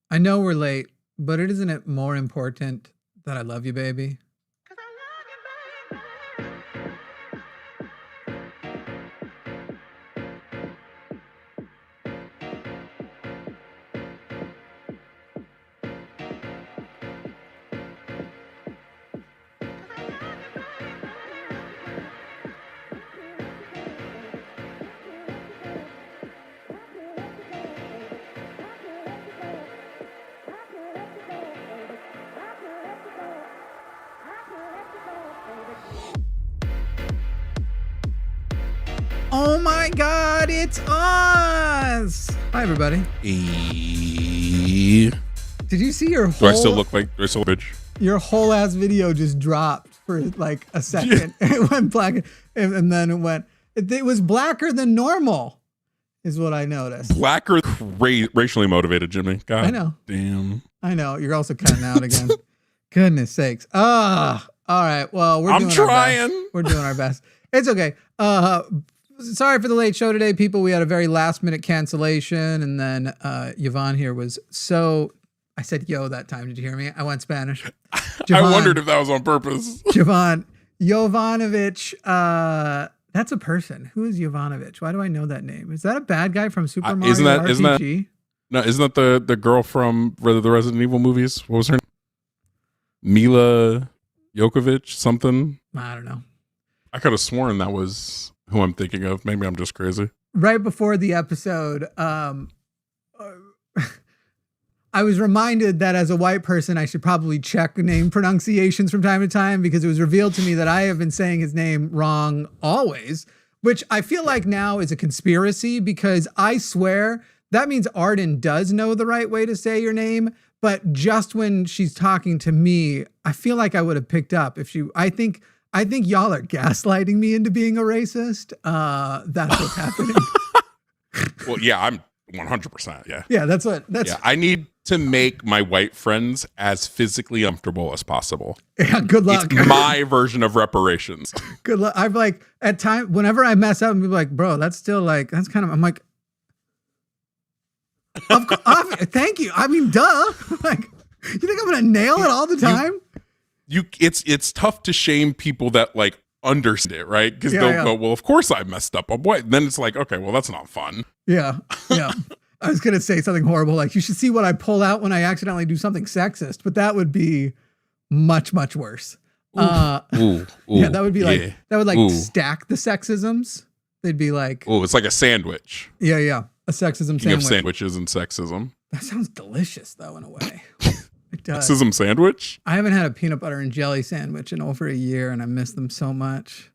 I know we're late, but isn't it more important that I love you, baby? Oh my God, it's us! Hi, everybody. Did you see your whole... Do I still look like a bitch? Your whole ass video just dropped for like a second. Yeah. It went black, and then it went... It was blacker than normal, is what I noticed. Blacker, racially motivated, Jimmy. God I know. Damn. I know. You're also cutting out again. Goodness sakes. All right. Well, I'm trying. We're doing our best. It's okay. Sorry for the late show today, people. We had a very last minute cancellation, and then Jovan here was so... I said yo that time. Did you hear me? I went Spanish. Jovan, I wondered if that was on purpose. Jovanovic. That's a person. Who is Jovanovic? Why do I know that name? Is that a bad guy from Super Mario RPG? Isn't that the girl from the Resident Evil movies? What was her name? Mila Jokovic something? I don't know. I could have sworn that was who I'm thinking of. Maybe I'm just crazy. Right before the episode, I was reminded that as a white person, I should probably check name pronunciations from time to time, because it was revealed to me that I have been saying his name wrong always, which I feel like now is a conspiracy, because I swear that means Arden does know the right way to say your name. But just when she's talking to me, I feel like I would have picked up if she, I think y'all are gaslighting me into being a racist. That's what's happening. Well, yeah, I'm 100%. Yeah. Yeah, that's. Yeah, I need to make my white friends as physically comfortable as possible. Yeah, good luck. It's my version of reparations. Good luck. I'm like, at times, whenever I mess up and people are like, bro, that's still like, that's kind of, I'm like, thank you. I mean, duh. Like, you think I'm going to nail it all the time? It's tough to shame people that like understand it, right? Because they'll go, well, of course I messed up. What? Then it's like, okay, well, that's not fun. Yeah. Yeah. I was going to say something horrible. Like, you should see what I pull out when I accidentally do something sexist, but that would be much, much worse. Yeah, that would be like, that would like stack the sexisms. They'd be like, oh, it's like a sandwich. Yeah. Yeah. A sexism King sandwich. Of sandwiches and sexism. That sounds delicious though, in a way. It does. Sexism sandwich? I haven't had a peanut butter and jelly sandwich in over a year, and I miss them so much.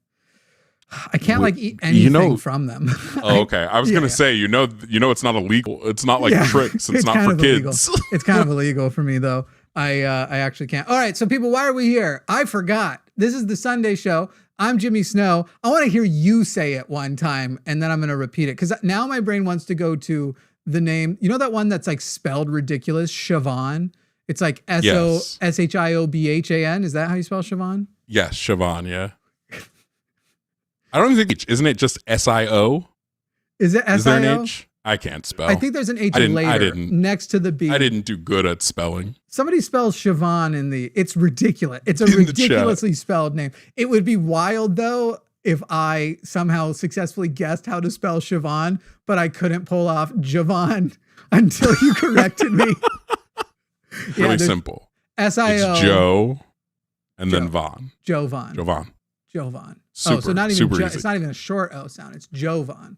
I can't eat anything from them. Oh, okay. I was going to say, it's not illegal. It's not like tricks. It's not for kids. It's kind of illegal for me though. I actually can't. All right. So people, why are we here? I forgot. This is the Sunday show. I'm Jimmy Snow. I want to hear you say it one time, and then I'm going to repeat it, because now my brain wants to go to the name. You know that one that's like spelled ridiculous? Siobhan. It's like Shiobhan. Is that how you spell Siobhan? Yes, Siobhan. Yeah. I don't think isn't it just SIO? Is it SIO? Is there an H? I can't spell. I think there's an H later next to the B. I didn't do good at spelling. Somebody spells Siobhan it's ridiculous. It's a ridiculously spelled name. It would be wild though if I somehow successfully guessed how to spell Siobhan, but I couldn't pull off Jovan until you corrected me. Really simple. SIO. It's Joe and then Von. Jovan. Super, so not even easy. It's not even a short O sound. It's Jovan.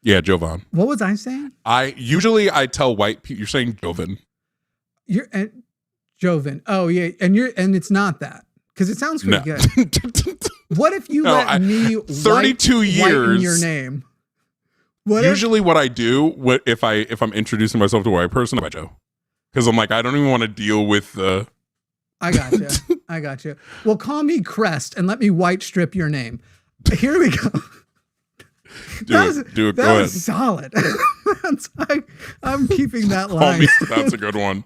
Yeah, Jovan. What was I saying? I tell white people, you're saying Jovan. Jovan. Oh yeah, and it's not that, because it sounds pretty good. What if you let me 32 years your name? What I do if I'm introducing myself to a white person, I'm Joe, because I'm like, I don't even want to deal with the. I got you. Well, call me Crest and let me white strip your name. Here we go. Do it. That was solid. I'm keeping that line. That's a good one.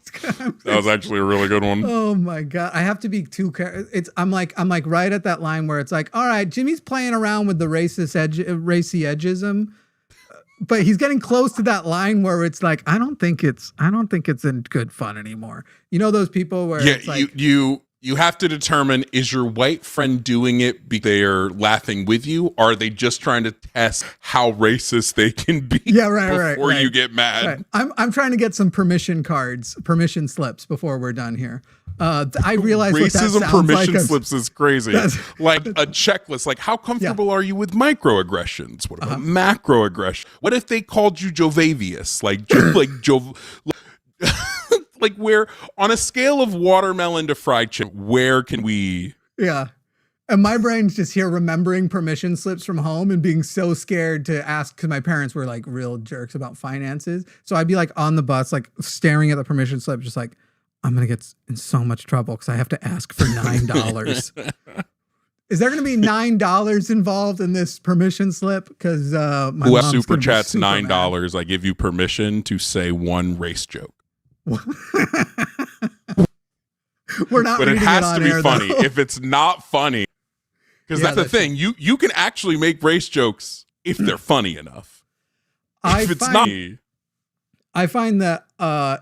That was actually a really good one. Oh my God. I have to be too careful. I'm like right at that line where it's like, all right, Jimmy's playing around with the racy edgism. but he's getting close to that line where it's like, I don't think it's in good fun anymore. You know, those people where it's like, you have to determine, is your white friend doing it because they're laughing with you? Or are they just trying to test how racist they can be before you get mad? Right. I'm trying to get some permission slips before we're done here. I realize racism what that permission slips is crazy. Like a checklist. Like, how comfortable are you with microaggressions? What about macroaggression? What if they called you Jovavius? Like where on a scale of watermelon to fried chicken, where can we? Yeah. And my brain's just here remembering permission slips from home and being so scared to ask, because my parents were like real jerks about finances. So I'd be like on the bus, like staring at the permission slip, just like, I'm going to get in so much trouble because I have to ask for $9. Is there going to be $9 involved in this permission slip? Because my mom's super chats $9, mad. I give you permission to say one race joke. We're not, but it has to be funny. Though. If it's not funny, because that's the thing, you can actually make race jokes if they're funny enough. I find that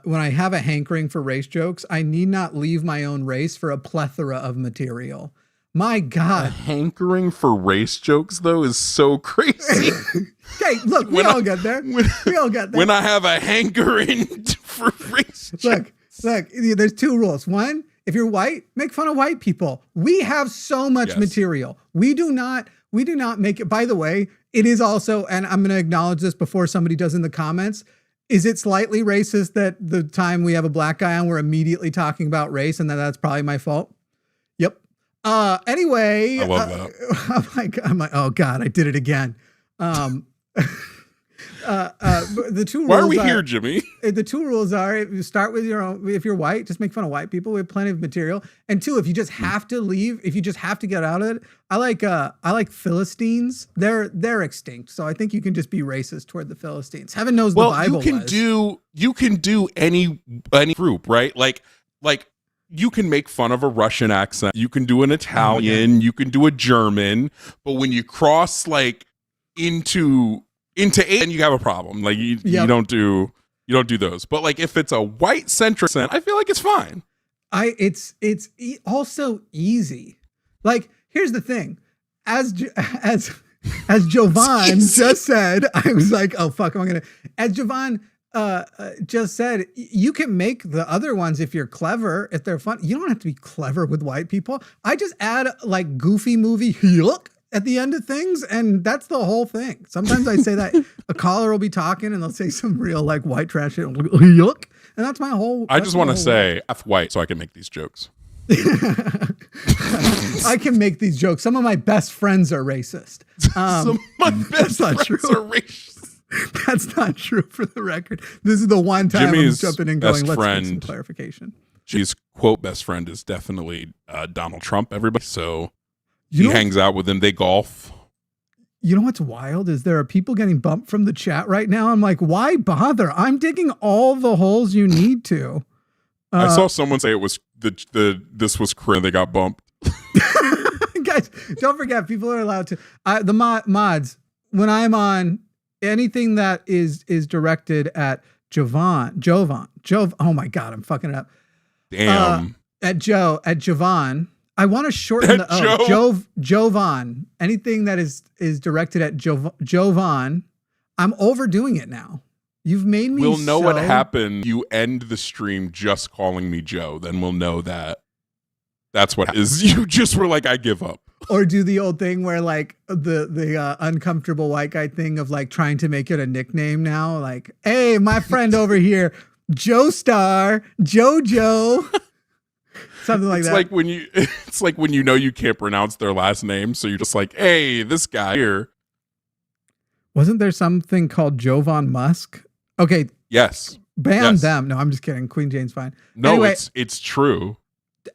when I have a hankering for race jokes, I need not leave my own race for a plethora of material. My God. A hankering for race jokes, though, is so crazy. Okay, look, we all get there. When I have a hankering for race jokes. Look, there's two rules. One, if you're white, make fun of white people. We have so much material. We do not make it. By the way, it is also, and I'm going to acknowledge this before somebody does in the comments, is it slightly racist that the time we have a black guy on, we're immediately talking about race and that's probably my fault? Yep. Anyway, I love that. I'm like, oh God, I did it again. The two rules. Why are we here, Jimmy? The two rules are: if you start with your own, if you're white, just make fun of white people. We have plenty of material. And two, if you just have to leave, if you just have to get out of it, I like Philistines. They're extinct, so I think you can just be racist toward the Philistines. Heaven knows the Bible. You can do any group, right? Like you can make fun of a Russian accent. You can do an Italian. You can do a German. But when you cross like into Asian, you have a problem. Like you don't do those. But like if it's a white centric accent, I feel like it's fine. It's also easy. Like here's the thing, as Jovan just said, I was like, oh fuck, as Jovan just said, you can make the other ones if you're clever, if they're fun. You don't have to be clever with white people. I just add like Goofy movie look at the end of things, and that's the whole thing. Sometimes I say that a caller will be talking and they'll say some real like white trash shit, yuck, and that's my whole. I just want to say F white so I can make these jokes. I can make these jokes. Some of my best friends are racist. Some of my best friends are racist. That's not true for the record. This is the one time Jimmy's I'm jumping in going, let's friend, get some clarification. She's quote best friend is definitely Donald Trump, everybody. So he hangs out with him. They golf. You know what's wild is there are people getting bumped from the chat right now. I'm like, why bother? I'm digging all the holes you need to. I saw someone say it was this was cringe. They got bumped. Guys, don't forget, people are allowed to. The mods, when I'm on anything that is directed at Jovan. Oh my God, I'm fucking it up. Damn. At Jovan. I want to shorten the Jovan. Anything that is directed at Jovan. I'm overdoing it now. You've made me. We'll know what happened. You end the stream just calling me Joe. Then we'll know that's what is. You just were like, I give up. Or do the old thing where like the uncomfortable white guy thing of like trying to make it a nickname now. Like, hey, my friend over here, Joe Star, Jojo. Something like that. It's like when you know you can't pronounce their last name, so you're just like, hey, this guy here. Wasn't there something called Jovan Musk? Okay. Yes. Ban them. No, I'm just kidding. Queen Jane's fine. No, anyway, it's true.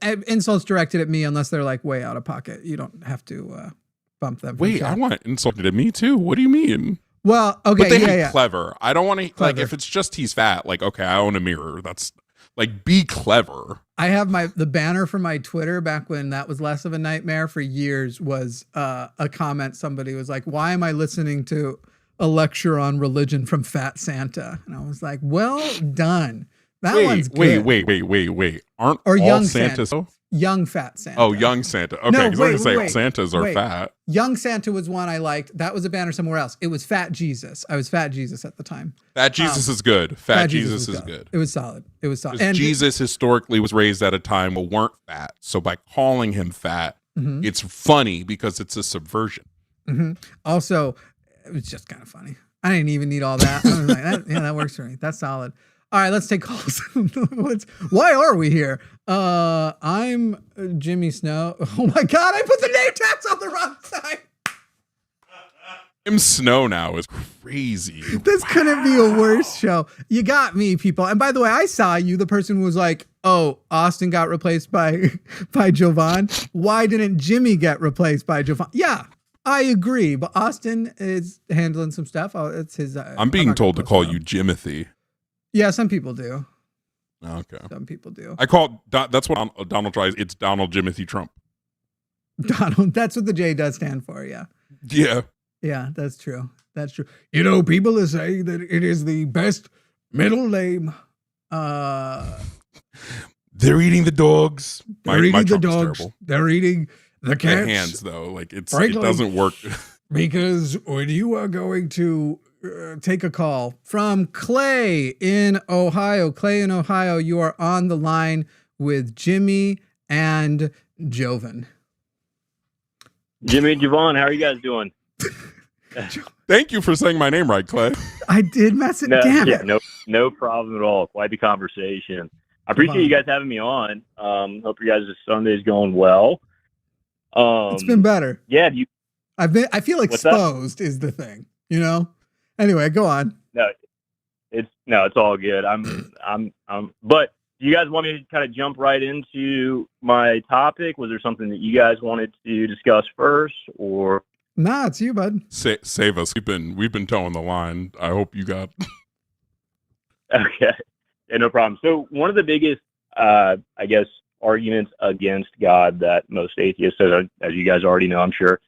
Insults directed at me unless they're like way out of pocket. You don't have to bump them. Wait, I want it insulted at me too. What do you mean? Well, okay, but they clever. I don't want to like if it's just he's fat. Like okay, I own a mirror. That's like be clever. I have the banner for my Twitter back when that was less of a nightmare for years was a comment. Somebody was like, "Why am I listening to a lecture on religion from Fat Santa. And I was like, well done. That one's good. Wait. Aren't Or all young Santas? Santa. Young Fat Santa. Oh, young Santa. Okay, No, because I was wait, going to say Santas are fat. Young Santa was one I liked. That was a banner somewhere else. It was Fat Jesus. I was Fat Jesus at the time. Fat Jesus is good. Fat Jesus is good. It was solid. It was solid. And Jesus historically was raised at a time where weren't fat. So by calling him fat, it's funny because it's a subversion. Also, it was just kind of funny. I didn't even need all that. I was like, that works for me. That's solid. All right, let's take calls. Why are we here? I'm Jimmy Snow. Oh my God, I put the name tags on the wrong side. Jim Snow now is crazy. This couldn't be a worse show. You got me, people. And by the way, I saw you, the person who was like, oh, Austin got replaced by Jovan. Why didn't Jimmy get replaced by Jovan? Yeah, I agree. But Austin is handling some stuff. It's his. I'm being told to call you Jimothy. Yeah, some people do. Okay. Some people do. I call that's what Donald tries. It's Donald Jimothy Trump. Donald, that's what the J does stand for. Yeah. Yeah. Yeah, that's true. That's true. You know, people are saying that it is the best middle name. They're eating the dogs. They're eating the dogs. They're eating the cats. The hands, though, like it doesn't work. Because when you are going to take a call from Clay in Ohio, you are on the line with Jimmy and Jovan. Jimmy and Jovan, how are you guys doing? Thank you for saying my name right, Clay. I did mess it down. No problem at all. Quite the conversation. I appreciate you guys having me on. Hope you guys' Sunday's going well. It's been better. Yeah, I feel exposed is the thing, you know? Anyway, go on. No, it's all good. But do you guys want me to kind of jump right into my topic? Was there something that you guys wanted to discuss first, or? Nah, it's you, bud. Save us. We've been towing the line. I hope you got. Okay, yeah, no problem. So one of the biggest, I guess, arguments against God that most atheists, as you guys already know, I'm sure,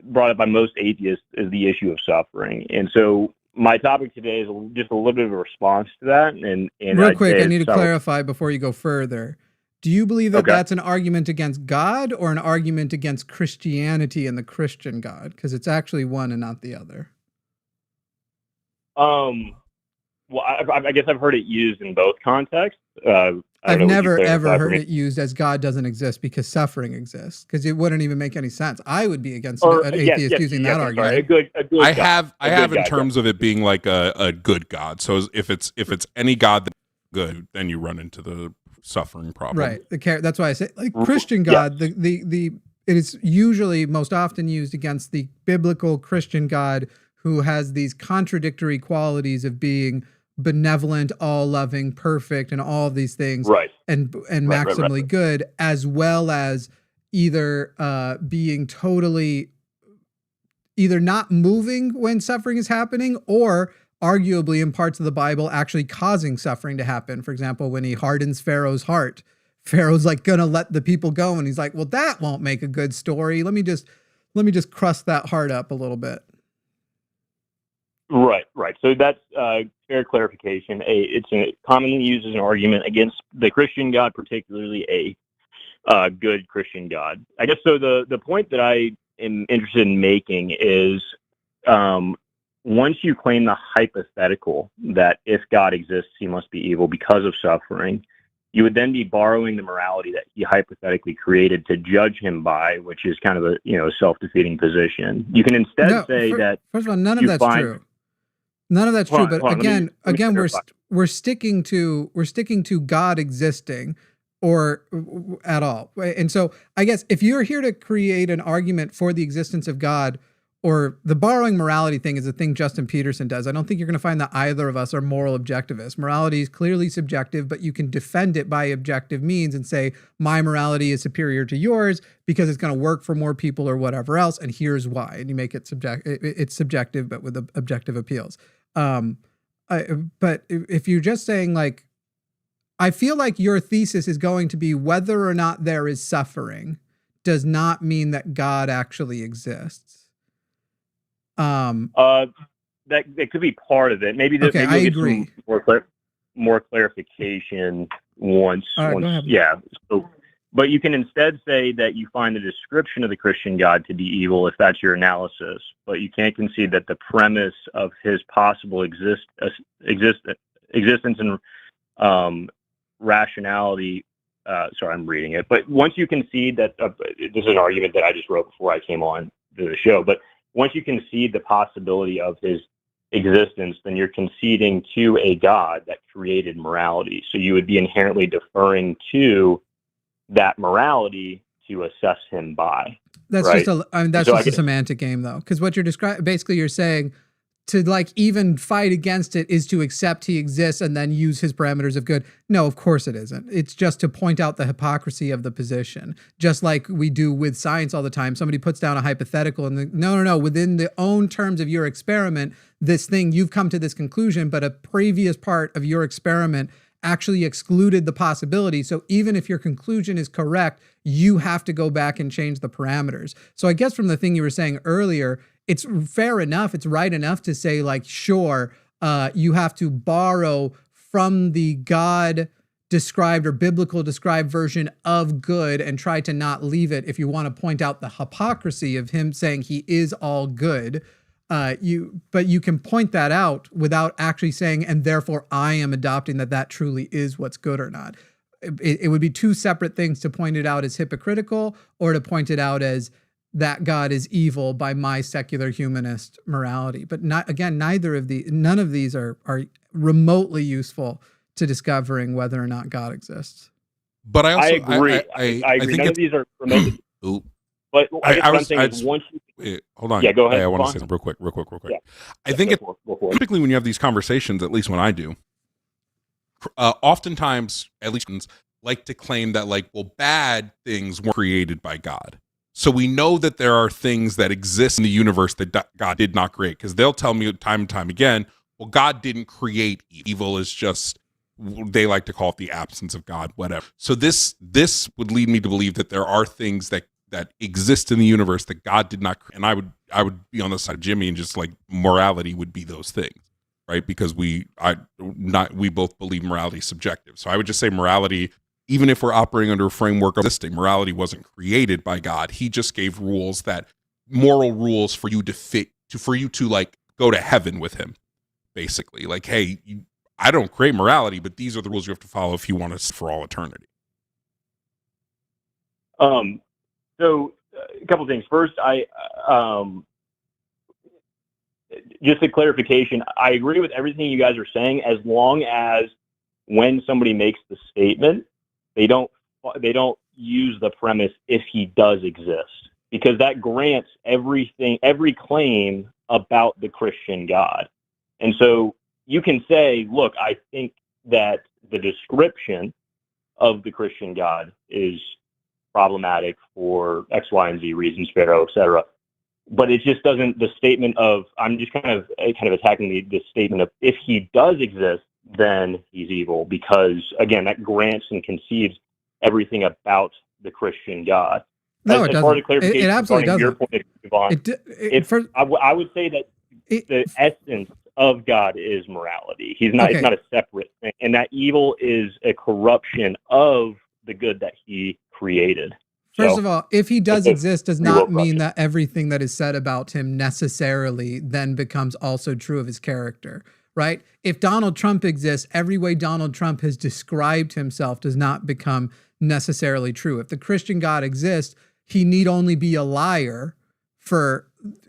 brought up by most atheists is the issue of suffering. And so my topic today is just a little bit of a response to that. And real quick, I need to clarify before you go further. Do you believe that that's an argument against God or an argument against Christianity and the Christian God? Because it's actually one and not the other. Well, I guess I've heard it used in both contexts. I've never ever heard it used as God doesn't exist because suffering exists, because it wouldn't even make any sense. I would be against an atheist using that argument. A good I God. have in terms of it being like a good God. So if it's any God that's good, then you run into the suffering problem. Right. That's why I say like Christian God, it is usually most often used against the biblical Christian God who has these contradictory qualities of being benevolent, all-loving, perfect, and all of these things, and maximally good, as well as either being totally either not moving when suffering is happening, or arguably in parts of the Bible actually causing suffering to happen. For example, when he hardens Pharaoh's heart, Pharaoh's like gonna let the people go, and he's like, well, that won't make a good story. Let me just crust that heart up a little bit. Right. So that's fair clarification. It's commonly used as an argument against the Christian God, particularly a good Christian God. I guess so. The point that I am interested in making is once you claim the hypothetical that if God exists, he must be evil because of suffering, you would then be borrowing the morality that he hypothetically created to judge him by, which is kind of a self-defeating position. You can instead say that. First of all, none of that's true. None of that's true. But again, we're sticking to God existing or at all. And so I guess if you're here to create an argument for the existence of God, or the borrowing morality thing is a thing Justin Peterson does. I don't think you're going to find that either of us are moral objectivists. Morality is clearly subjective, but you can defend it by objective means and say, my morality is superior to yours because it's going to work for more people or whatever else. And here's why. And you make it it's subjective, but with objective appeals. But if you're just saying like, I feel like your thesis is going to be whether or not there is suffering does not mean that God actually exists. That could be part of it. Maybe Okay, maybe I you'll get agree. some more clarification once. All right, go ahead. Yeah. So, but you can instead say that you find the description of the Christian God to be evil if that's your analysis, but you can't concede that the premise of his possible existence and rationality. Sorry, I'm reading it. But once you concede that, this is an argument that I just wrote before I came on to the show, but once you concede the possibility of his existence, then you're conceding to a God that created morality. So you would be inherently deferring to that morality to assess him by. That's right? just a semantic game, though, because what you're describing, basically, you're saying to like even fight against it is to accept he exists and then use his parameters of good. No, of course it isn't. It's just to point out the hypocrisy of the position, just like we do with science all the time. Somebody puts down a hypothetical and no, within the own terms of your experiment, this thing, you've come to this conclusion, but a previous part of your experiment actually excluded the possibility. So even if your conclusion is correct, you have to go back and change the parameters. So I guess from the thing you were saying earlier, it's fair enough. It's right enough to say like, sure, you have to borrow from the God described or biblical described version of good and try to not leave it if you want to point out the hypocrisy of him saying he is all good. But you can point that out without actually saying, and therefore I am adopting that truly is what's good or not. It would be two separate things to point it out as hypocritical or to point it out as that God is evil by my secular humanist morality. But none of these are remotely useful to discovering whether or not God exists. But I also agree. I agree. None of these are remotely. But I guess what I'm saying is once you... Wait, hold on. Yeah, go ahead. I want to say something real quick. Yeah. I think typically when you have these conversations, at least when I do, oftentimes, at least like to claim that like, well, bad things weren't created by God. So we know that there are things that exist in the universe that God did not create, because they'll tell me time and time again, well, God didn't create evil. Evil is just, they like to call it the absence of God, whatever. So this would lead me to believe that there are things that exist in the universe that God did not create. And I would be on the side of Jimmy and just like morality would be those things, right? Because we both believe morality is subjective. So I would just say morality, even if we're operating under a framework of existing, morality wasn't created by God. He just gave rules, moral rules for you to like go to heaven with him, basically. Like, hey, I don't create morality, but these are the rules you have to follow if you want to for all eternity. So a couple of things. First, just a clarification. I agree with everything you guys are saying, as long as when somebody makes the statement, they don't use the premise if he does exist, because that grants every claim about the Christian God. And so you can say, look, I think that the description of the Christian God is problematic for X, Y, and Z reasons, Pharaoh, etc. But it just doesn't. The statement of I'm just kind of attacking the statement of if he does exist, then he's evil, because again that grants and concedes everything about the Christian God. No, it doesn't. It absolutely doesn't. Your point of Jovan, I would say that the essence of God is morality. He's not. Okay. It's not a separate thing, and that evil is a corruption of the good that he created. First of all, if he does exist, does not mean that everything that is said about him necessarily then becomes also true of his character, right? If Donald Trump exists, every way Donald Trump has described himself does not become necessarily true. If the Christian God exists, he need only be a liar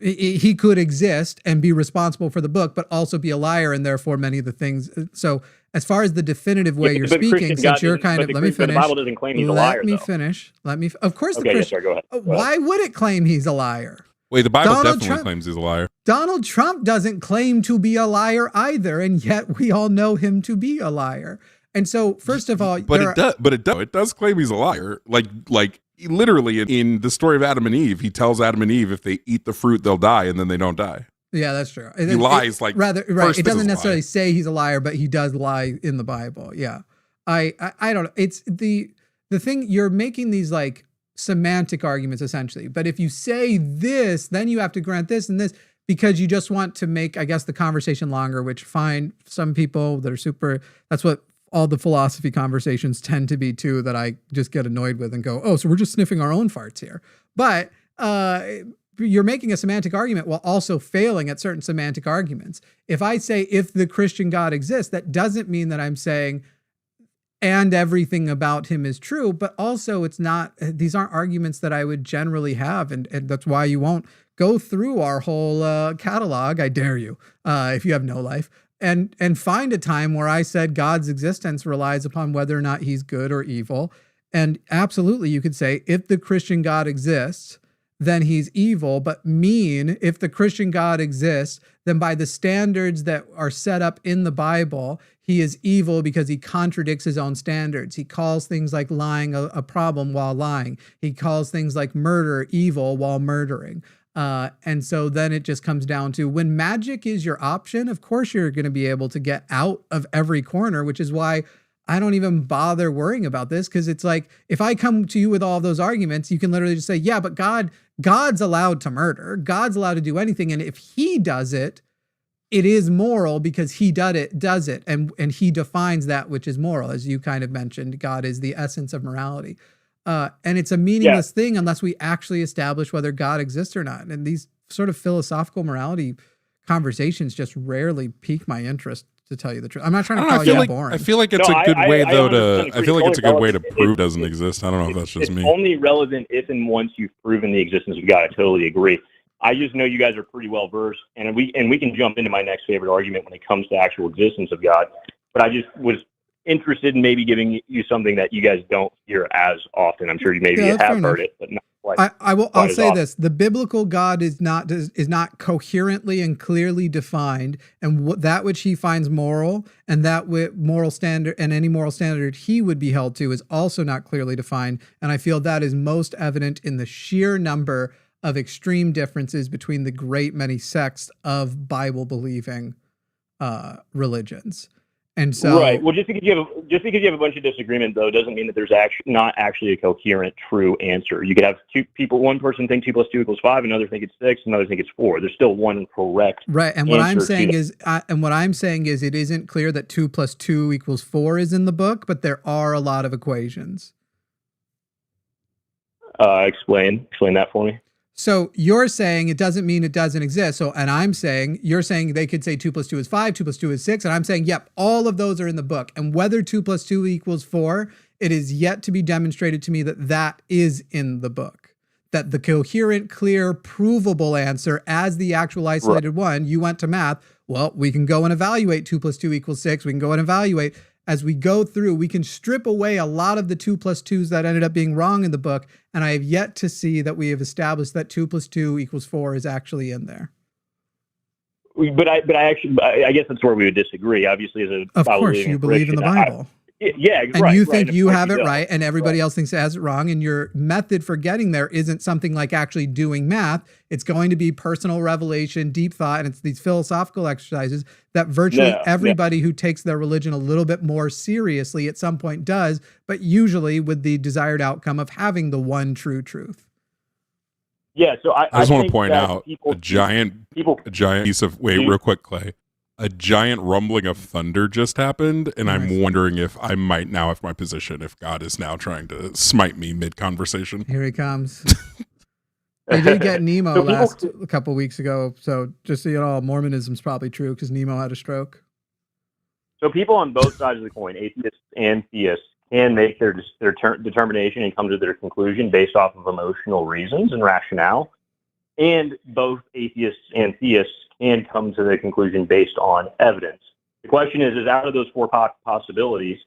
he could exist and be responsible for the book, but also be a liar, and therefore many of the things. So as far as the definitive way you're speaking, since you're kind of, let me finish. The Bible doesn't claim he's a liar, Let me finish. Of course, okay, the Christian. Yes, sir, go ahead. Why would it claim he's a liar? Wait, the Bible definitely claims he's a liar. Donald Trump doesn't claim to be a liar either, and yet we all know him to be a liar. And so, first of all, it does claim he's a liar. Like literally in the story of Adam and Eve, he tells Adam and Eve if they eat the fruit, they'll die, and then they don't die. Yeah, that's true. He lies right. It doesn't necessarily say he's a liar, but he does lie in the Bible. Yeah, I don't know. It's the thing, you're making these like semantic arguments essentially. But if you say this, then you have to grant this and this, because you just want to make, I guess, the conversation longer, which fine, some people that are super, that's what all the philosophy conversations tend to be too, that I just get annoyed with and go, oh, so we're just sniffing our own farts here. But you're making a semantic argument while also failing at certain semantic arguments. If I say, if the Christian God exists, that doesn't mean that I'm saying, and everything about him is true, but also it's not, these aren't arguments that I would generally have. And that's why you won't go through our whole catalog. I dare you, if you have no life, and find a time where I said God's existence relies upon whether or not he's good or evil. And absolutely, you could say, if the Christian God exists, then he's evil, but mean, if the Christian God exists, then by the standards that are set up in the Bible, he is evil because he contradicts his own standards. He calls things like lying a problem while lying. He calls things like murder evil while murdering. And so then it just comes down to, when magic is your option, of course you're going to be able to get out of every corner, which is why I don't even bother worrying about this. Cause it's like, if I come to you with all those arguments, you can literally just say, yeah, but God's allowed to murder. God's allowed to do anything. And if he does it, it is moral because he does it. And he defines that which is moral. As you kind of mentioned, God is the essence of morality. And it's a meaningless thing unless we actually establish whether God exists or not. And these sort of philosophical morality conversations just rarely pique my interest, to tell you the truth. I'm not trying to call you boring. I feel like it's a good way to prove it doesn't exist. I don't know if that's just me. It's only relevant if and once you've proven the existence of God. I totally agree. I just know you guys are pretty well versed, and we can jump into my next favorite argument when it comes to actual existence of God. But I just was interested in maybe giving you something that you guys don't hear as often. I'm sure you have heard it, but not quite. I'll say this: the biblical God is not coherently and clearly defined, and that which he finds moral, and that moral standard, and any moral standard he would be held to, is also not clearly defined. And I feel that is most evident in the sheer number of extreme differences between the great many sects of Bible believing religions. And so, right. Well, just because you have a bunch of disagreement, though, doesn't mean that there's not actually a coherent, true answer. You could have two people. One person think 2 + 2 = 5, another think it's 6, another think it's 4. There's still one correct. Right. And what I'm saying is, it isn't clear that 2 + 2 = 4 is in the book, but there are a lot of equations. Explain that for me. So you're saying it doesn't mean it doesn't exist. So, and you're saying they could say 2 + 2 is 5, 2 + 2 is 6. And I'm saying, yep, all of those are in the book. And whether 2 + 2 = 4, it is yet to be demonstrated to me that is in the book. That the coherent, clear, provable answer as the actual isolated one, you went to math. Well, we can go and evaluate 2 + 2 = 6. We can go and evaluate. As we go through, we can strip away a lot of the 2 + 2s that ended up being wrong in the book. And I have yet to see that we have established that 2 + 2 = 4 is actually in there. But I guess that's where we would disagree. Obviously, as a of course, you believe in the Bible. And you think you have it right, and everybody else thinks it has it wrong. And your method for getting there isn't something like actually doing math. It's going to be personal revelation, deep thought, and it's these philosophical exercises that virtually everybody who takes their religion a little bit more seriously at some point does, but usually with the desired outcome of having the one true truth. Yeah, so I just want to point out a giant piece of real quick, Clay. A giant rumbling of thunder just happened, and nice. I'm wondering if I might now have my position, if God is now trying to smite me mid-conversation. Here he comes. They did get Nemo a couple weeks ago, so just so you know, Mormonism's probably true because Nemo had a stroke. So people on both sides of the coin, atheists and theists, can make their determination and come to their conclusion based off of emotional reasons and rationale. And both atheists and theists can come to the conclusion based on evidence. The question is out of those 4 possibilities,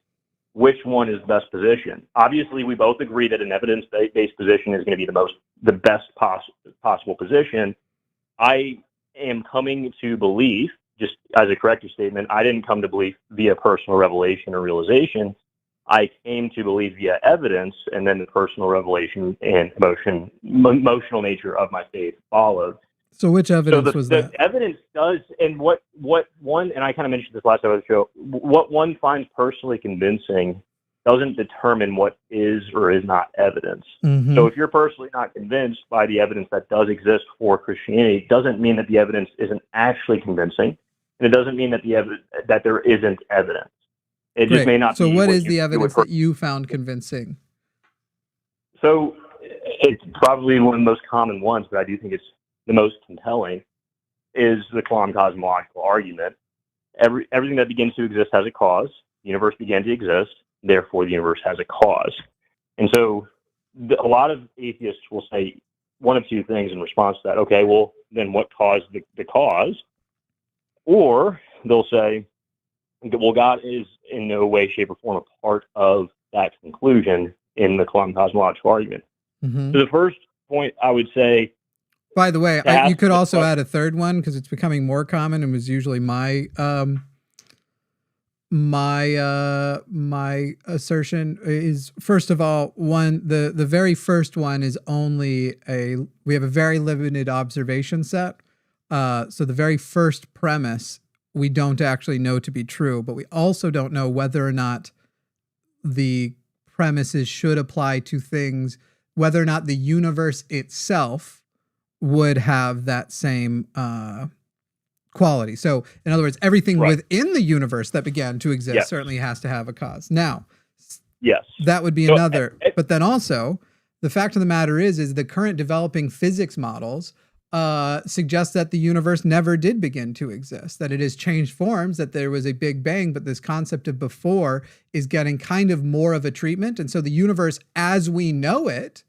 which one is the best position? Obviously, we both agree that an evidence-based position is going to be the best possible position. I am coming to belief, just as a corrective statement, I didn't come to belief via personal revelation or realization. I came to believe via evidence, and then the personal revelation and emotional nature of my faith followed. So which evidence was that? The evidence does, and what one, and I kind of mentioned this last time on the show, what one finds personally convincing doesn't determine what is or is not evidence. Mhm. So if you're personally not convinced by the evidence that does exist for Christianity, it doesn't mean that the evidence isn't actually convincing, and it doesn't mean that that there isn't evidence. It just may not So be. what What is the you evidence that you found convincing? So it's probably one of the most common ones, but I do think it's the most compelling, is the cosmological argument. Everything that begins to exist has a cause. The universe began to exist, therefore the universe has a cause. And so a lot of atheists will say one of two things in response to that. Okay, well, then what caused the cause? Or they'll say, well, God is in no way, shape, or form a part of that conclusion in the cosmological argument. Mhm. So the first point I would say, By the way, to you ask could the also question- add a third one because it's becoming more common and was usually my my assertion is, first of all, the very first one is only we have a very limited observation set. So the very first premise we don't actually know to be true, but we also don't know whether or not the premises should apply to things, whether or not the universe itself would have that same quality. So, in other words, everything Right. within the universe that began to exist Yes. certainly has to have a cause. Now, yes. that would be So, another. But then also, the fact of the matter is the current developing physics models suggest that the universe never did begin to exist, that it has changed forms, that there was a Big Bang, but this concept of before is getting kind of more of a treatment. And so the universe as we know it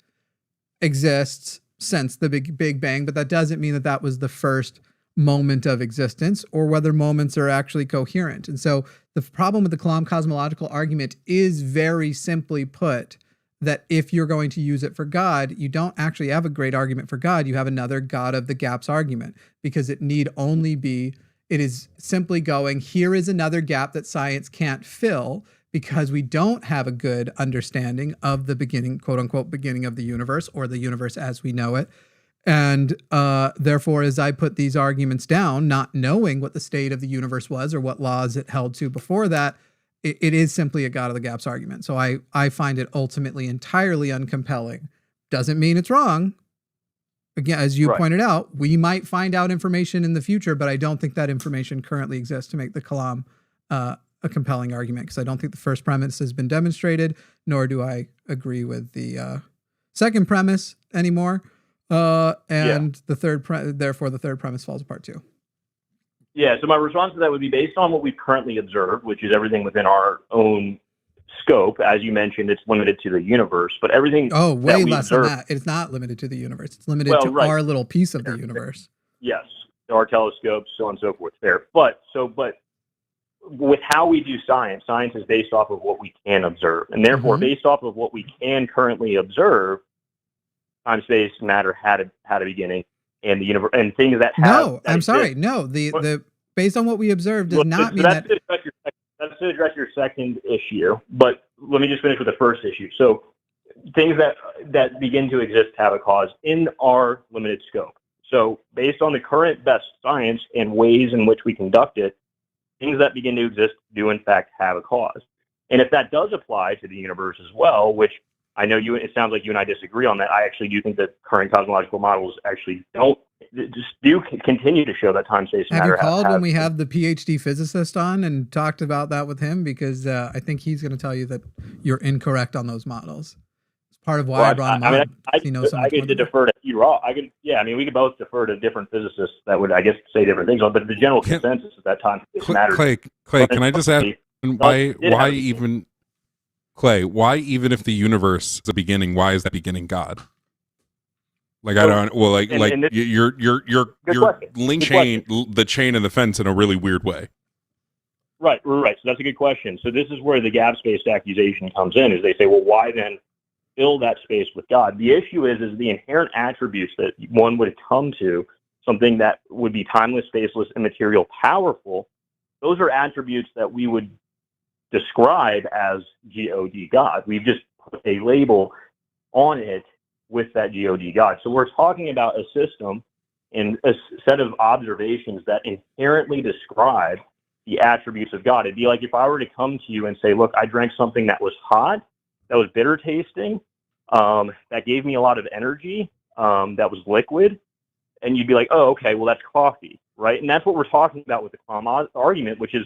exists since the Big Bang, but that doesn't mean that that was the first moment of existence, or whether moments are actually coherent. And so the problem with the cosmological argument is very simply put that if you're going to use it for God, you don't actually have a great argument for God. You have another God of the gaps argument, because it is simply going, here is another gap that science can't fill because we don't have a good understanding of the beginning, quote unquote, beginning of the universe, or the universe as we know it. And therefore, as I put these arguments down, not knowing what the state of the universe was or what laws it held to before that, it is simply a God of the gaps argument. So I find it ultimately entirely uncompelling. Doesn't mean it's wrong. Again, as you pointed out, we might find out information in the future, but I don't think that information currently exists to make the Kalam a compelling argument, because I don't think the first premise has been demonstrated, nor do I agree with the second premise anymore. The third, therefore, the third premise falls apart too. Yeah, so my response to that would be based on what we've currently observed, which is everything within our own scope. As you mentioned, it's limited to the universe, but everything. Oh, way less than that. It's not limited to the universe. It's limited to our little piece of the universe. Yes, our telescopes, so on and so forth. There, but with how we do science is based off of what we can observe, and therefore, based off of what we can currently observe, time, space, matter had a beginning. And the universe and things that have. No, I'm sorry. No, the based on what we mean that. That's to address your second issue, but let me just finish with the first issue. So, things that begin to exist have a cause in our limited scope. So, based on the current best science and ways in which we conduct it, things that begin to exist do in fact have a cause. And if that does apply to the universe as well, which I know it sounds like you and I disagree on that. I actually do think that current cosmological models actually do continue to show that time, space, and matter. Have you called when we have the PhD physicist on and talked about that with him? Because I think he's going to tell you that you're incorrect on those models. It's part of why I brought him on. I could defer to you, Raw. We could both defer to different physicists that would, I guess, say different things. But the general consensus at that time matters. Clay, can I just ask why even? Clay, why even if the universe is a beginning, why is that beginning God? Like I don't you're linking the chain and the fence in a really weird way. Right. So that's a good question. So this is where the gap-based accusation comes in, is they say, well, why then fill that space with God? The issue is the inherent attributes that one would come to, something that would be timeless, spaceless, immaterial, powerful. Those are attributes that we would describe as God. We've just put a label on it with that God. So we're talking about a system and a set of observations that inherently describe the attributes of God. It'd be like if I were to come to you and say, look, I drank something that was hot, that was bitter tasting, that gave me a lot of energy, that was liquid, and you'd be like, oh, okay, well, that's coffee, right? And that's what we're talking about with the Klamath argument, which is,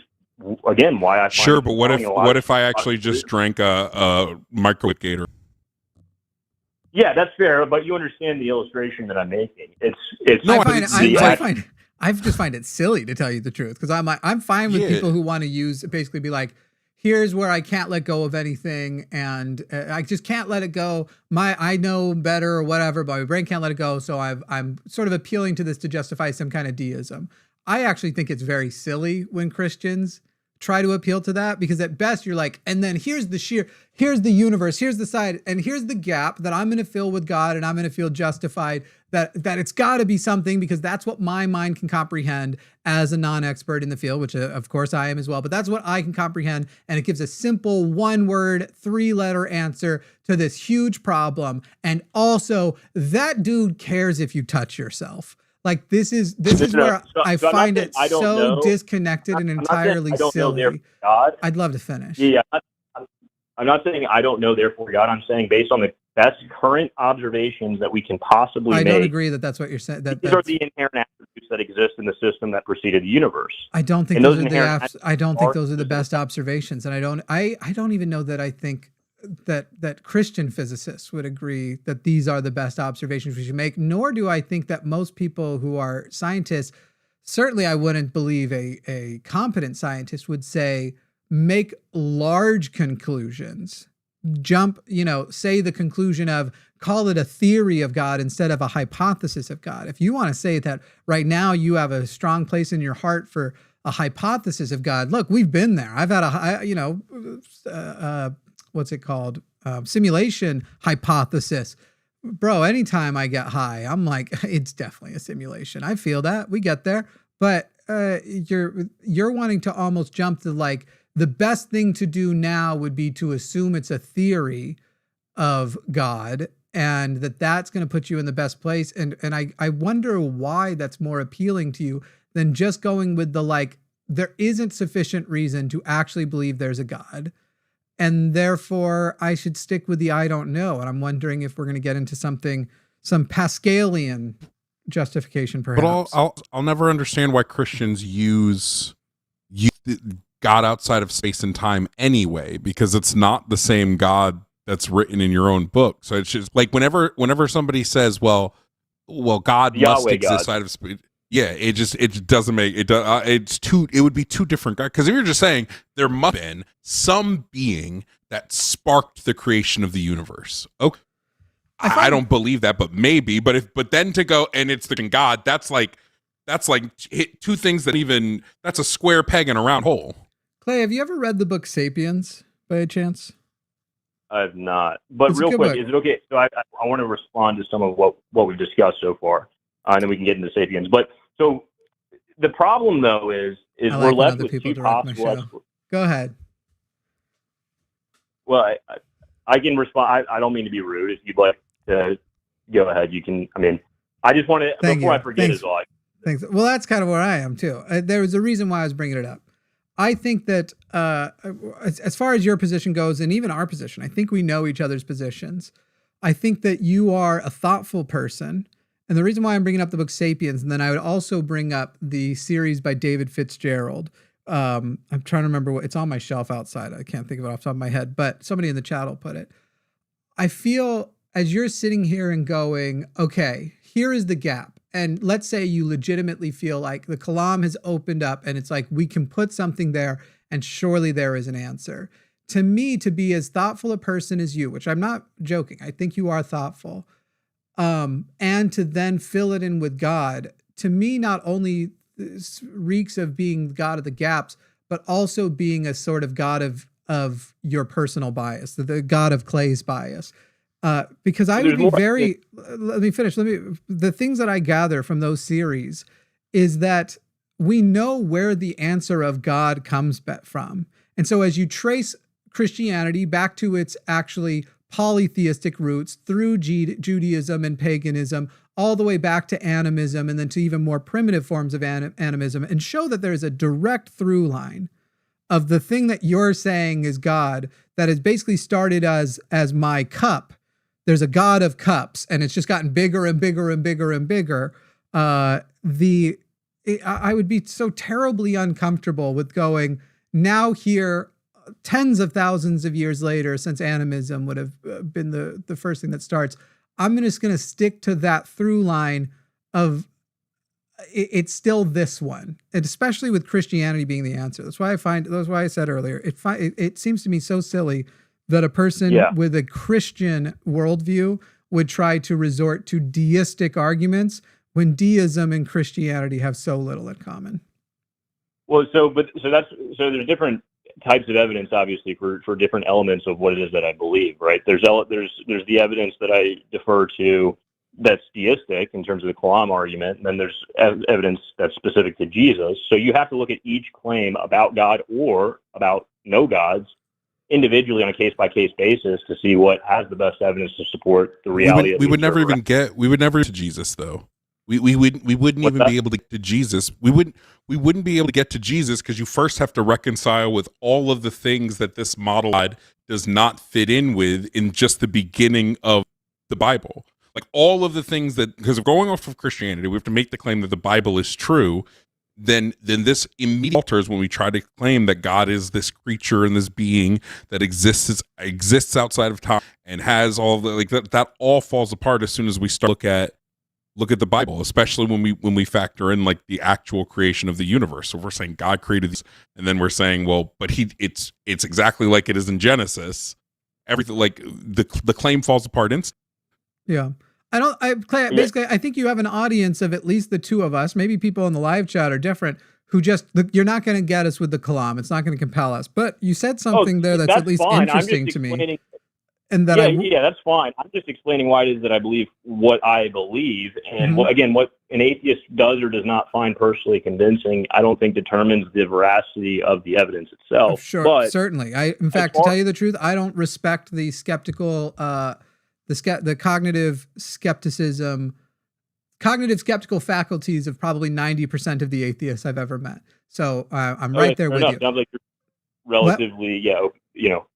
again, why I find sure, but what if I actually just drank a microwave Gator? Yeah, that's fair, but you understand the illustration that I'm making. I just find it silly, to tell you the truth, because I'm fine with people who want to basically be like, here's where I can't let go of anything, and I just can't let it go. I know better or whatever, but my brain can't let it go. So I'm sort of appealing to this to justify some kind of deism. I actually think it's very silly when Christians try to appeal to that, because at best you're like, and then here's the universe, here's the side, and here's the gap that I'm going to fill with God, and I'm going to feel justified that it's got to be something, because that's what my mind can comprehend as a non-expert in the field, which of course I am as well, but that's what I can comprehend, and it gives a simple 1-word, 3-letter answer to this huge problem. And also, that dude cares if you touch yourself. Like, this is where I find it so disconnected and entirely silly. I'd love to finish. Yeah, I'm not saying I don't know, therefore God. I'm saying based on the best current observations that we can possibly make. I don't agree that that's what you're saying. These are the inherent attributes that exist in the system that preceded the universe. I don't think those are the best observations, and I don't even know that I think that Christian physicists would agree that these are the best observations we should make, nor do I think that most people who are scientists, certainly I wouldn't believe a competent scientist would say, make large conclusions, say the conclusion of, call it a theory of God instead of a hypothesis of God. If you want to say that right now you have a strong place in your heart for a hypothesis of God, look, we've been there. I've had what's it called? Simulation hypothesis. Bro, anytime I get high, I'm like, it's definitely a simulation. I feel that. We get there. But you're wanting to almost jump to like, the best thing to do now would be to assume it's a theory of God, and that's going to put you in the best place. And I wonder why that's more appealing to you than just going with the, like, there isn't sufficient reason to actually believe there's a God, and therefore I should stick with the I don't know. And I'm wondering if we're going to get into some Pascalian justification, perhaps. But I'll never understand why Christians use God outside of space and time anyway, because it's not the same God that's written in your own book. So it's just like whenever somebody says, well, God must exist outside of space. Yeah, it doesn't make it. It would be two different guys. Because if you're just saying there must have been some being that sparked the creation of the universe, okay, I don't believe that, but maybe. But then to go and it's the God, that's like two things that's a square peg in a round hole. Clay, have you ever read the book Sapiens by a chance? I have not. But real quick, is it okay? So I want to respond to some of what we've discussed so far, and then we can get into Sapiens. But so the problem, though, is we're left with two possible. Go ahead. Well, I can respond. I don't mean to be rude. If you'd like to go ahead, you can. I mean, I just want to, before I forget, is all. Thanks. Well, that's kind of where I am, too. There was a reason why I was bringing it up. I think that as far as your position goes, and even our position, I think we know each other's positions. I think that you are a thoughtful person. And the reason why I'm bringing up the book Sapiens, and then I would also bring up the series by David Fitzgerald. I'm trying to remember it's on my shelf outside. I can't think of it off the top of my head, but somebody in the chat will put it. I feel as you're sitting here and going, okay, here is the gap. And let's say you legitimately feel like the Kalam has opened up and it's like, we can put something there and surely there is an answer. To me, to be as thoughtful a person as you, which I'm not joking, I think you are thoughtful, and to then fill it in with God, to me, not only reeks of being God of the gaps, but also being a sort of God of your personal bias, the God of Clay's bias. Because I would be let me finish. The things that I gather from those series is that we know where the answer of God comes from. And so as you trace Christianity back to its actually polytheistic roots through Judaism and paganism, all the way back to animism and then to even more primitive forms of animism, and show that there's a direct through line of the thing that you're saying is God that has basically started as my cup. There's a God of cups, and it's just gotten bigger and bigger and bigger and bigger. I would be so terribly uncomfortable with going now here tens of thousands of years later, since animism would have been the first thing that starts. I'm just going to stick to that through line of it's still this one, and especially with Christianity being the answer. That's why I said earlier, it seems to me so silly that a person with a Christian worldview would try to resort to deistic arguments when deism and Christianity have so little in common. Well, so there's different types of evidence, obviously, for different elements of what it is that I believe, right? There's the evidence that I defer to that's deistic in terms of the Kalam argument, and then there's evidence that's specific to Jesus. So you have to look at each claim about God or about no gods individually on a case-by-case basis to see what has the best evidence to support the reality. We would never to Jesus, though. We wouldn't even be able to get to Jesus. We wouldn't be able to get to Jesus because you first have to reconcile with all of the things that this model does not fit in with in just the beginning of the Bible. Like all of the things that, because of going off of Christianity, we have to make the claim that the Bible is true. Then this immediately alters when we try to claim that God is this creature and this being that exists outside of time and has all the that all falls apart as soon as we start look at the Bible, especially when we factor in like the actual creation of the universe. So if we're saying God created these, and then we're saying, well, but it's exactly like it is in Genesis. Everything like the claim falls apart instantly. Yeah. I think you have an audience of at least the two of us. Maybe people in the live chat are different who you're not going to get us with the Kalam. It's not going to compel us, but you said something there that's at least fine. Interesting to me. And that that's fine. I'm just explaining why it is that I believe what I believe. And what an atheist does or does not find personally convincing, I don't think determines the veracity of the evidence itself. Sure, but certainly. In fact, to tell you the truth, I don't respect the skeptical, the cognitive skepticism, cognitive skeptical faculties of probably 90% of the atheists I've ever met. So I'm right there with you. Sounds like you're relatively,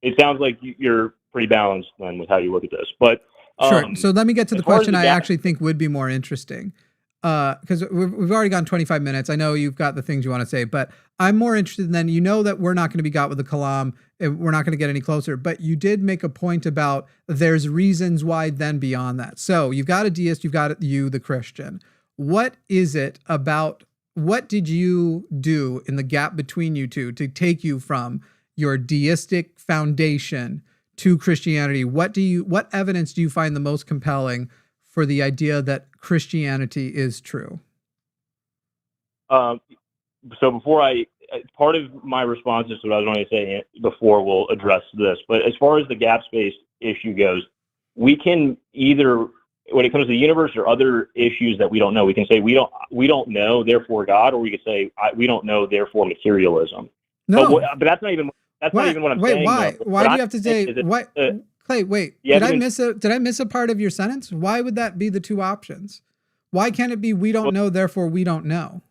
it sounds like you're pretty balanced then with how you look at this. But sure. So let me get to the question I actually think would be more interesting. Because we've already gone 25 minutes. I know you've got the things you want to say, but I'm more interested in that we're not going to be got with the Kalam. We're not going to get any closer. But you did make a point about there's reasons why then beyond that. So you've got a deist, you've got you, the Christian. What is it about, what did you do in the gap between you two to take you from your deistic foundation to Christianity? What evidence do you find the most compelling for the idea that Christianity is true? So part of my responses to what I was going to say before will address this, but as far as the gap space issue goes, we can either, when it comes to the universe or other issues that we don't know, we can say we don't know, therefore God, or we could say we don't know, therefore materialism. No, but that's not even what I'm saying. Why? Why do you have to say what? Clay, wait. Did I miss a part of your sentence? Why would that be the two options? Why can't it be we don't know, therefore we don't know?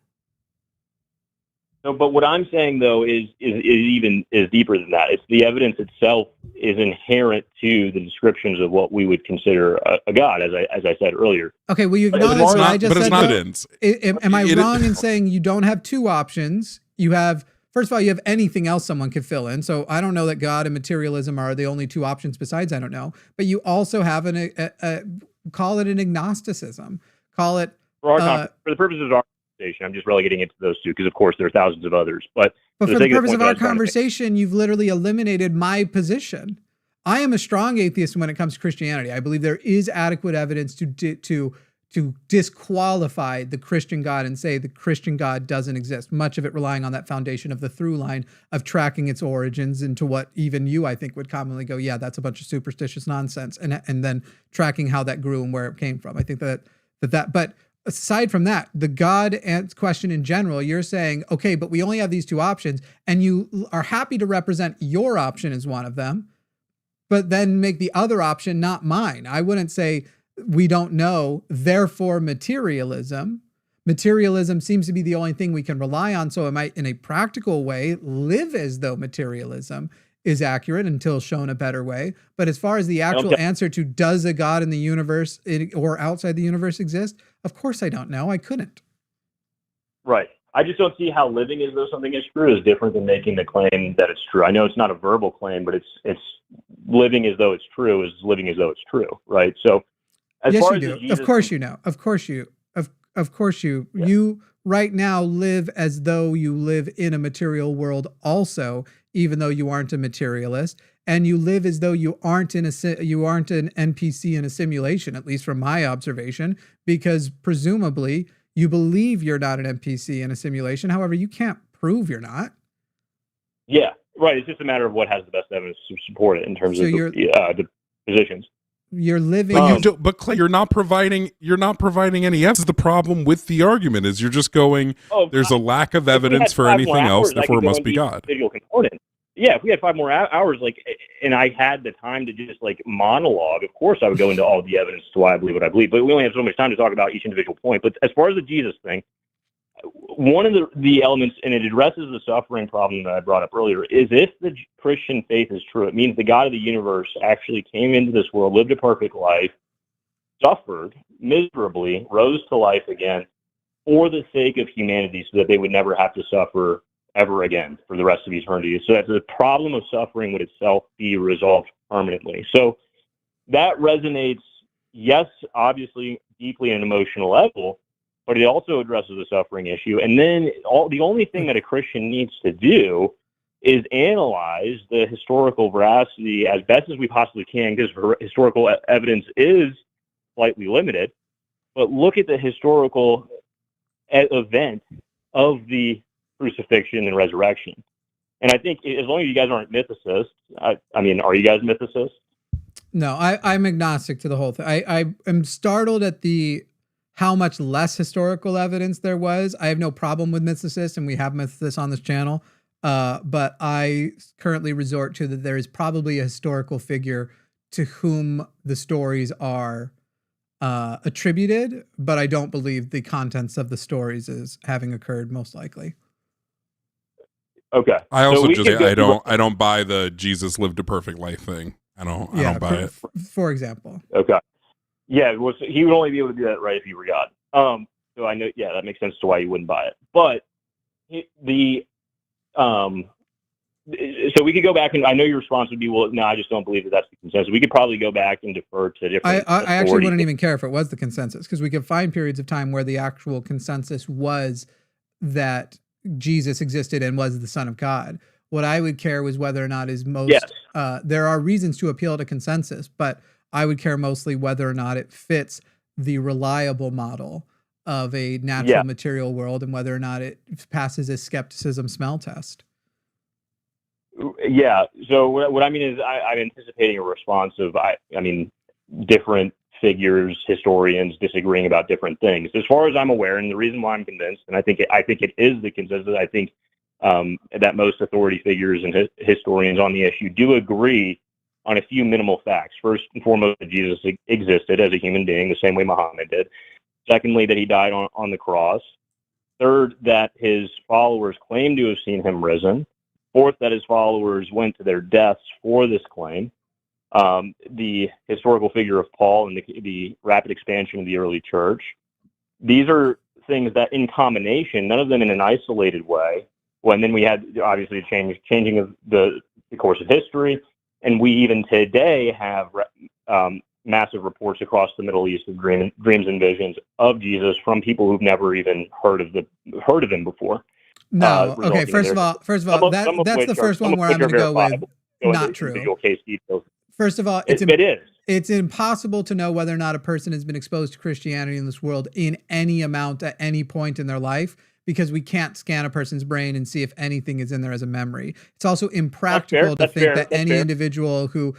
No, but what I'm saying though is deeper than that. It's the evidence itself is inherent to the descriptions of what we would consider a God, as I said earlier. Okay, well you acknowledge what I just said. But it's not evidence. Am I wrong in saying you don't have two options? You have, first of all, you have anything else someone could fill in. So I don't know that God and materialism are the only two options besides I don't know. But you also have call it an agnosticism. Call it for the purposes of our conversation. I'm just relegating it to those two because, of course, there are thousands of others. But for the purpose of our conversation, you've literally eliminated my position. I am a strong atheist when it comes to Christianity. I believe there is adequate evidence to disqualify the Christian God and say the Christian God doesn't exist, much of it relying on that foundation of the through line of tracking its origins into what even you, I think, would commonly go, yeah, that's a bunch of superstitious nonsense, and then tracking how that grew and where it came from. I think that, but aside from that, the God question in general, you're saying, okay, but we only have these two options, and you are happy to represent your option as one of them, but then make the other option not mine. I wouldn't say we don't know, therefore materialism. Materialism seems to be the only thing we can rely on. So it might, in a practical way, live as though materialism is accurate until shown a better way. But as far as the actual answer to does a God in the universe or outside the universe exist, of course I don't know. I couldn't. Right. I just don't see how living as though something is true is different than making the claim that it's true. I know it's not a verbal claim, but it's living as though it's true is living as though it's true, right? So as yes, far you as do. Of course you know. Of course you. Yeah. You right now live as though you live in a material world also, even though you aren't a materialist, and you live as though you aren't an NPC in a simulation, at least from my observation, because presumably you believe you're not an NPC in a simulation. However, you can't prove you're not. Yeah, right. It's just a matter of what has the best evidence to support it in terms of the positions. You're living, but Clay, you're not providing any evidence. The problem with the argument is you're just going, there's a lack of evidence for anything else, therefore it must be God. Yeah, if we had 5 more hours, and I had the time to just monologue, of course I would go into all the evidence to why I believe what I believe. But we only have so much time to talk about each individual point. But as far as the Jesus thing, one of the elements, and it addresses the suffering problem that I brought up earlier, is if the Christian faith is true, it means the God of the universe actually came into this world, lived a perfect life, suffered miserably, rose to life again for the sake of humanity so that they would never have to suffer ever again for the rest of eternity. So that the problem of suffering would itself be resolved permanently. So that resonates, yes, obviously deeply at an emotional level, but it also addresses the suffering issue. And then the only thing that a Christian needs to do is analyze the historical veracity as best as we possibly can, because historical evidence is slightly limited, but look at the historical event of the crucifixion and resurrection. And I think as long as you guys aren't mythicists, I mean, are you guys mythicists? No, I'm agnostic to the whole thing. I am startled at how much less historical evidence there was. I have no problem with mythicists, and we have mythicists on this channel. But I currently resort to that there is probably a historical figure to whom the stories are attributed, but I don't believe the contents of the stories as having occurred most likely. Okay. I also I don't buy the Jesus lived a perfect life thing. I don't buy it. For example. Okay. Yeah, well, so he would only be able to do that, right, if he were God. So I know, yeah, that makes sense to why you wouldn't buy it. But so we could go back, and I know your response would be, well, no, I just don't believe that's the consensus. We could probably go back and defer to different. I actually wouldn't even care if it was the consensus, because we could find periods of time where the actual consensus was that Jesus existed and was the Son of God. What I would care was whether or not there are reasons to appeal to consensus, but I would care mostly whether or not it fits the reliable model of a natural material world and whether or not it passes a skepticism smell test. Yeah. So what I mean is I'm anticipating a response of, different figures, historians disagreeing about different things. As far as I'm aware, and the reason why I'm convinced, and I think it is the consensus, I think that most authority figures and historians on the issue do agree on a few minimal facts. First and foremost, that Jesus existed as a human being, the same way Muhammad did. Secondly, that he died on the cross. Third, that his followers claim to have seen him risen. Fourth, that his followers went to their deaths for this claim. The historical figure of Paul and the rapid expansion of the early church. These are things that, in combination, none of them in an isolated way. Well, and then we had, obviously, a changing of the course of history. And we even today have massive reports across the Middle East of dreams and visions of Jesus from people who've never even heard of him before. No, okay. First of all, that's the first one where I'm going to go with not true. Case details. First of all, it's impossible to know whether or not a person has been exposed to Christianity in this world in any amount at any point in their life, because we can't scan a person's brain and see if anything is in there as a memory. It's also impractical to think that any individual who,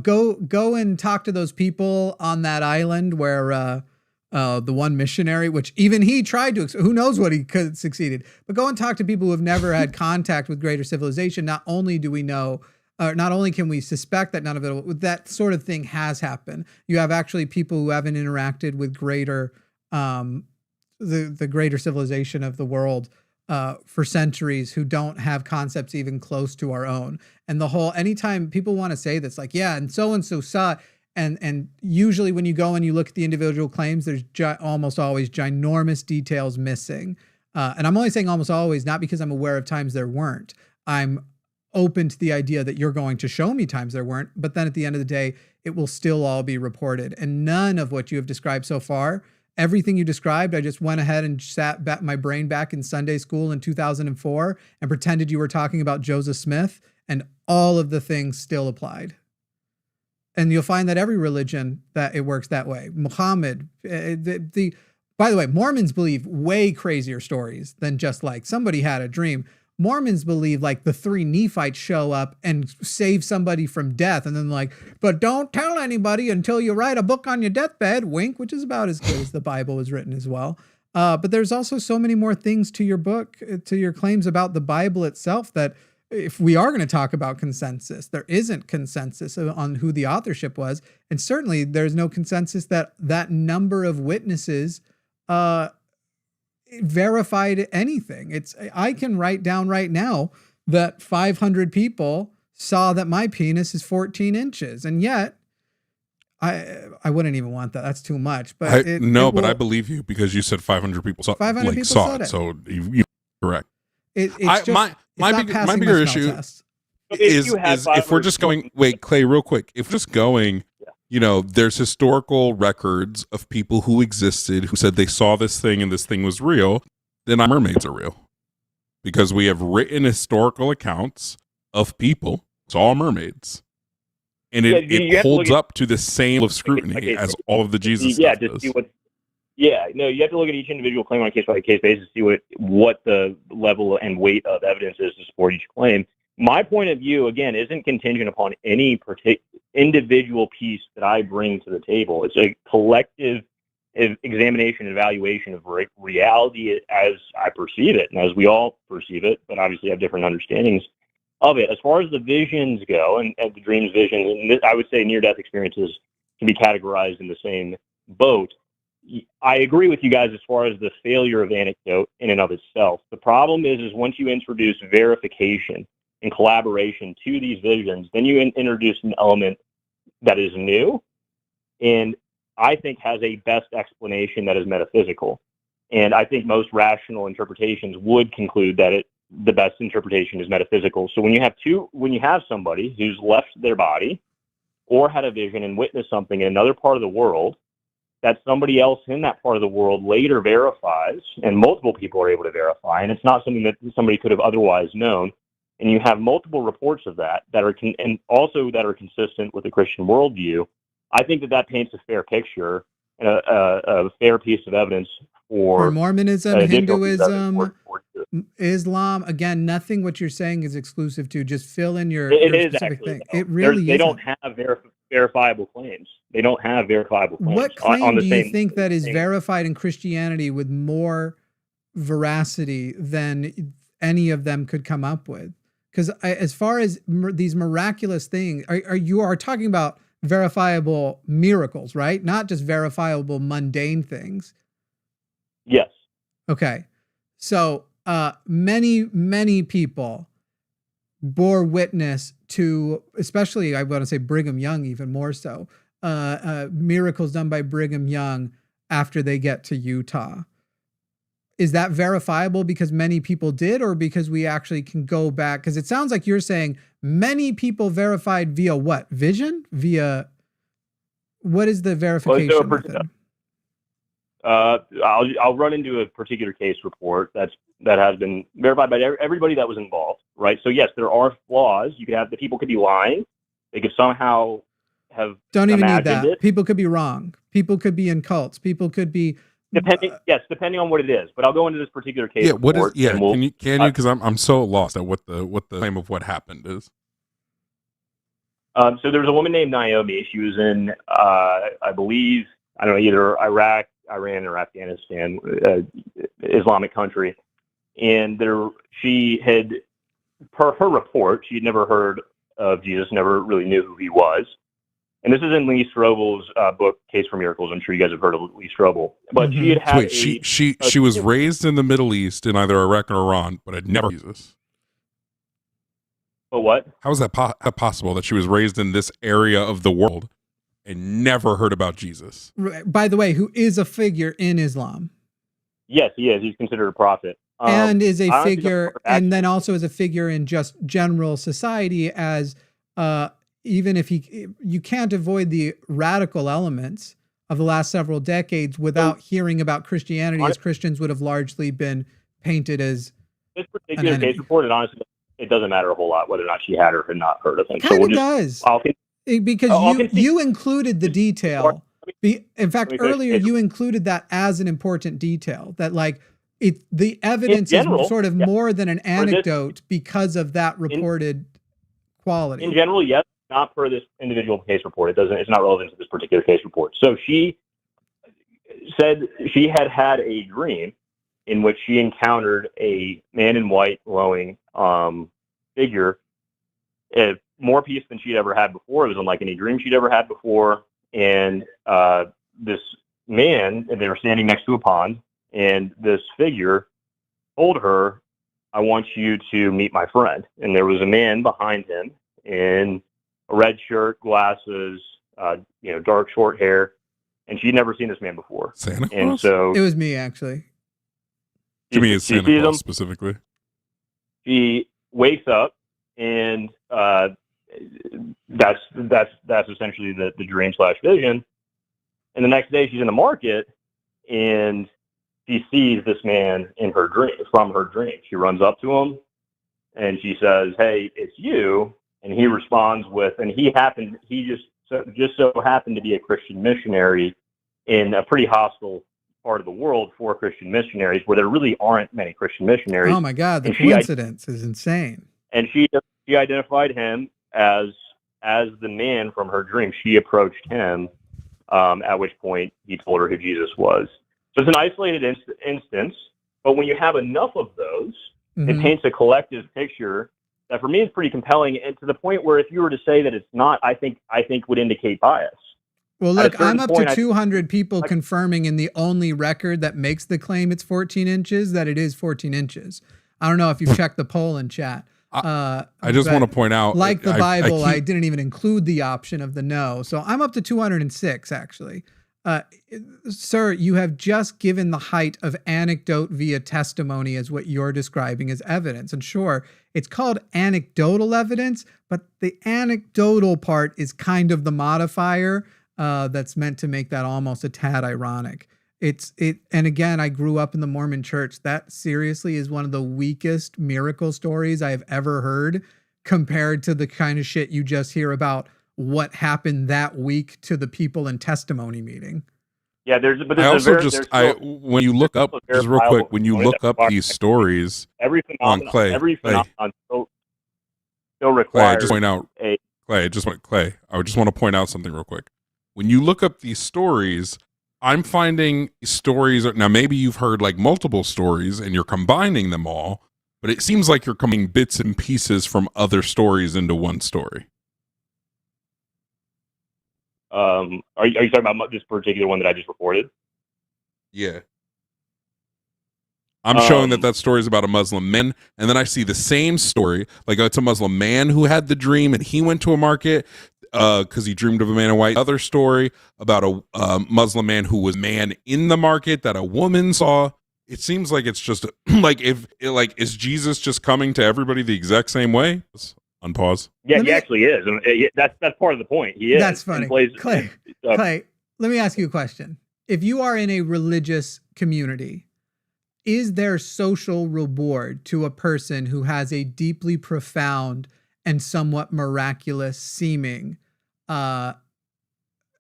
go and talk to those people on that island where the one missionary, which even he tried to, who knows what he could succeeded, but go and talk to people who have never had contact with greater civilization. Not only do we know not only can we suspect that none of it, that sort of thing has happened. You have actually people who haven't interacted with greater, the greater civilization of the world for centuries, who don't have concepts even close to our own. And the whole, anytime people want to say this, like, yeah, and so saw, and usually when you go and you look at the individual claims, there's almost always ginormous details missing. And I'm only saying almost always, not because I'm aware of times there weren't. I'm open to the idea that you're going to show me times there weren't, but then at the end of the day, it will still all be reported. And none of what you have described so far, everything you described, I just went ahead and sat my brain back in Sunday school in 2004 and pretended you were talking about Joseph Smith, and all of the things still applied. And you'll find that every religion, that it works that way. Muhammad, by the way, Mormons believe way crazier stories than just like somebody had a dream. Mormons believe like the 3 Nephites show up and save somebody from death. And then like, but don't tell anybody until you write a book on your deathbed, wink, which is about as good as the Bible was written as well. But there's also so many more things to your book, to your claims about the Bible itself, that if we are going to talk about consensus, there isn't consensus on who the authorship was. And certainly there's no consensus that that number of witnesses verified anything. I can write down right now that 500 people saw that my penis is 14 inches. And yet I wouldn't even want that. That's too much. But but I believe you, because you said 500 people saw, 500 people saw it. So you correct. My bigger issue is if we're just going, wait, Clay, real quick, if we're just going, there's historical records of people who existed who said they saw this thing and this thing was real, then mermaids are real. Because we have written historical accounts of people, it's all mermaids. And it holds up to the same of scrutiny as all of the Jesus stuff does. You have to look at each individual claim on a case-by-case basis to see what the level and weight of evidence is to support each claim. My point of view, again, isn't contingent upon any particular individual piece that I bring to the table. It's a collective examination and evaluation of reality as I perceive it, and as we all perceive it, but obviously have different understandings of it. As far as the visions go, and the dreams, visions, and I would say near-death experiences can be categorized in the same boat. I agree with you guys as far as the failure of anecdote in and of itself. The problem is once you introduce verification and collaboration to these visions, then you introduce an element that is new and I think has a best explanation that is metaphysical. And I think most rational interpretations would conclude that the best interpretation is metaphysical. So when you have somebody who's left their body or had a vision and witnessed something in another part of the world that somebody else in that part of the world later verifies, and multiple people are able to verify, and it's not something that somebody could have otherwise known, and you have multiple reports of that are consistent with the Christian worldview, I think that paints a fair picture and a fair piece of evidence for Mormonism, Hinduism, Islam. Again, nothing what you're saying is exclusive to. Just fill in your specific thing. No. It really they don't have verifiable claims. They don't have verifiable claims. What claim do you think that is verified in Christianity with more veracity than any of them could come up with? Because as far as these miraculous things, you are talking about verifiable miracles, right? Not just verifiable mundane things. Yes. Okay. So many people bore witness to, especially I want to say Brigham Young even more so, miracles done by Brigham Young after they get to Utah. Is that verifiable because many people did, or because we actually can go back? Because it sounds like you're saying many people verified via what? Vision? Via what is the verification method? I'll run into a particular case report that has been verified by everybody that was involved, right? So yes, there are flaws. The people could be lying. They could somehow have don't even need that. It. People could be wrong. People could be in cults. People could be depending on what it is. But I'll go into this particular case. Yeah, what is? Yeah, can you? Because I'm so lost at what the claim of what happened is. So there was a woman named Naomi. She was in, I believe, I don't know, either Iraq, Iran, or Afghanistan, Islamic country, and she had, per her report, she had never heard of Jesus, never really knew who he was. And this is in Lee Strobel's book, Case for Miracles. I'm sure you guys have heard of Lee Strobel. But she had So wait, she was raised in the Middle East in either Iraq or Iran, but had never Jesus. But what? How is that possible that she was raised in this area of the world and never heard about Jesus? By the way, who is a figure in Islam? Yes, he is. He's considered a prophet. And is a figure, and then also is a figure in just general society as even if you can't avoid the radical elements of the last several decades without hearing about Christianity, as Christians would have largely been painted as this particular case report. And honestly, it doesn't matter a whole lot whether or not she had or had not heard of him. Kind of does, because you included the detail. In fact, earlier you included that as an important detail. That like the evidence is sort of more than an anecdote because of that reported quality. In general, yes. Not per this individual case report. It's not relevant to this particular case report. So she said she had a dream in which she encountered a man in white glowing figure, more peace than she'd ever had before. It was unlike any dream she'd ever had before. And this man, and they were standing next to a pond, and this figure told her, "I want you to meet my friend." And there was a man behind him in a red shirt, glasses, dark short hair, and she'd never seen this man before. Santa Claus? And so it was me, actually. To me, it's Santa Claus specifically. She wakes up, and that's essentially the dream / vision. And the next day, she's in the market, and she sees this man in her dream. From her dream, she runs up to him, and she says, "Hey, it's you." And he responds with, and he just so happened to be a Christian missionary in a pretty hostile part of the world for Christian missionaries, where there really aren't many Christian missionaries. Oh my God, the coincidence is insane. And she identified him as the man from her dream. She approached him, at which point he told her who Jesus was. So it's an isolated instance, but when you have enough of those, it paints a collective picture that for me is pretty compelling, and to the point where if you were to say that it's not, I think would indicate bias. Well, look, I'm up to 200 people confirming in the only record that makes the claim it's 14 inches, that it is 14 inches. I don't know if you've checked the poll in chat. I just want to point out, like the Bible, I didn't even include the option of the no. So I'm up to 206, actually. Sir, you have just given the height of anecdote via testimony as what you're describing as evidence. And sure, it's called anecdotal evidence, but the anecdotal part is kind of the modifier that's meant to make that almost a tad ironic. And again, I grew up in the Mormon church. That seriously is one of the weakest miracle stories I have ever heard compared to the kind of shit you just hear about what happened that week to the people in testimony meeting. Yeah, when you look up, just real quick, when you look up these stories, every phenomenon still requires Clay, I just want to point out something real quick. When you look up these stories, I'm finding stories. Now, maybe you've heard like multiple stories and you're combining them all, but it seems like you're coming bits and pieces from other stories into one story. Are you talking about this particular one that I just reported? Yeah. I'm showing that story is about a Muslim man, and then I see the same story, like it's a Muslim man who had the dream and he went to a market because he dreamed of a man in white. Other story about a Muslim man who was man in the market that a woman saw. It seems like it's just is Jesus just coming to everybody the exact same way? Unpause. Yeah, he actually is. And that's part of the point. He is. That's funny. Clay, let me ask you a question. If you are in a religious community, is there social reward to a person who has a deeply profound and somewhat miraculous seeming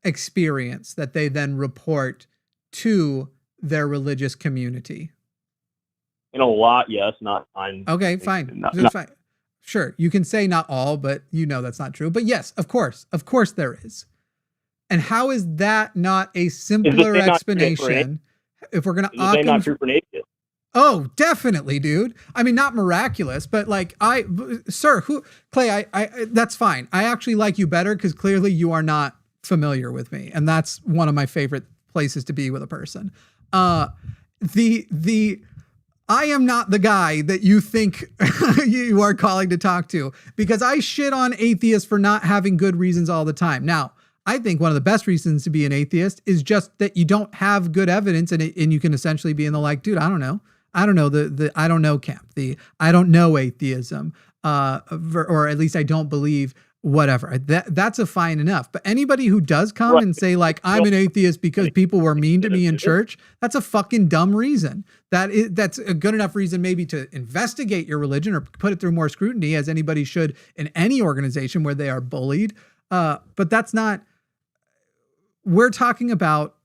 experience that they then report to their religious community? In a lot, yes. Not fine. Okay, fine. Fine. Sure, you can say not all, but you know that's not true. But yes, of course there is. And how is that not a simpler explanation? If we're going to not true for Nathan? Oh, definitely, dude. I mean, not miraculous, but like Clay, I that's fine. I actually like you better because clearly you are not familiar with me. And that's one of my favorite places to be with a person. The I am not the guy that you think you are calling to talk to, because I shit on atheists for not having good reasons all the time. Now, I think one of the best reasons to be an atheist is just that you don't have good evidence, and you can essentially be in the like, dude, I don't know. I don't know the I don't know camp. I don't know atheism, or at least I don't believe whatever. That's a fine enough. But anybody who does come and say like, I'm an atheist because people were mean to me in church, that's a fucking dumb reason. That's a good enough reason maybe to investigate your religion or put it through more scrutiny, as anybody should in any organization where they are bullied. But that's not, we're talking about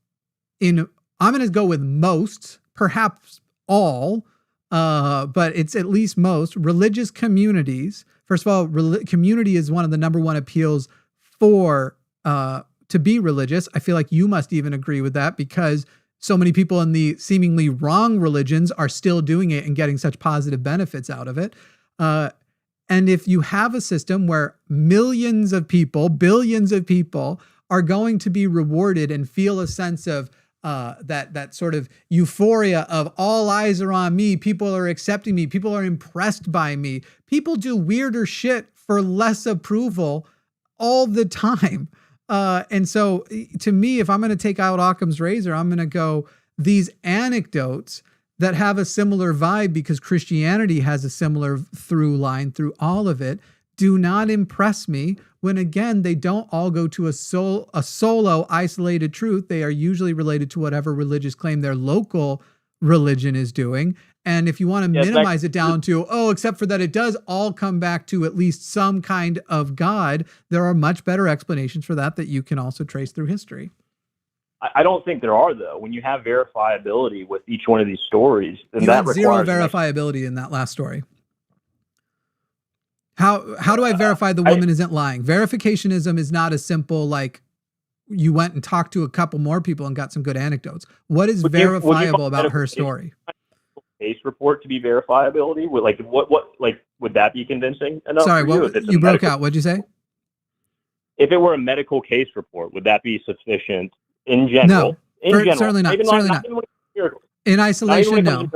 I'm going to go with most, perhaps all, but it's at least most religious communities. First of all, community is one of the number one appeals for to be religious. I feel like you must even agree with that, because so many people in the seemingly wrong religions are still doing it and getting such positive benefits out of it. And if you have a system where millions of people, billions of people are going to be rewarded and feel a sense of that sort of euphoria of all eyes are on me, people are accepting me, people are impressed by me. People do weirder shit for less approval all the time. And so to me, if I'm going to take out Occam's razor, I'm going to go these anecdotes that have a similar vibe, because Christianity has a similar through line through all of it, do not impress me, when again, they don't all go to a solo isolated truth. They are usually related to whatever religious claim their local religion is doing. And if you want to minimize it down to, except for that it does all come back to at least some kind of God, there are much better explanations for that you can also trace through history. I don't think there are, though. When you have verifiability with each one of these stories, then that requires zero verifiability in that last story. How do I verify the woman isn't lying? Verificationism is not as simple like you went and talked to a couple more people and got some good anecdotes. What is verifiable about her story? Case report to be verifiability? Would that be convincing enough? Sorry, for you broke out. What'd you say? If it were a medical case report, would that be sufficient in general? No, certainly not. Certainly not. In isolation, no.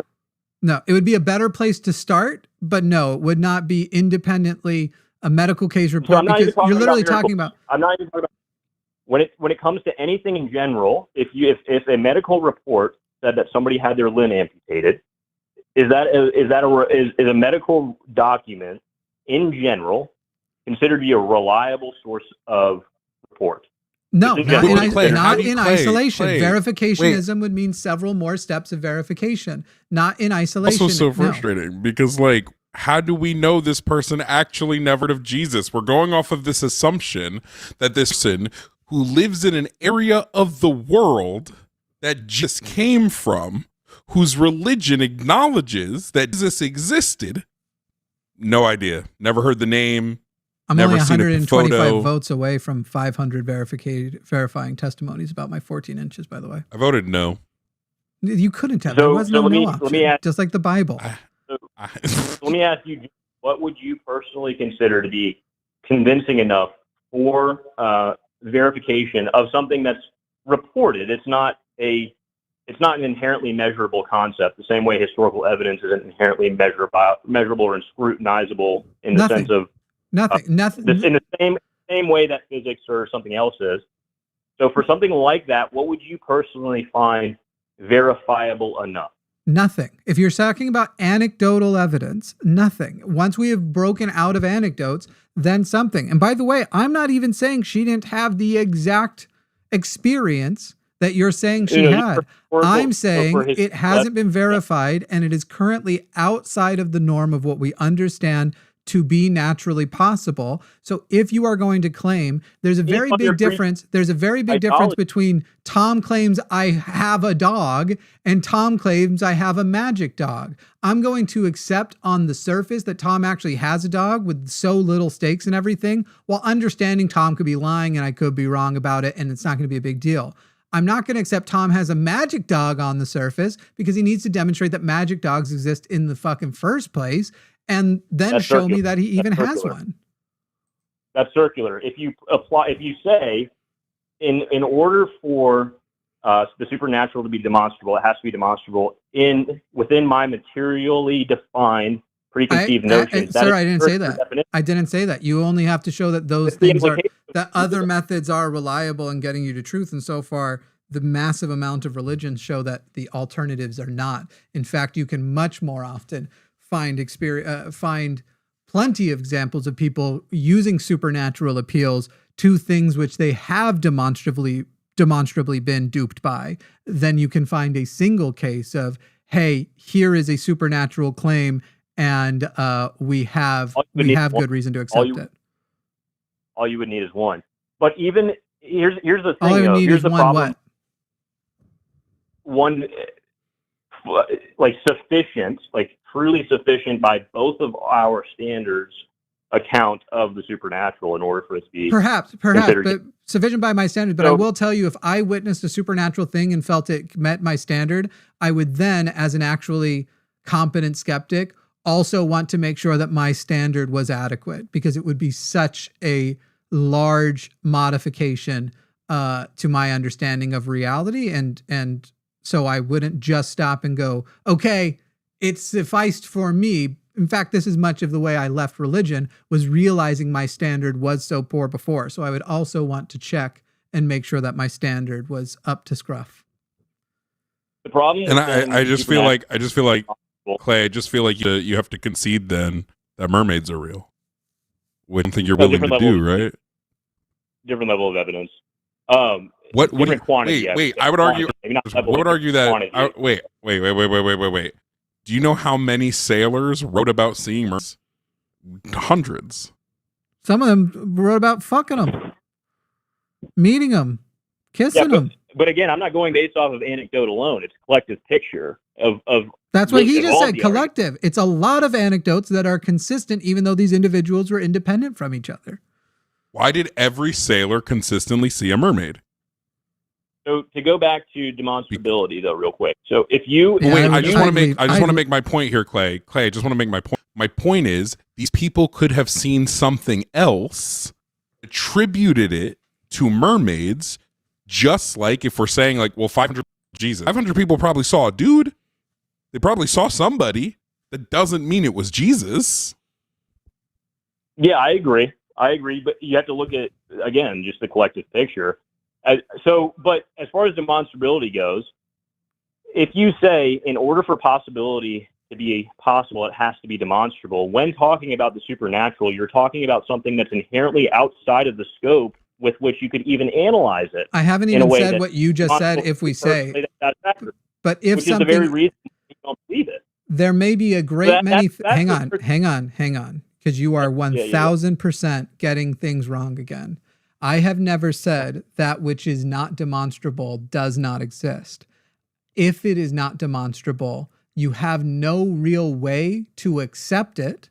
No, it would be a better place to start, but no, it would not be independently a medical case report, because you're literally talking about. I'm not even talking about when it comes to anything in general. If a medical report said that somebody had their limb amputated, is a medical document in general considered to be a reliable source of report? No, not in isolation. Clay. Verificationism would mean several more steps of verification, not in isolation. Also so frustrating because, like, how do we know this person actually never heard of Jesus? We're going off of this assumption that this person who lives in an area of the world that Jesus came from, whose religion acknowledges that Jesus existed, no idea, never heard the name. I'm never only 125 votes away from 500 verifying testemonies about my 14 inches, by the way. I voted no. You couldn't have. There was no option, just like the Bible. Let me ask you, what would you personally consider to be convincing enough for verification of something that's reported? It's not an inherently measurable concept, the same way historical evidence isn't inherently measurable or scrutinizable in the sense of nothing. In the same way that physics or something else is. So for something like that, what would you personally find verifiable enough? Nothing. If you're talking about anecdotal evidence, nothing. Once we have broken out of anecdotes, then something. And by the way, I'm not even saying she didn't have the exact experience that you're saying she had. I'm saying it hasn't been verified, and it is currently outside of the norm of what we understand to be naturally possible. So if you are going to claim, there's a very big difference. There's a very big difference between Tom claims I have a dog and Tom claims I have a magic dog. I'm going to accept on the surface that Tom actually has a dog with so little stakes and everything, while understanding Tom could be lying and I could be wrong about it, and it's not going to be a big deal. I'm not going to accept Tom has a magic dog on the surface because he needs to demonstrate that magic dogs exist in the fucking first place, and then That's show circular. me that he even That's has circular. one. That's circular. If you say in order for the supernatural to be demonstrable, it has to be demonstrable within my materially defined preconceived notions. Sir, I didn't say that. I didn't say that. You only have to show that those things are, that other methods are reliable in getting you to truth. And so far, the massive amount of religions show that the alternatives are not. In fact, you can much more often find plenty of examples of people using supernatural appeals to things which they have demonstrably been duped by. Then you can find a single case of, hey, here is a supernatural claim, and we have good reason to accept it. All you would need is one. But even here's the thing. All you need here's is the one problem. what? One like sufficient, like truly sufficient by both of our standards account of the supernatural in order for it to be perhaps, but sufficient by my standards. But I will tell you, if I witnessed a supernatural thing and felt it met my standard, I would then, as an actually competent skeptic, also want to make sure that my standard was adequate, because it would be such a large modification to my understanding of reality. And so I wouldn't just stop and go, okay, it sufficed for me. In fact, this is much of the way I left religion, was realizing my standard was so poor before. So I would also want to check and make sure that my standard was up to scruff. The problem, and I just feel like Clay, I just feel like you have to concede then that mermaids are real. Wouldn't think you're willing to do, right? Different level of evidence. What different quantity. Wait, I would argue. I would argue that. Wait. Do you know how many sailors wrote about seeing mermaids? Hundreds. Some of them wrote about fucking them, meeting them, kissing them. But again, I'm not going based off of anecdote alone. It's a collective picture of. That's what he just said. Collective. It's a lot of anecdotes that are consistent, even though these individuals were independent from each other. Why did every sailor consistently see a mermaid? So to go back to demonstrability, though, real quick. So if you I just want to make my point here, Clay. I just want to make my point. My point is, these people could have seen something else, attributed it to mermaids, just like if we're saying, like, well, 500 people probably saw a dude. They probably saw somebody. That doesn't mean it was Jesus. Yeah, I agree. But you have to look at, again, just the collective picture. But as far as demonstrability goes, if you say in order for possibility to be possible, it has to be demonstrable. When talking about the supernatural, you're talking about something that's inherently outside of the scope with which you could even analyze it. I haven't even said what you just said. If we say, but if which is the very reason you don't believe it, there may be a great many. Hang on, because you are 1000% getting things wrong again. I have never said that which is not demonstrable does not exist. If it is not demonstrable, you have no real way to accept it,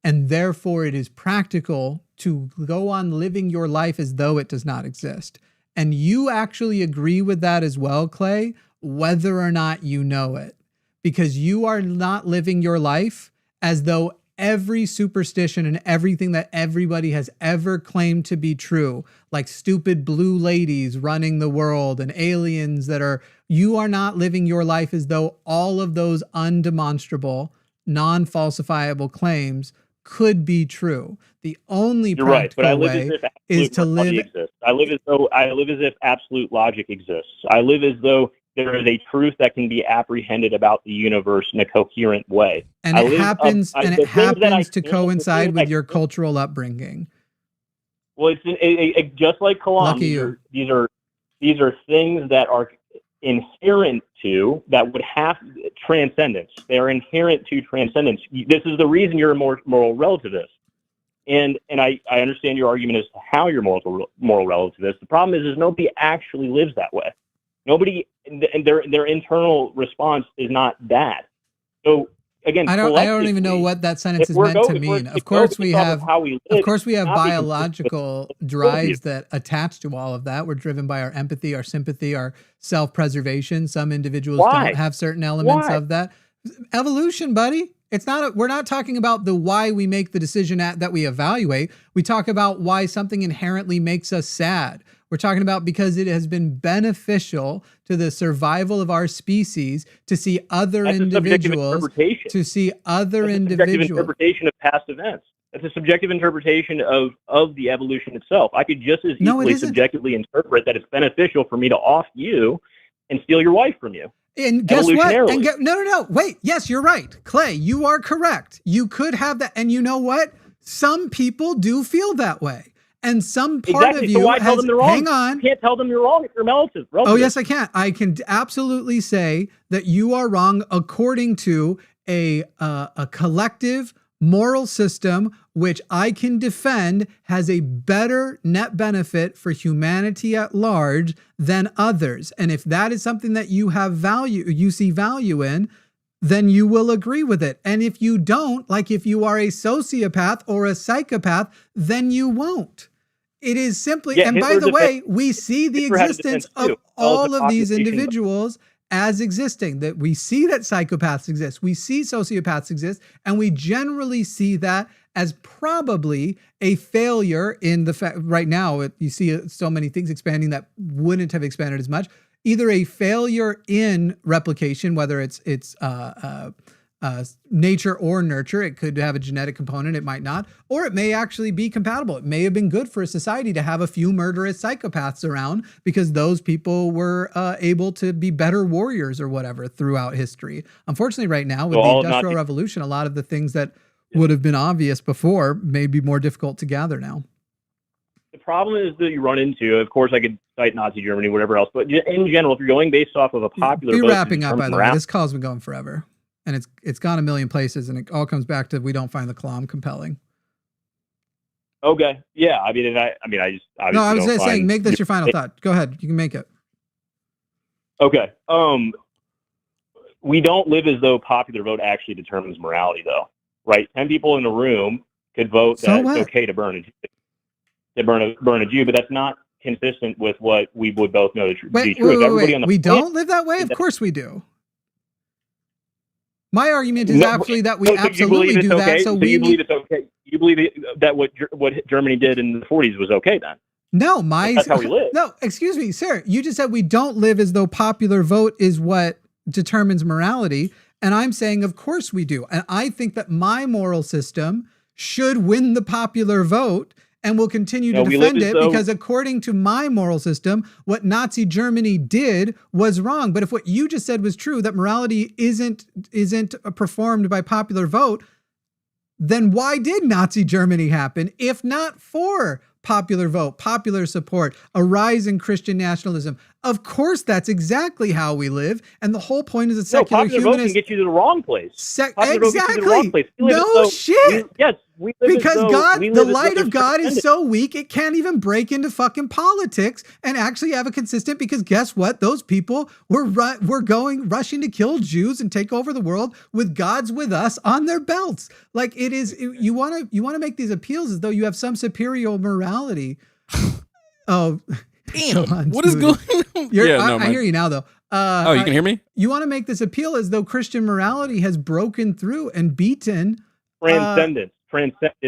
and therefore it is practical to go on living your life as though it does not exist. And you actually agree with that as well, Clay, whether or not you know it, because you are not living your life as though every superstition and everything that everybody has ever claimed to be true, like stupid blue ladies running the world and aliens you are not living your life as though all of those undemonstrable, non-falsifiable claims could be true. The only practical way is to live. I live as if absolute logic exists. I live as though there is a truth that can be apprehended about the universe in a coherent way. And it happens to coincide with your cultural upbringing. Well, it's just like Kalam. These are things that are inherent to, that would have transcendence. They are inherent to transcendence. This is the reason you're a moral relativist. And I understand your argument as to how you're moral relativist. The problem is nobody actually lives that way. Nobody, and their internal response is not that. So again, I don't even know what that sentence is meant to mean. Of course we have biological drives that attach to all of that. We're driven by our empathy, our sympathy, our self-preservation. Some individuals don't have certain elements of that. Evolution, buddy. We're not talking about the why we make the decision that we evaluate. We talk about why something inherently makes us sad. We're talking about because it has been beneficial to the survival of our species to see other individuals, to see other individuals. Subjective interpretation of past events. That's a subjective interpretation of the evolution itself. I could just as easily subjectively interpret that it's beneficial for me to off you and steal your wife from you. And guess what? No. Wait. Yes, you're right. Clay, you are correct. You could have that. And you know what? Some people do feel that way. And some part of you has, hang on. You can't tell them you're wrong if you're relative. Oh, yes, I can. I can absolutely say that you are wrong according to a collective moral system, which I can defend has a better net benefit for humanity at large than others. And if that is something that you see value in, then you will agree with it. And if you don't, like if you are a sociopath or a psychopath, then you won't. It is simply, and by the way, we see the existence of all of these individuals as existing, that we see that psychopaths exist, we see sociopaths exist, and we generally see that as probably a failure in the fact right now. You see so many things expanding that wouldn't have expanded as much. Either a failure in replication, whether it's nature or nurture. It could have a genetic component, it might not, or it may actually be compatible. It may have been good for a society to have a few murderous psychopaths around because those people were able to be better warriors or whatever throughout history. Unfortunately, right now with the Industrial Revolution, a lot of the things that would have been obvious before may be more difficult to gather now. The problem is that you run into, of course, I could cite Nazi Germany, whatever else, but in general, if you're going based off of a popular vote, wrapping up, by the way. This call's been going forever. And it's gone a million places, and it all comes back to we don't find the Kalam compelling. Okay, yeah, I was just saying, make this your final thought. Go ahead, you can make it. Okay, we don't live as though popular vote actually determines morality, though, right? 10 people in a room could vote that it's okay to burn a Jew, but that's not consistent with what we would both know to be true. Wait. We don't live that way? Of course we do. My argument is actually that we absolutely do that. So you believe it's okay? You believe that what Germany did in the 40s was okay then? No, that's how we live. No, excuse me, sir. You just said we don't live as though popular vote is what determines morality. And I'm saying, of course we do. And I think that my moral system should win the popular vote and will continue to defend it because according to my moral system, what Nazi Germany did was wrong. But if what you just said was true, that morality isn't performed by popular vote, then why did Nazi Germany happen if not for popular vote, popular support, a rise in Christian nationalism? Of course, that's exactly how we live. And the whole point is that secular popular humanist vote can get you to the wrong place. Exactly. No shit. Because God, the light of God is so weak, it can't even break into fucking politics and actually have a consistent, because guess what? Those people were rushing to kill Jews and take over the world with God's with us on their belts. Like it is, you want to make these appeals as though you have some superior morality. Oh, damn. What is going on? I hear you now though. You can hear me? You want to make this appeal as though Christian morality has broken through and beaten transcendent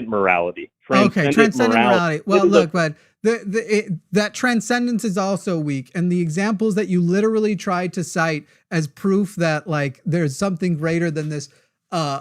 morality. Transcendent morality. Well, look, but that transcendence is also weak, and the examples that you literally tried to cite as proof that like there's something greater than this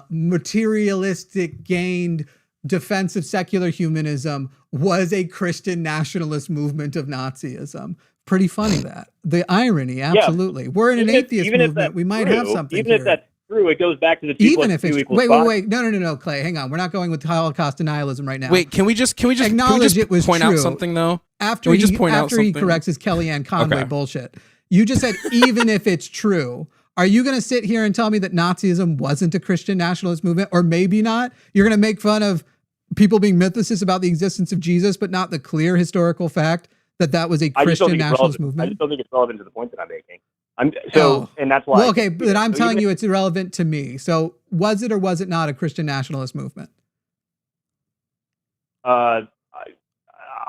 materialistic gained defense of secular humanism was a Christian nationalist movement of Nazism. Pretty funny that the irony. Absolutely, we're in an atheist movement. We might have something. Even if that's true, it goes back to the 2 even if it's wait. No, Clay, hang on. We're not going with Holocaust denialism right now. Wait, can we just acknowledge it was point true out something though? After he corrects his Kellyanne Conway bullshit. You just said even if it's true. Are you going to sit here and tell me that Nazism wasn't a Christian nationalist movement, or maybe not? You're going to make fun of people being mythicists about the existence of Jesus, but not the clear historical fact that was a Christian nationalist movement? I just don't think it's relevant to the point that I'm making. And that's why. Well, okay, but I'm telling you it's irrelevant to me. So was it or was it not a Christian nationalist movement?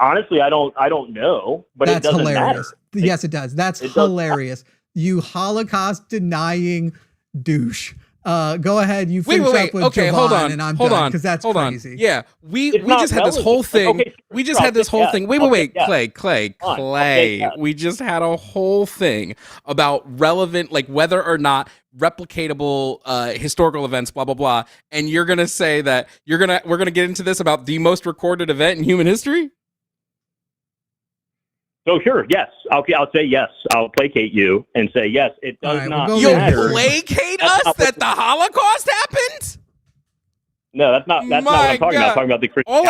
Honestly, I don't know, but That's it doesn't hilarious. matter. Yes, it does. That's hilarious. You Holocaust denying douche. Go ahead. You finish up with okay, Jovan, hold on. and I'm hold done on. because that's hold crazy. On. Yeah, we It's just had this relevant. whole thing. Okay, we just had this whole thing. Wait, yes. Clay. We just had a whole thing about relevant, like whether or not replicatable historical events, blah blah blah. And you're gonna say that we're gonna get into this about the most recorded event in human history. So sure, yes. I'll say yes. I'll placate you and say yes. It does right, not we'll You'll matter. placate That's us not that the Holocaust happened? No, that's not what I'm talking about. I'm talking about the Christian All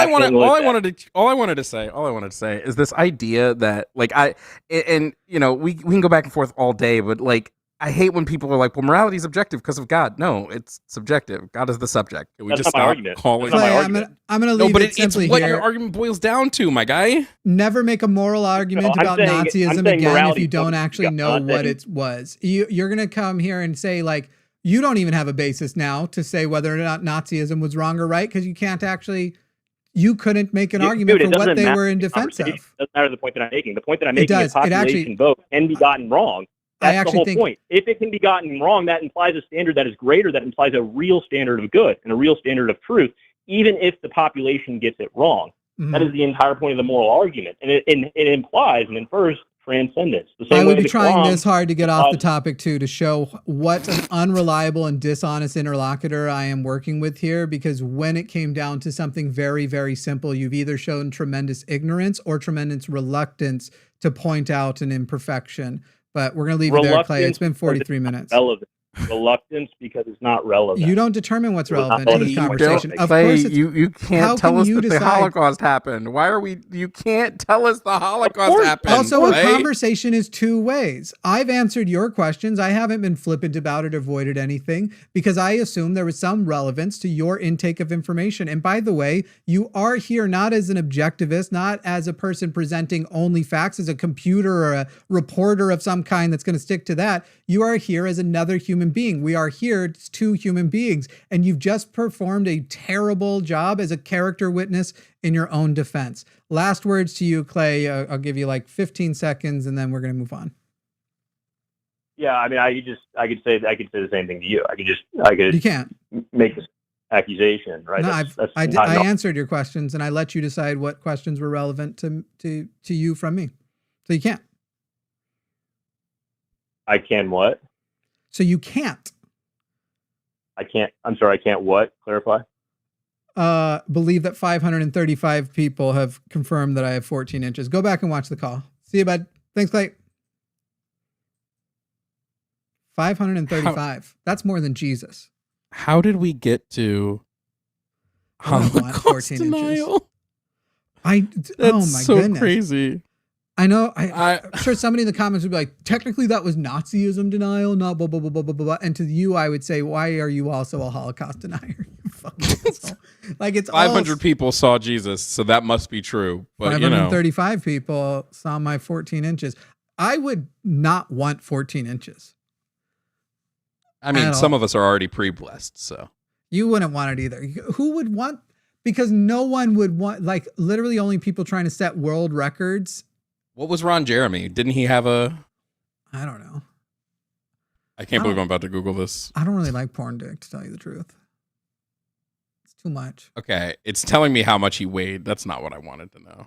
I wanted to say is this idea that like and you know, we can go back and forth all day, but like I hate when people are like, well, morality is objective because of God. No, it's subjective. God is the subject. Can we That's just not my stop argument. calling? That's not my Clay, argument. I'm gonna No, leave but it simply it's what here. your argument boils down to, my guy. Never make a moral argument I'm about saying Nazism again if morality you don't is actually God. know I'm what saying- it was. You're going to come here and say, like, you don't even have a basis now to say whether or not Nazism was wrong or right because you can't actually, you couldn't make an argument Dude, for what doesn't they matter were in the defense conversation. of. It doesn't matter the point that I'm making. The point that I'm It making does. is population vote can be gotten wrong. I That's the actually whole think- point. If it can be gotten wrong, that implies a standard that is greater, that implies a real standard of good and a real standard of truth, even if the population gets it wrong. Mhm. That is the entire point of the moral argument. And it implies and infers transcendence. The same I way would be that trying Islam this hard to get off the implies- topic too, to show what an unreliable and dishonest interlocutor I am working with here, because when it came down to something very, very simple, you've either shown tremendous ignorance or tremendous reluctance to point out an imperfection. But we're going to leave it there, Clay. It's been 43 minutes. Relevant. Reluctance because it's not relevant. You don't determine what's It was not relevant in this relevant. conversation. Of Clay, course, it's, you how can't tell can us you that the decide- Holocaust happened. Why are we? You can't tell us the Holocaust course. happened. also a Clay. conversation is two ways. I've answered your questions. I haven't been flippant about it, avoided anything, because I assume there was some relevance to your intake of information. And by the way, you are here not as an objectivist, not as a person presenting only facts, as a computer or a reporter of some kind that's going to stick to that. You are here as another human being. We are here as two human beings, and you've just performed a terrible job as a character witness in your own defense. Last words to you, Clay. I'll give you like 15 seconds, and then we're going to move on. Yeah, I mean, I could say the same thing to you. I could You can't. make this accusation, right? No, That's I not enough. answered your questions, and I let you decide what questions were relevant to you from me. So you can't. I can what? So you can't I can't. I'm sorry. I can't what? Clarify. believe that 535 people have confirmed that I have 14 inches. Go back and watch the call. See you, bud. Thanks, Clay. 535. That's more than Jesus. How did we get to I don't want Holocaust 14 inches. denial? That's That's oh my so goodness. crazy. I know. I'm sure somebody in the comments would be like, technically that was Nazism denial, not blah, blah, blah, blah, blah, blah. And to you, I would say, why are you also a Holocaust denier? You fucking asshole. Like it's 500 people saw Jesus, so that must be true. But you know, 535 people saw my 14 inches. I would not want 14 inches. I mean, at some all. of us are already pre-blessed, so. You wouldn't want it either. Who would want? Because no one would want, like literally only people trying to set world records. What was Ron Jeremy? Didn't he have a? I don't know. I can't believe I'm about to Google this. I don't really like porn dick, to tell you the truth. It's too much. Okay, it's telling me how much he weighed. That's not what I wanted to know.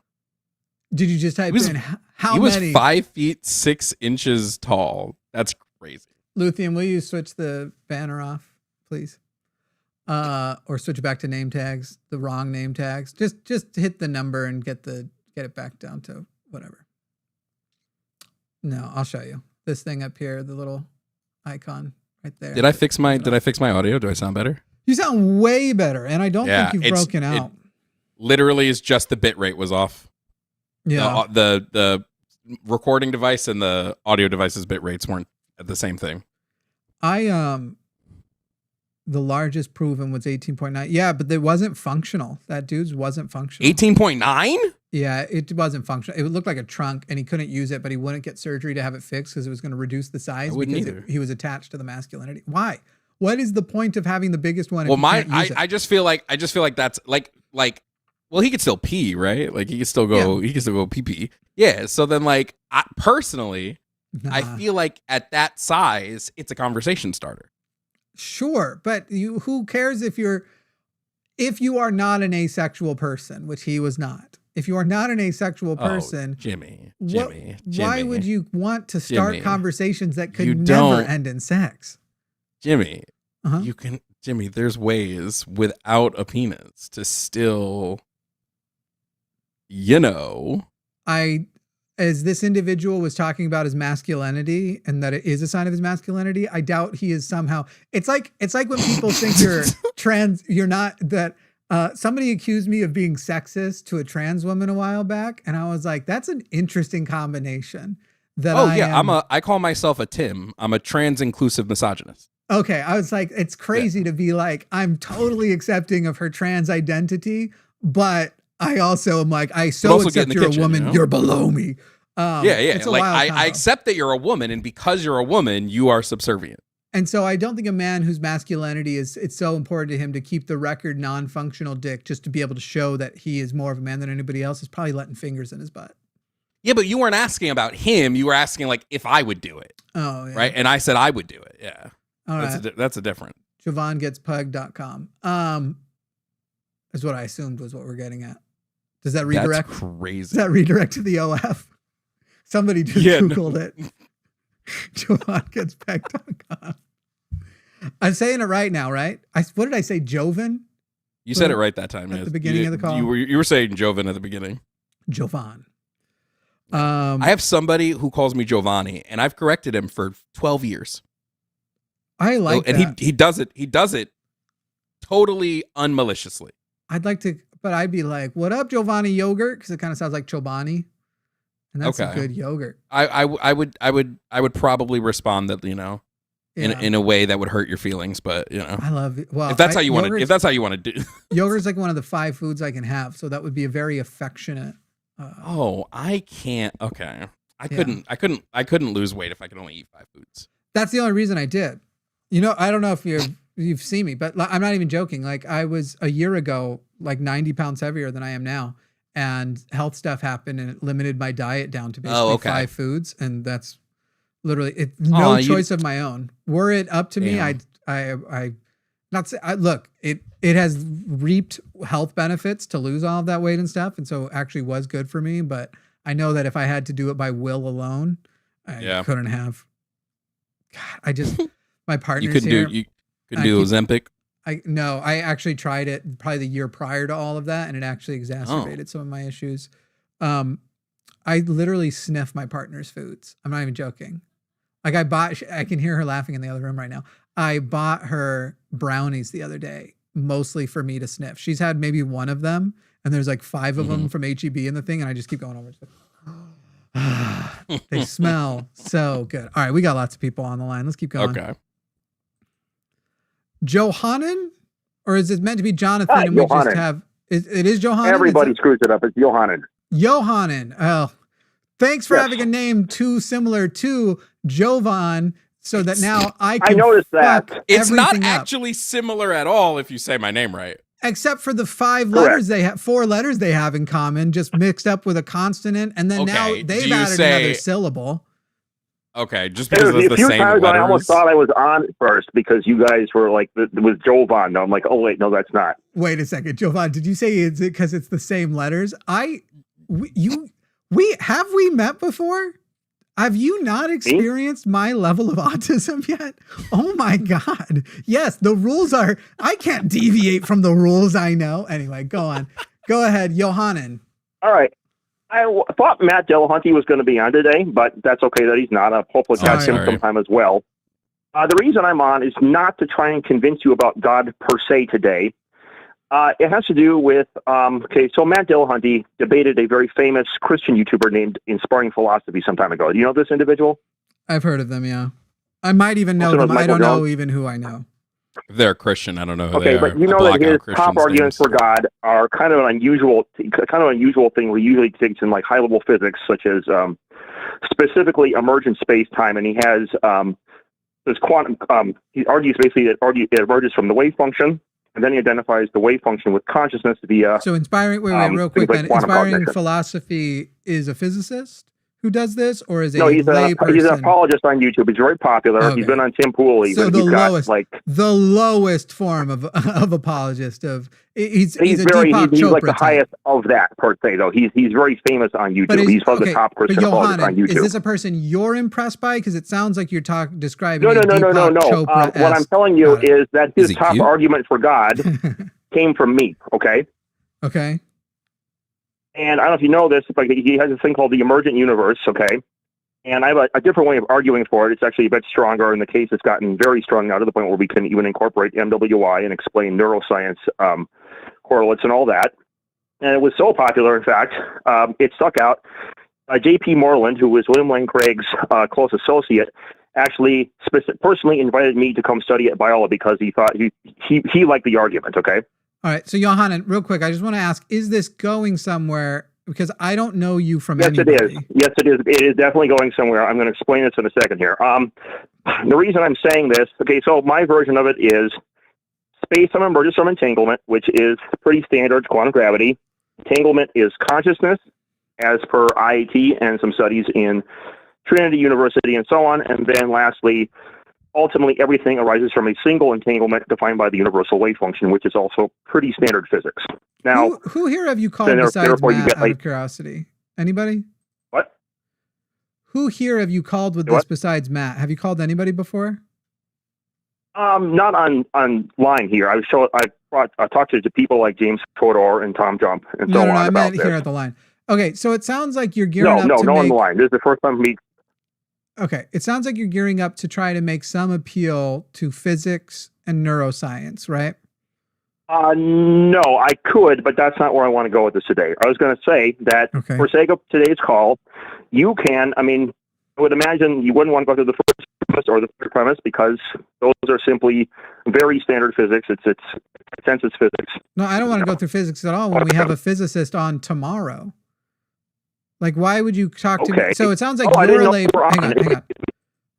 Did you just type was- in how He was many? 5 feet 6 inches tall. That's crazy. Luthien, will you switch the banner off, please? Or switch back to name tags, the wrong name tags. Just hit the number and get it back down to whatever. No, I'll show you. This thing up here, the little icon right there. Did I fix my audio? Do I sound better? You sound way better, and I don't think you've broken out. Literally is just the bit rate was off. Yeah. The recording device and the audio device's bit rates weren't the same thing. The largest proven was 18.9. Yeah, but it wasn't functional. That dude's wasn't functional. 18.9? Yeah, it wasn't functional. It looked like a trunk, and he couldn't use it, but he wouldn't get surgery to have it fixed because it was going to reduce the size I wouldn't because either. he was attached to the masculinity. Why? What is the point of having the biggest one? Well, I just feel like that's like well, he could still pee, right? Like he could still go pee pee. Yeah. So then like I feel like at that size, it's a conversation starter. Sure, but who cares if you are not an asexual person, which he was not. If you are not an asexual person, Jimmy, why would you want to start conversations that could never end in sex? Jimmy, Jimmy, there's ways without a penis to still, as this individual was talking about his masculinity and that it is a sign of his masculinity, I doubt he is somehow. It's like when people think you're trans, you're not that. Somebody accused me of being sexist to a trans woman a while back, and I was like, "That's an interesting combination." I call myself a Tim. I'm a trans inclusive misogynist. Okay, I was like, it's crazy to be like, I'm totally accepting of her trans identity, but I also am like, I so accept you're a woman, you're below me. It's like I accept that you're a woman, and because you're a woman, you are subservient. And so I don't think a man whose masculinity it's so important to him to keep the record non-functional dick just to be able to show that he is more of a man than anybody else is probably letting fingers in his butt. Yeah, but you weren't asking about him. You were asking like if I would do it. Oh, yeah. Right? And I said I would do it. Yeah. All right. That's a different. JovanGetsPugged.com. Is what I assumed was what we're getting at. Does that redirect? That's crazy. Does that redirect to the OF? Somebody just Googled it. JovanGetsPugged.com. I'm saying it right now, right? What did I say? Jovan? You said it right that time. At the beginning of the call? You were saying Jovan at the beginning. Jovan. I have somebody who calls me Giovanni, and I've corrected him for 12 years. I like that. And he does it totally unmaliciously. I'd like to, but I'd be like, what up, Giovanni yogurt? Because it kind of sounds like Chobani. And that's a good yogurt. I would probably respond that, in a way that would hurt your feelings, but I love it. Well, if that's how you want to do. Yogurt's like one of the 5 foods I can have, so that would be a very affectionate. I can't. Okay, I couldn't lose weight if I could only eat 5 foods. That's the only reason I did. I don't know if you've seen me, but I'm not even joking. Like I was a year ago, like 90 pounds heavier than I am now, and health stuff happened, and it limited my diet down to basically 5 foods, and that's literally no choice of my own. Were it up to me, I not say. Look, it has reaped health benefits to lose all of that weight and stuff, and so it actually was good for me. But I know that if I had to do it by will alone, I couldn't have. God, I just my partner's here. You could do Ozempic. I actually tried it probably the year prior to all of that, and it actually exacerbated some of my issues. I literally sniff my partner's foods. I'm not even joking. Like I can hear her laughing in the other room right now. I bought her brownies the other day, mostly for me to sniff. She's had maybe one of them, and there's like 5 of them from HEB in the thing, and I just keep going over. They smell so good. All right, we got lots of people on the line. Let's keep going. Okay. Johanan? Or is it meant to be Jonathan? And we just have it is Johanan? Everybody screws it up. It's Johanan. Johanan. Oh. Thanks for having a name too similar to Jovan, so that now I noticed that. It's not actually similar at all if you say my name right. Except for the 5 letters they have, 4 letters they have in common, just mixed up with a consonant, and then now they've added another syllable. Okay, just because it's the same letters. I almost thought I was on first because you guys were like, it was Jovan. I'm like, oh wait, no, that's not. Wait a second, Jovan, did you say it's because it's the same letters? Have we met before? Have you not experienced my level of autism yet? Oh my God. Yes, the rules are, I can't deviate from the rules I know. Anyway, go on. Go ahead, Johanan. All right. I thought Matt Dillahunty was going to be on today, but that's okay that he's not. I'll hopefully catch him sometime as well. The reason I'm on is not to try and convince you about God per se today. It has to do with, so Matt Dillahunty debated a very famous Christian YouTuber named Inspiring Philosophy some time ago. Do you know this individual? I've heard of them, yeah. I might even know them. I don't know even who I know. If they're Christian, I don't know who they are. Okay, but you know that his top arguments for God are kind of an unusual thing where he usually takes in like high-level physics, such as specifically emergent space-time, and he has this quantum, he argues basically that it emerges from the wave function, and then he identifies the wave function with consciousness via. So inspiring, wait, real quick, like then. Inspiring philosophy is a physicist who does this, or is no, he's an apologist on YouTube. He's very popular. Okay. He's been on Tim Pool. So the lowest form of apologist of he's like the highest of that per se though. He's very famous on YouTube. He's one of the top Christian apologists on YouTube. Is this a person you're impressed by? Because it sounds like you're describing. No. What I'm telling you is that his top argument for God came from me. Okay. Okay. And I don't know if you know this, but he has this thing called the emergent universe, okay? And I have a different way of arguing for it. It's actually a bit stronger, and the case has gotten very strong now to the point where we can even incorporate MWI and explain neuroscience correlates and all that. And it was so popular, in fact, it stuck out. J.P. Moreland, who was William Lane Craig's close associate, actually personally invited me to come study at Biola because he thought he liked the argument, okay? All right, so Johan, real quick, I just want to ask, is this going somewhere? Because I don't know you from anybody. Yes, it is. Yes, it is. It is definitely going somewhere. I'm going to explain this in a second here. The reason I'm saying this, okay, so my version of it is space-time emergence from entanglement, which is pretty standard quantum gravity. Entanglement is consciousness, as per IAT and some studies in Trinity University and so on. And then lastly, ultimately, everything arises from a single entanglement defined by the universal wave function, which is also pretty standard physics. Now, who here have you called besides Matt, out of curiosity? Anybody? What? Who here have you called with this besides Matt? Have you called anybody before? Not online here. I talked to people like James Fodor and Tom Jump and so on. No, I meant here at the line. Okay, so it sounds like you're gearing up to on the line. This is the first time me. Okay, it sounds like you're gearing up to try to make some appeal to physics and neuroscience, right? No, I could, but that's not where I want to go with this today. I was going to say that for sake of today's call, you can, I would imagine you wouldn't want to go through the first premise or the third premise because those are simply very standard physics. It's consensus physics. No, I don't want to go through physics at all when we have a physicist on tomorrow. Like, why would you talk to me? So it sounds like you're hang on.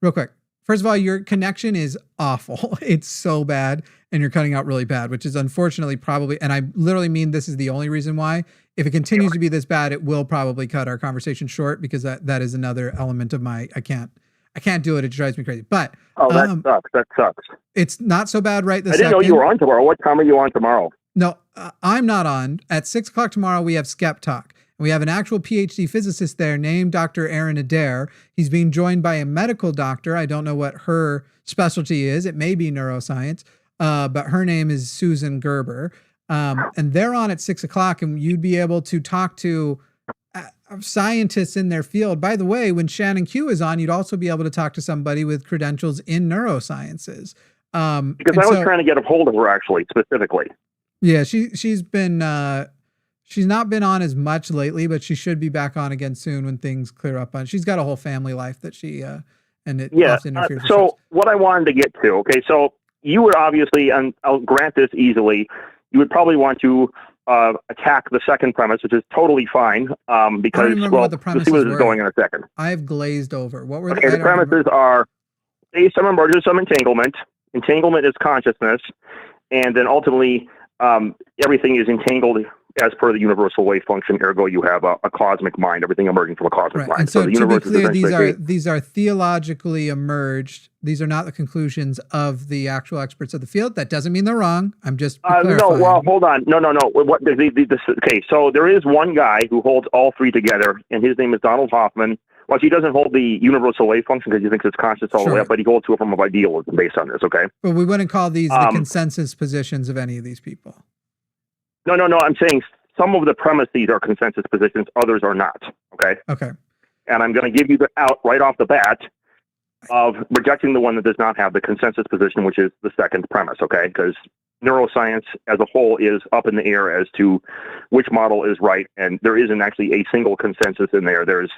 Real quick. First of all, your connection is awful. It's so bad, and you're cutting out really bad, which is unfortunately probably, and I literally mean this is the only reason why. If it continues to be this bad, it will probably cut our conversation short because that is another element of my, I can't do it. It drives me crazy. But that sucks. It's not so bad right this second. I didn't know you were on tomorrow. What time are you on tomorrow? No, I'm not on. At 6 o'clock tomorrow, we have Skeptalk. We have an actual PhD physicist there named Dr. Aaron Adair. He's being joined by a medical doctor. I don't know what her specialty is. It may be neuroscience, but her name is Susan Gerber. And they're on at 6 o'clock, and you'd be able to talk to scientists in their field. By the way, when Shannon Q is on, you'd also be able to talk to somebody with credentials in neurosciences. Because I was trying to get a hold of her, actually, specifically. Yeah, she's been... She's not been on as much lately, but she should be back on again soon when things clear up. She's got a whole family life that she and it often interferes. So what I wanted to get to, okay, so you would obviously, and I'll grant this easily, you would probably want to attack the second premise, which is totally fine, because we'll see where this is going in a second. I've glazed over. What were the premises are based on emergence of entanglement. Entanglement is consciousness, and then ultimately everything is entangled as per the universal wave function. Ergo, you have a cosmic mind, everything emerging from a cosmic mind. And so the universe, to be clear, these are theologically emerged. These are not the conclusions of the actual experts of the field. That doesn't mean they're wrong. I'm just clarifying. No, well, hold on. No. Okay, so there is one guy who holds all three together, and his name is Donald Hoffman. Well, he doesn't hold the universal wave function because he thinks it's conscious all the way up, but he holds to a form of idealism based on this, okay? But we wouldn't call these the consensus positions of any of these people. No. I'm saying some of the premises are consensus positions, others are not. Okay. Okay. And I'm going to give you the out right off the bat of rejecting the one that does not have the consensus position, which is the second premise. Okay. Because neuroscience as a whole is up in the air as to which model is right. And there isn't actually a single consensus in there. There's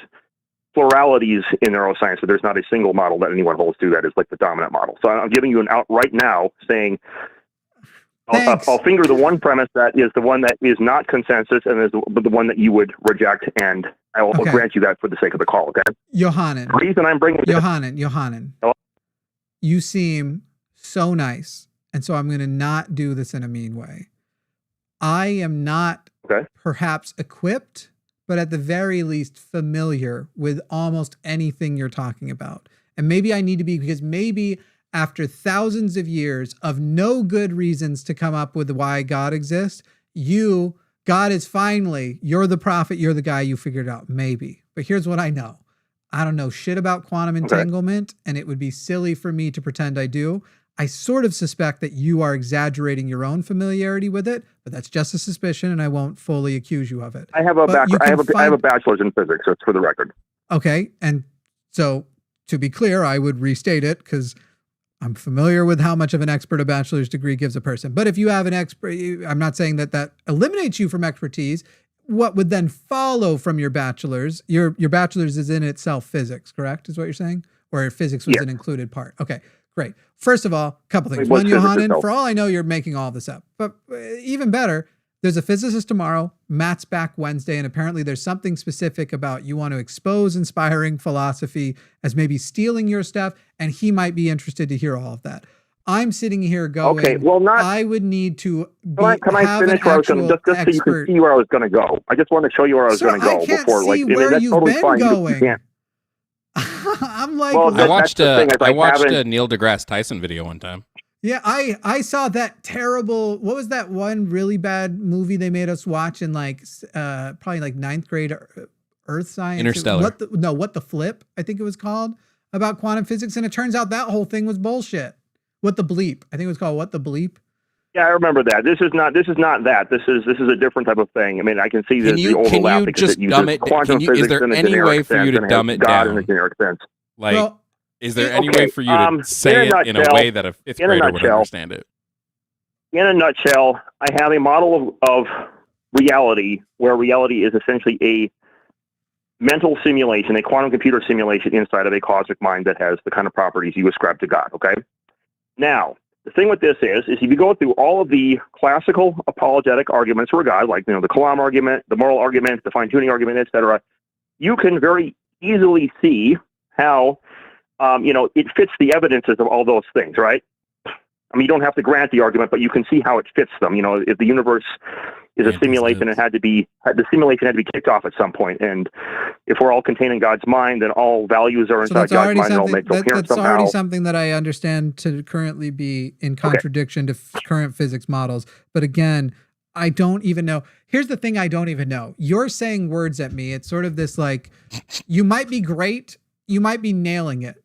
pluralities in neuroscience, but there's not a single model that anyone holds to that is like the dominant model. So I'm giving you an out right now saying, I'll finger the one premise that is the one that is not consensus and is the one that you would reject, and I will grant you that for the sake of the call, okay? Johanan. The reason I'm bringing Johanan. you seem so nice, and so I'm going to not do this in a mean way. I am not perhaps equipped, but at the very least familiar with almost anything you're talking about. And maybe I need to be, because maybe after thousands of years of no good reasons to come up with why God exists, God is finally, you're the prophet, you're the guy, you figured it out. Maybe. But here's what I know. I don't know shit about quantum entanglement, and it would be silly for me to pretend I do. I sort of suspect that you are exaggerating your own familiarity with it, but that's just a suspicion, and I won't fully accuse you of it. I have a bachelor's in physics, that's for the record. Okay, and so to be clear, I would restate it because I'm familiar with how much of an expert a bachelor's degree gives a person. But if you have an expert, I'm not saying that eliminates you from expertise. What would then follow from your bachelor's? Your bachelor's is in itself physics, correct? Is what you're saying? Or physics was an included part? Okay. Great. First of all, a couple things. One, Johan, for all I know, you're making all this up. But even better, there's a physicist tomorrow. Matt's back Wednesday. And apparently there's something specific about you want to expose inspiring philosophy as maybe stealing your stuff. And he might be interested to hear all of that. I'm sitting here going, okay, well, I would need to can I finish where I was going to, just so you can see where I was going to go. I just want to show you where I was going to go before. Where you've totally been going. You can't. I'm like, well, I watched a Neil deGrasse Tyson video one time. Yeah, I saw that terrible. What was that one really bad movie they made us watch in probably like 9th grade? Earth Science. Interstellar. What the Flip? I think it was called, about quantum physics, and it turns out that whole thing was bullshit. What the Bleep? I think it was called What the Bleep. Yeah, I remember that. This is not that. This is a different type of thing. I mean, I can see the overlap because it uses quantum physics is there in a any generic way for sense you to and dumb has it God down? in a generic sense. Is there any way for you to say it in a way that a fifth grader would understand it? In a nutshell, I have a model of reality where reality is essentially a mental simulation, a quantum computer simulation inside of a cosmic mind that has the kind of properties you ascribe to God. Okay. Now, the thing with this is if you go through all of the classical apologetic arguments for God, like the Kalam argument, the moral argument, the fine-tuning argument, etc., you can very easily see how it fits the evidences of all those things, right? I mean, you don't have to grant the argument, but you can see how it fits them. If the universe is a simulation, the simulation had to be kicked off at some point. And if we're all contained in God's mind, then all values are inside God's mind and all make coherent somehow. That's already something that I understand to currently be in contradiction to current physics models. But again, I don't even know. Here's the thing I don't even know. You're saying words at me. It's sort of this you might be great. You might be nailing it.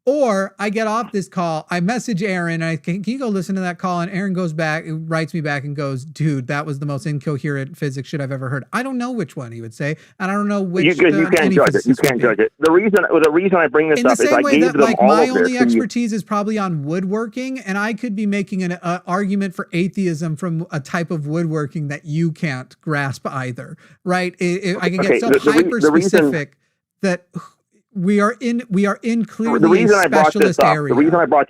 Or I get off this call, I message Aaron, and can you go listen to that call? And Aaron goes back, writes me back and goes, dude, that was the most incoherent physics shit I've ever heard. I don't know which one he would say, and I don't know which. You can't judge it. You can't judge it. The reason I bring this up is I gave them all of this. My only expertise is probably on woodworking, and I could be making an argument for atheism from a type of woodworking that you can't grasp either, right? I can get so hyper specific that we are in clearly a specialist area. The reason I brought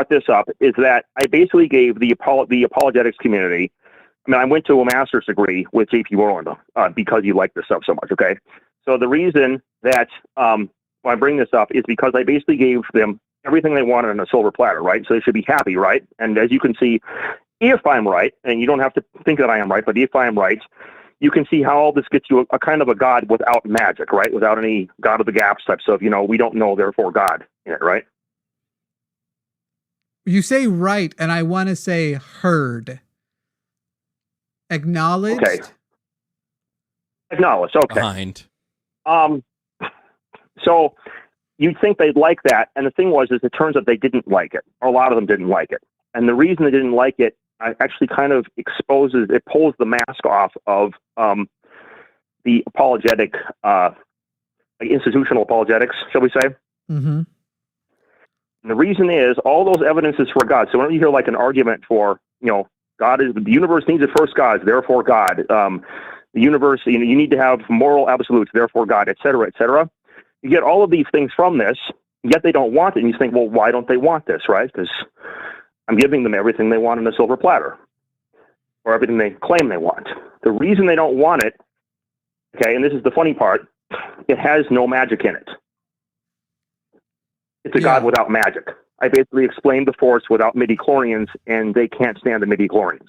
this up is that I basically gave the apologetics community. I mean, I went to a master's degree with J.P. Moreland because you like this stuff so much. Okay, so the reason that when I bring this up is because I basically gave them everything they wanted on a silver platter, right? So they should be happy, right? And as you can see, if I'm right, and you don't have to think that I am right, but if I am right, you can see how all this gets you a kind of a God without magic, right? Without any God of the gaps types of, we don't know, therefore God in it, right? You say right, and I want to say heard. Acknowledged? Okay. Acknowledged, okay. Behind. So you'd think they'd like that, and the thing is it turns out they didn't like it, or a lot of them didn't like it. And the reason they didn't like it actually kind of pulls the mask off of the apologetic, institutional apologetics, shall we say? Mm-hmm. And the reason is all those evidences for God. So whenever you hear an argument for, God is, the universe needs its first gods, therefore God. The universe, you need to have moral absolutes, therefore God, et cetera, et cetera. You get all of these things from this, yet they don't want it. And you think, well, why don't they want this, right? Because I'm giving them everything they want in a silver platter, or everything they claim they want. The reason they don't want it, okay, and this is the funny part, it has no magic in it. It's a god without magic. I basically explained the Force without midi-chlorians, and they can't stand the midi-chlorians.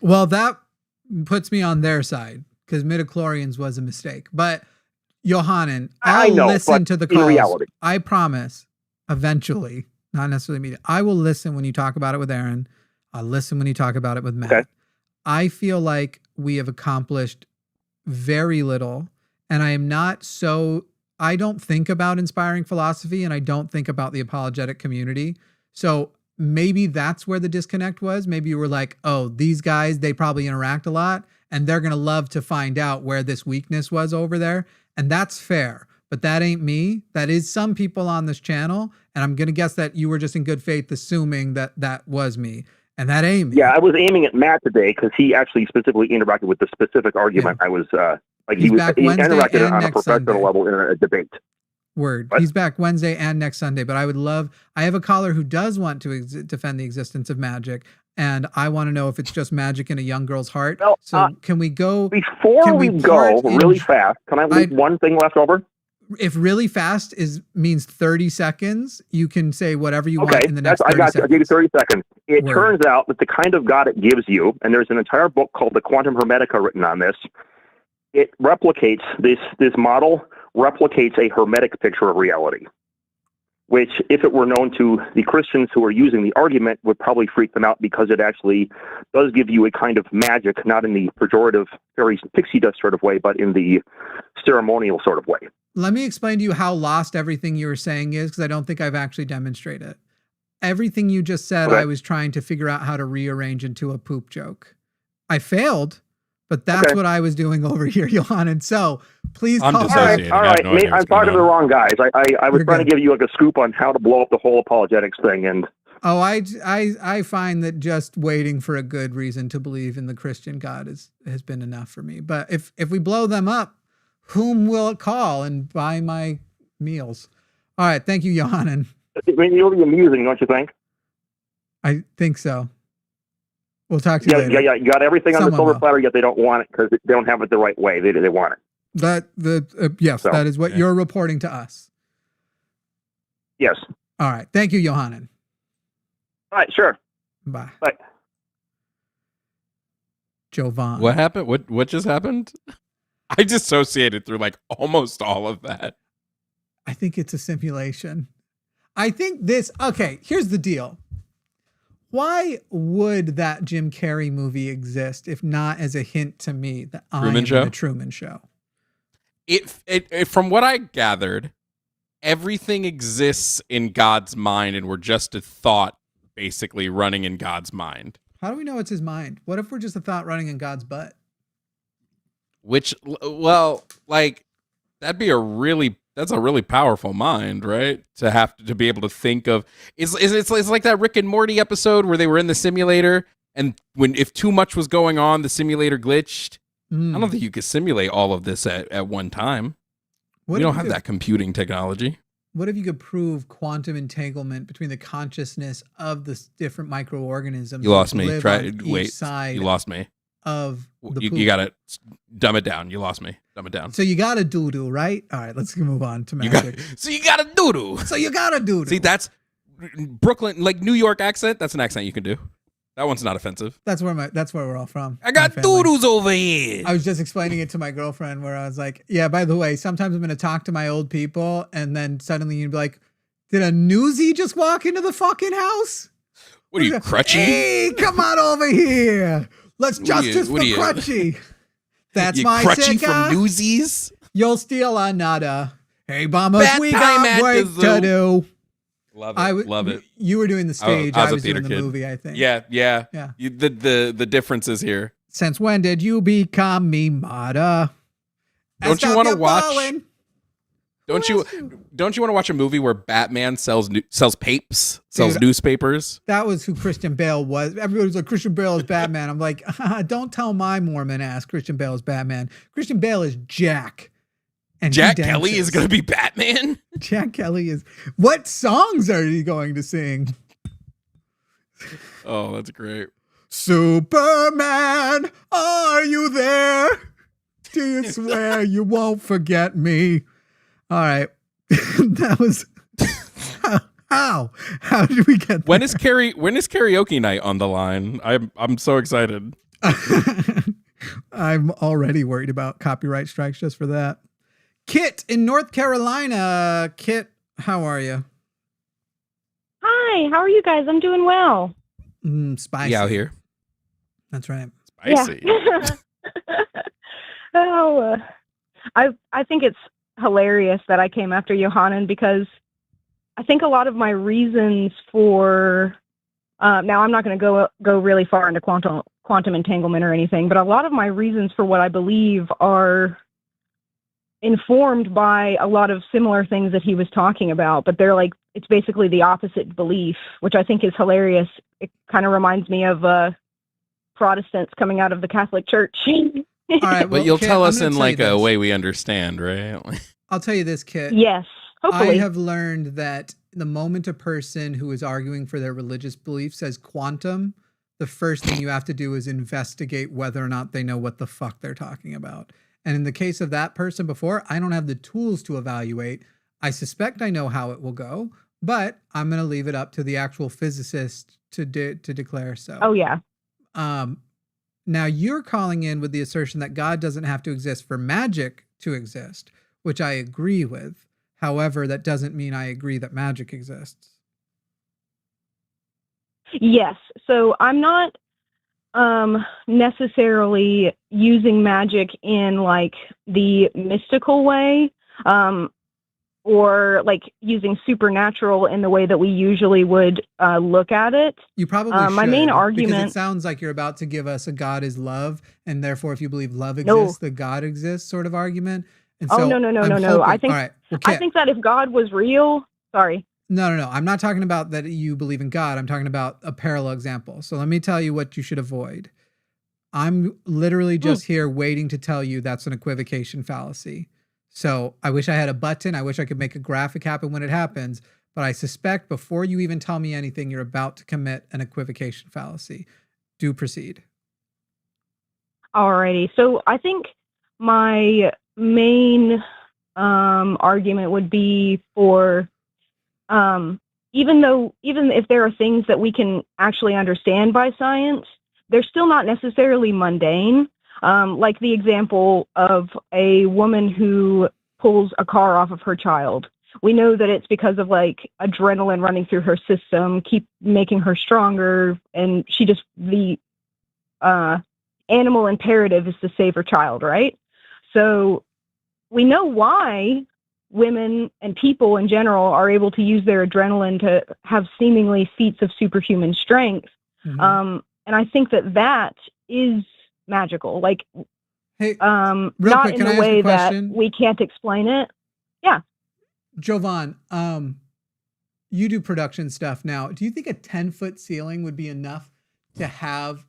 Well, that puts me on their side because midi-chlorians was a mistake. But Johanan, I'll listen to the calls. In reality, I promise. Eventually, not necessarily me. I will listen when you talk about it with Aaron. I'll listen when you talk about it with Matt. Okay. I feel like we have accomplished very little, and I don't think about inspiring philosophy, and I don't think about the apologetic community. So maybe that's where the disconnect was. Maybe you were like, oh, these guys, they probably interact a lot, and they're going to love to find out where this weakness was over there. And that's fair, but that ain't me. That is some people on this channel, and I'm going to guess that you were just in good faith assuming that that was me. And that ain't me. Yeah, I was aiming at Matt today because he actually specifically interacted with the specific argument. Yeah. I was he interacted on a professional level in a debate. Word. What? He's back Wednesday and next Sunday. But I have a caller who does want to defend the existence of magic, and I want to know if it's just magic in a young girl's heart. Well, so can we go before we go really fast? Can I leave one thing left over? If really fast means 30 seconds, you can say whatever you want in the next 30 seconds. I'll give you 30 seconds. It turns out that the kind of God it gives you, and there's an entire book called The Quantum Hermetica written on this, it replicates, this model replicates a hermetic picture of reality, which, if it were known to the Christians who are using the argument, would probably freak them out because it actually does give you a kind of magic, not in the pejorative fairies and pixie dust sort of way, but in the ceremonial sort of way. Let me explain to you how lost everything you were saying is, because I don't think I've actually demonstrated it. Everything you just said, I was trying to figure out how to rearrange into a poop joke. I failed, but that's what I was doing over here, Johanan. So please call. All right. I'm talking to the wrong guys. I was trying to give you like a scoop on how to blow up the whole apologetics thing. And I find that just waiting for a good reason to believe in the Christian God has been enough for me. But if we blow them up, whom will it call and buy my meals? All right. Thank you, Johanan. It'll be amusing, don't you think? I think so. We'll talk to you later. Yeah. You got everything on the silver platter, yet they don't want it because they don't have it the right way. They want it. That is what you're reporting to us. Yes. All right. Thank you, Johanan. All right. Sure. Bye. Bye. Jovan. What happened? What just happened? I dissociated through like almost all of that. I think it's a simulation. I think here's the deal. Why would that Jim Carrey movie exist if not as a hint to me that I'm in the Truman Show? It from what I gathered, everything exists in God's mind and we're just a thought basically running in God's mind. How do we know it's his mind? What if we're just a thought running in God's butt? Which, well, like that's a really powerful mind, right? To have to be able to think of it's like that Rick and Morty episode where they were in the simulator and if too much was going on, the simulator glitched. I don't think you could simulate all of this at one time. We don't have that computing technology. What if you could prove quantum entanglement between the consciousness of the different microorganisms? You lost me. You lost me. Of the you got to dumb it down. You lost me. Dumb it down. So you got to doo-doo, right? All right, let's move on to magic. So you got to doo-doo. So you got to doo-doo. See, that's Brooklyn, like New York accent. That's an accent you can do. That one's not offensive. That's where we're all from. I got doo-doos over here. I was just explaining it to my girlfriend where I was like, yeah, by the way, sometimes I'm going to talk to my old people and then suddenly you'd be like, did a newsie just walk into the fucking house? What are you, Crutchy? Hey, come on over here. Let's justice for Crutchy. That's my Crutchy sicker. from Newsies. You'll steal another. Hey, bombers, we got work to do. Love it. Love it. You were doing the stage. I was doing the kid. movie, I think. Yeah. The differences here. Since when did you become me mother? Don't you want to watch? Don't you want to watch a movie where Batman sells newspapers? That was who Christian Bale was. Everybody's like, Christian Bale is Batman. I'm like, don't tell my Mormon ass Christian Bale is Batman. Christian Bale is Jack. And Jack Kelly is going to be Batman? Jack Kelly is. What songs are you going to sing? Oh, that's great. Superman, are you there? Do you swear you won't forget me? All right. That was How did we get there? When is karaoke night on the line? I'm so excited. I'm already worried about copyright strikes just for that. Kit in North Carolina. Kit, how are you? Hi, how are you guys? I'm doing well. Spicy. Yeah, out here. That's right. Spicy. Yeah. I think it's hilarious that I came after Johanan because I think a lot of my reasons for now I'm not going to go really far into quantum entanglement or anything, but a lot of my reasons for what I believe are informed by a lot of similar things that he was talking about, but they're like, it's basically the opposite belief, which I think is hilarious. It kind of reminds me of Protestants coming out of the Catholic Church. All right, but you'll tell us in like a way we understand, right? I'll tell you this, Kit. Yes, hopefully. I have learned that the moment a person who is arguing for their religious belief says quantum, the first thing you have to do is investigate whether or not they know what the fuck they're talking about. And in the case of that person before, I don't have the tools to evaluate. I suspect I know how it will go, but I'm going to leave it up to the actual physicist to declare so. Oh, yeah. Now you're calling in with the assertion that God doesn't have to exist for magic to exist, which I agree with. However, that doesn't mean I agree that magic exists. Yes. So I'm not necessarily using magic in like the mystical way, or like using supernatural in the way that we usually would look at it. You probably should. My main argument, because it sounds like you're about to give us a God is love, and therefore if you believe love exists, the God exists sort of argument. And so no. I think I think that if God was real, sorry. No. I'm not talking about that you believe in God. I'm talking about a parallel example. So let me tell you what you should avoid. I'm literally just here waiting to tell you that's an equivocation fallacy. So I wish I had a button. I wish I could make a graphic happen when it happens. But I suspect before you even tell me anything, you're about to commit an equivocation fallacy. Do proceed. Alrighty. So I think my main argument would be for even if there are things that we can actually understand by science, they're still not necessarily mundane. Like the example of a woman who pulls a car off of her child. We know that it's because of like adrenaline running through her system, keep making her stronger, and the animal imperative is to save her child, right? So we know why women and people in general are able to use their adrenaline to have seemingly feats of superhuman strength. Mm-hmm. And I think that is magical. Like, hey, not quick, in the way that we can't explain it. Yeah. Jovan, you do production stuff now. Do you think a 10-foot ceiling would be enough to have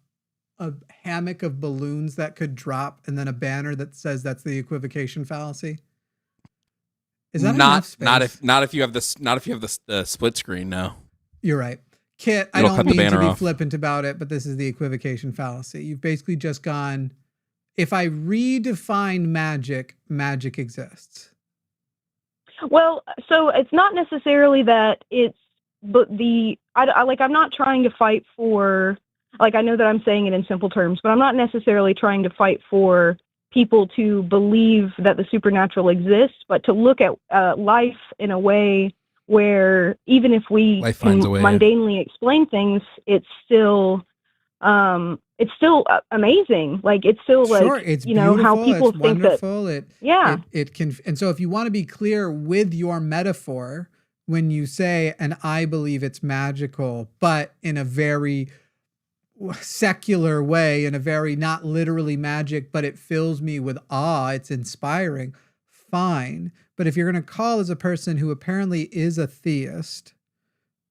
a hammock of balloons that could drop and then a banner that says that's the equivocation fallacy? Is that enough space? Not if you have the split screen? No, you're right. Kit, I don't mean to be flippant about it, but this is the equivocation fallacy. You've basically just gone, if I redefine magic, magic exists. Well, so it's not necessarily that it's, but I'm not trying to fight for, like, I know that I'm saying it in simple terms, but I'm not necessarily trying to fight for people to believe that the supernatural exists, but to look at life in a way where even if we can mundanely explain things, it's still amazing. Like, it's still sure, like, it's how people it's think wonderful. that. It can. And so if you want to be clear with your metaphor, when you say, and I believe it's magical, but in a very secular way, in a very not literally magic, but it fills me with awe, it's inspiring, fine. But if you're going to call as a person who apparently is a theist,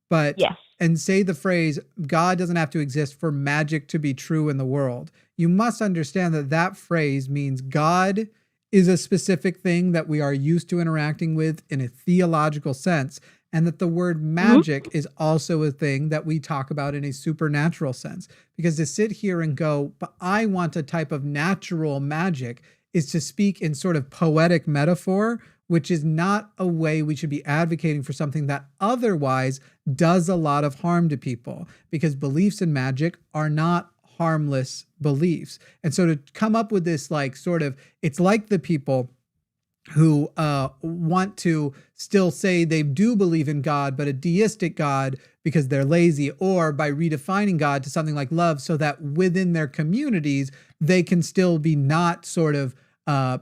but yes, and say the phrase, God doesn't have to exist for magic to be true in the world, you must understand that phrase means God is a specific thing that we are used to interacting with in a theological sense, and that the word magic is also a thing that we talk about in a supernatural sense. Because to sit here and go, but I want a type of natural magic, is to speak in sort of poetic metaphor which is not a way we should be advocating for something that otherwise does a lot of harm to people, because beliefs in magic are not harmless beliefs. And so to come up with this, like, sort of, it's like the people who want to still say they do believe in God, but a deistic God because they're lazy, or by redefining God to something like love, so that within their communities, they can still be not sort of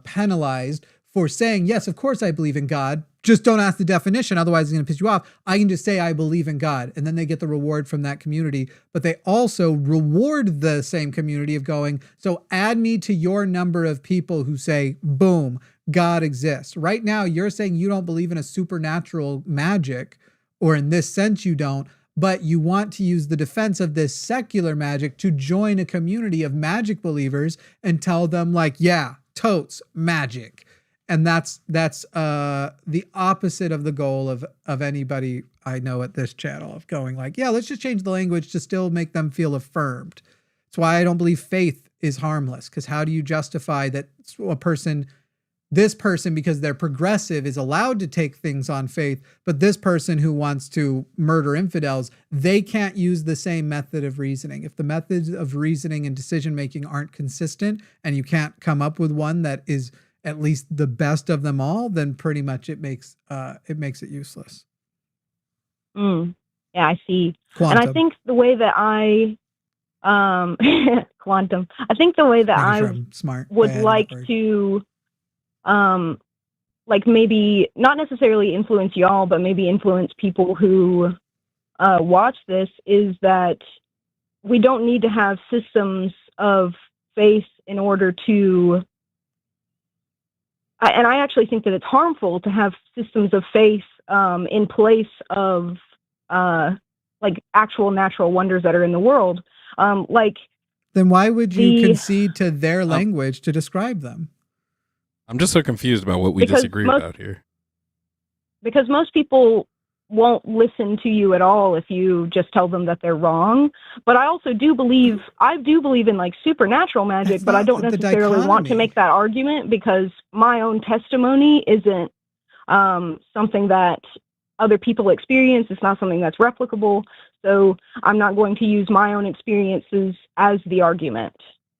penalized for saying, yes, of course I believe in God, just don't ask the definition, otherwise it's going to piss you off. I can just say I believe in God, and then they get the reward from that community. But they also reward the same community of going, so add me to your number of people who say, boom, God exists. Right now, you're saying you don't believe in a supernatural magic, or in this sense you don't, but you want to use the defense of this secular magic to join a community of magic believers and tell them, like, yeah, totes magic. And that's the opposite of the goal of anybody I know at this channel, of going like, yeah, let's just change the language to still make them feel affirmed. That's why I don't believe faith is harmless, because how do you justify that this person, because they're progressive, is allowed to take things on faith, but this person who wants to murder infidels, they can't use the same method of reasoning. If the methods of reasoning and decision-making aren't consistent, and you can't come up with one that is at least the best of them all, then pretty much it makes it useless. Yeah, I see. Quantum. And I think the way that I quantum. I think the way that I would like to like maybe not necessarily influence y'all, but maybe influence people who watch this, is that we don't need to have systems of faith in order to and I actually think that it's harmful to have systems of faith in place of like actual natural wonders that are in the world. Then why would you concede to their language to describe them? I'm just so confused about what we disagree about here. Because most people won't listen to you at all if you just tell them that they're wrong. But I also do believe in like supernatural magic, but I don't necessarily want to make that argument, because my own testimony isn't something that other people experience. It's not something that's replicable. So I'm not going to use my own experiences as the argument.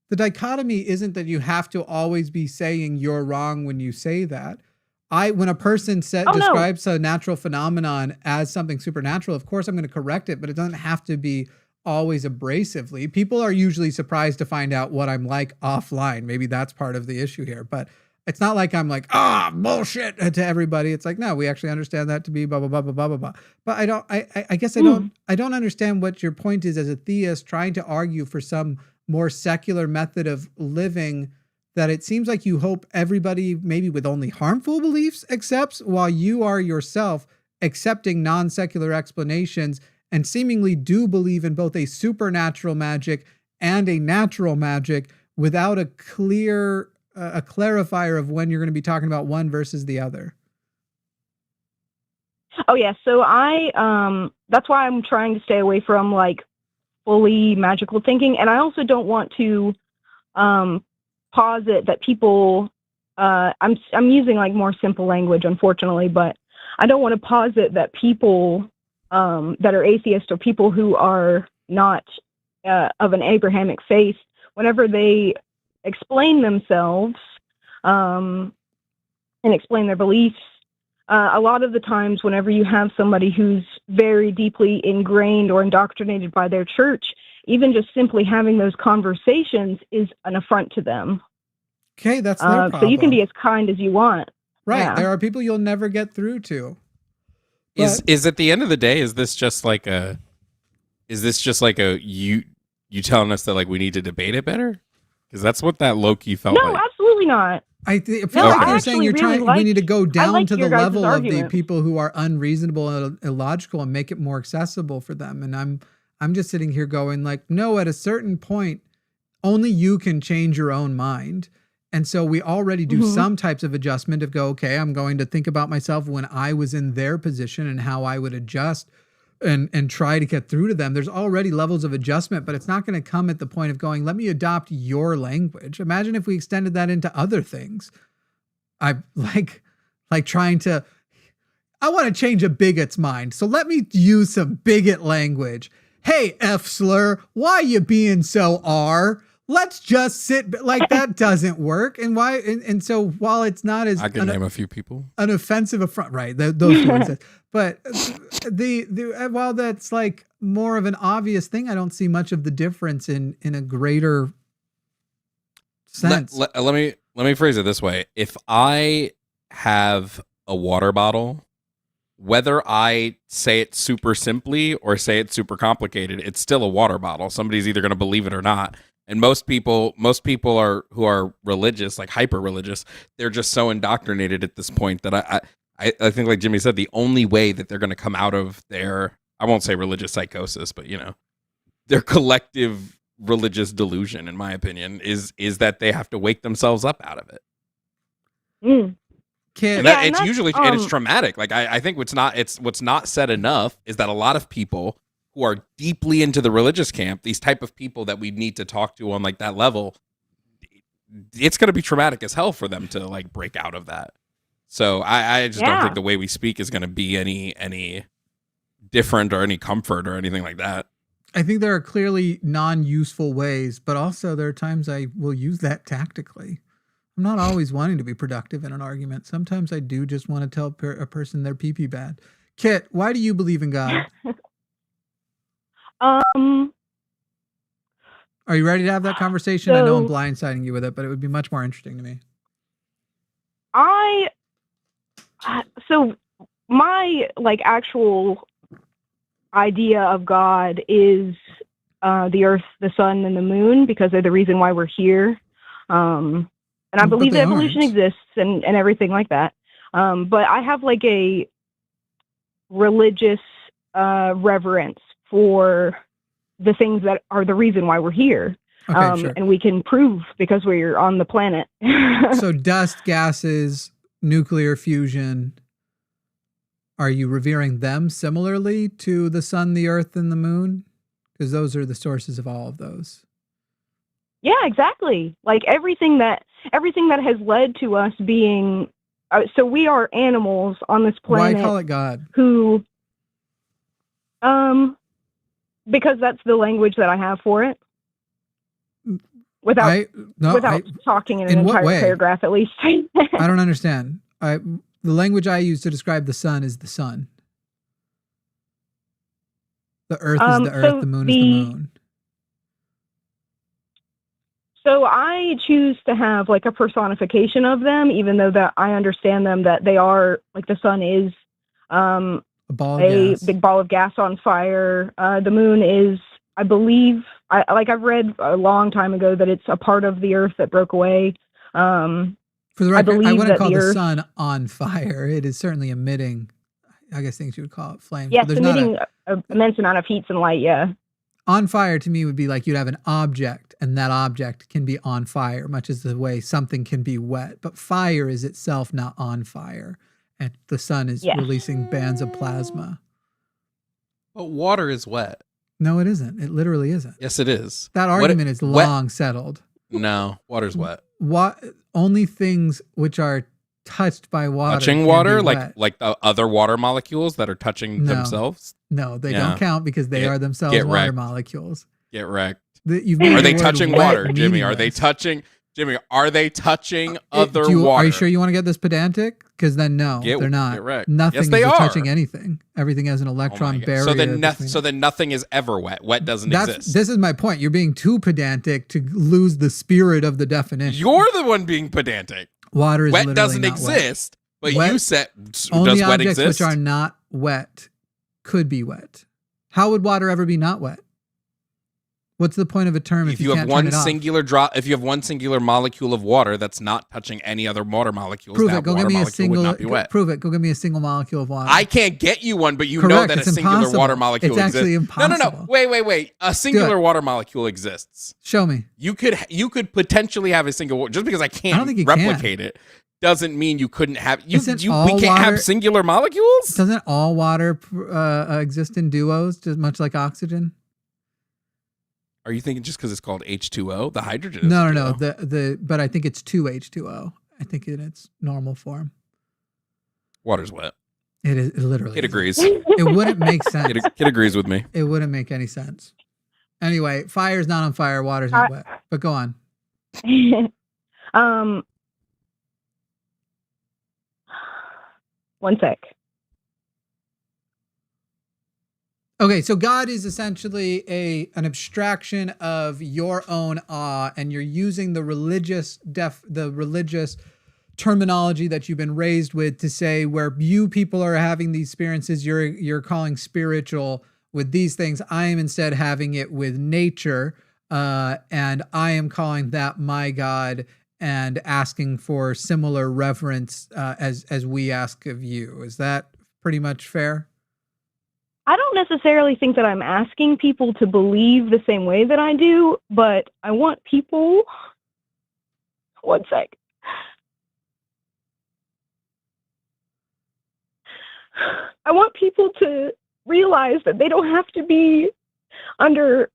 The dichotomy isn't that you have to always be saying you're wrong when you say that. When a person describes a natural phenomenon as something supernatural, of course I'm going to correct it, but it doesn't have to be always abrasively. People are usually surprised to find out what I'm like offline. Maybe that's part of the issue here, but it's not like I'm like, bullshit to everybody. It's like, no, we actually understand that to be blah, blah, blah, blah, blah, blah, blah. But I guess I don't understand what your point is as a theist trying to argue for some more secular method of living that it seems like you hope everybody, maybe with only harmful beliefs, accepts, while you are yourself accepting non-secular explanations and seemingly do believe in both a supernatural magic and a natural magic without a clear a clarifier of when you're going to be talking about one versus the other. Oh yeah, so that's why I'm trying to stay away from like fully magical thinking, and I also don't want to posit that people I'm using like more simple language, unfortunately, but I don't want to posit that people that are atheists or people who are not of an Abrahamic faith, whenever they explain themselves and explain their beliefs, a lot of the times whenever you have somebody who's very deeply ingrained or indoctrinated by their church, even just simply having those conversations is an affront to them. Okay, that's their problem. So you can be as kind as you want. Right. Yeah. There are people you'll never get through to. Is at the end of the day, is this just like a you telling us that like we need to debate it better? Because that's what that low-key felt like. No, absolutely not. I feel like you're saying we need to go down to the level of the people who are unreasonable and illogical and make it more accessible for them. And I'm just sitting here going like, no, at a certain point, only you can change your own mind. And so we already do some types of adjustment of go, okay, I'm going to think about myself when I was in their position and how I would adjust and try to get through to them. There's already levels of adjustment, but it's not going to come at the point of going, let me adopt your language. Imagine if we extended that into other things. I like like trying to, I want to change a bigot's mind. So let me use some bigot language. Hey, F slur, why you being so R? Let's just sit like that doesn't work. And why? And so while it's not as I can name a few people an offensive affront, right? Those ones, but while that's like more of an obvious thing, I don't see much of the difference in a greater sense. Let me phrase it this way: if I have a water bottle, whether I say it super simply or say it super complicated, it's still a water bottle. Somebody's either going to believe it or not. And most people are who are religious, like hyper religious, they're just so indoctrinated at this point that I think, like Jimmy said, the only way that they're going to come out of their, I won't say religious psychosis, but their collective religious delusion, in my opinion, is that they have to wake themselves up out of it. Mm. And it's usually and it's traumatic. Like I think what's not said enough is that a lot of people who are deeply into the religious camp, these type of people that we need to talk to on like that level, it's going to be traumatic as hell for them to like break out of that. So I just don't think the way we speak is going to be any different or any comfort or anything like that. I think there are clearly non-useful ways, but also there are times I will use that tactically. I'm not always wanting to be productive in an argument. Sometimes I do just want to tell a person their pee-pee bad. Kit, why do you believe in God? Are you ready to have that conversation? I know I'm blindsiding you with it, but it would be much more interesting to me. So my like actual idea of God is the earth, the sun, and the moon, because they're the reason why we're here. And I believe that evolution exists and everything like that. But I have like a religious reverence for the things that are the reason why we're here. Okay, sure. And we can prove because we're on the planet. So dust, gases, nuclear fusion, are you revering them similarly to the sun, the earth, and the moon? Because those are the sources of all of those. Yeah, exactly. Like everything that has led to us being, so we are animals on this planet. Why call it God? Who, because that's the language that I have for it. Without talking in an entire paragraph, at least. I don't understand. The language I use to describe the sun is the sun. The earth is the earth, the moon is the moon. So I choose to have like a personification of them, even though that I understand them, that they are like the sun is a big ball of gas on fire. The moon is, I believe, I've read a long time ago that it's a part of the earth that broke away. For the record, I wouldn't call the sun on fire. It is certainly emitting, I guess things you would call it flames. Yes, emitting an immense amount of heat and light, yeah. On fire to me would be like you'd have an object and that object can be on fire, much as the way something can be wet. But fire is itself not on fire. And the sun is releasing bands of plasma. But water is wet. No, it isn't. It literally isn't. Yes, it is. That argument is long settled. No, water's wet. Only things which are touched by water. Touching water, like the other water molecules that are touching themselves? No, they don't count because they are themselves water molecules. Get wrecked. Are they touching water, Jimmy? Are they touching other water? Are you sure you want to get this pedantic? Because then they're not. Get wrecked. Nothing yes, they is are. touching anything. Everything has an electron barrier. So then nothing is ever wet. Wet doesn't exist. This is my point. You're being too pedantic to lose the spirit of the definition. You're the one being pedantic. Water is wet doesn't exist, but you said only does wet objects exist? Which are not wet could be wet. How would water ever be not wet? What's the point of a term if you have one singular drop? If you have one singular molecule of water that's not touching any other water molecules, prove it. Go give me a single. Would not be wet. Prove it. Go give me a single molecule of water. I can't get you one, but you know that a singular water molecule exists. It's actually impossible. No. Wait. A singular water molecule exists. Show me. You could potentially have a single. Just because I can't replicate it doesn't mean you couldn't have. We can't have singular molecules. Doesn't all water exist in duos, just much like oxygen? Are you thinking just because it's called H2O? The hydrogen is No. But I think it's 2H2O. I think in its normal form. Water's wet. It is literally. Kid agrees. It wouldn't make sense. Kid agrees with me. It wouldn't make any sense. Anyway, fire's not on fire, water's not wet. But go on. One sec. Okay, so God is essentially an abstraction of your own awe, and you're using the religious terminology that you've been raised with to say where you people are having these experiences, you're calling spiritual with these things. I am instead having it with nature, and I am calling that my God and asking for similar reverence as we ask of you. Is that pretty much fair? I don't necessarily think that I'm asking people to believe the same way that I do, but I want people... One sec. I want people to realize that they don't have to be under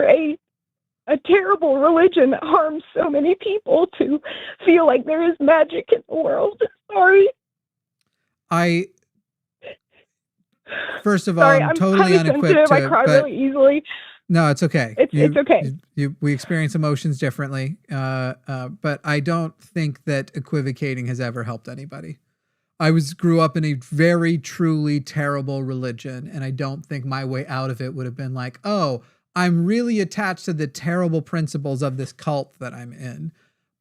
a terrible religion that harms so many people to feel like there is magic in the world. Sorry. First of all, I'm totally unequipped to, I cry really easily. No, it's okay. It's okay. We experience emotions differently, but I don't think that equivocating has ever helped anybody. I grew up in a very truly terrible religion, and I don't think my way out of it would have been like, oh, I'm really attached to the terrible principles of this cult that I'm in.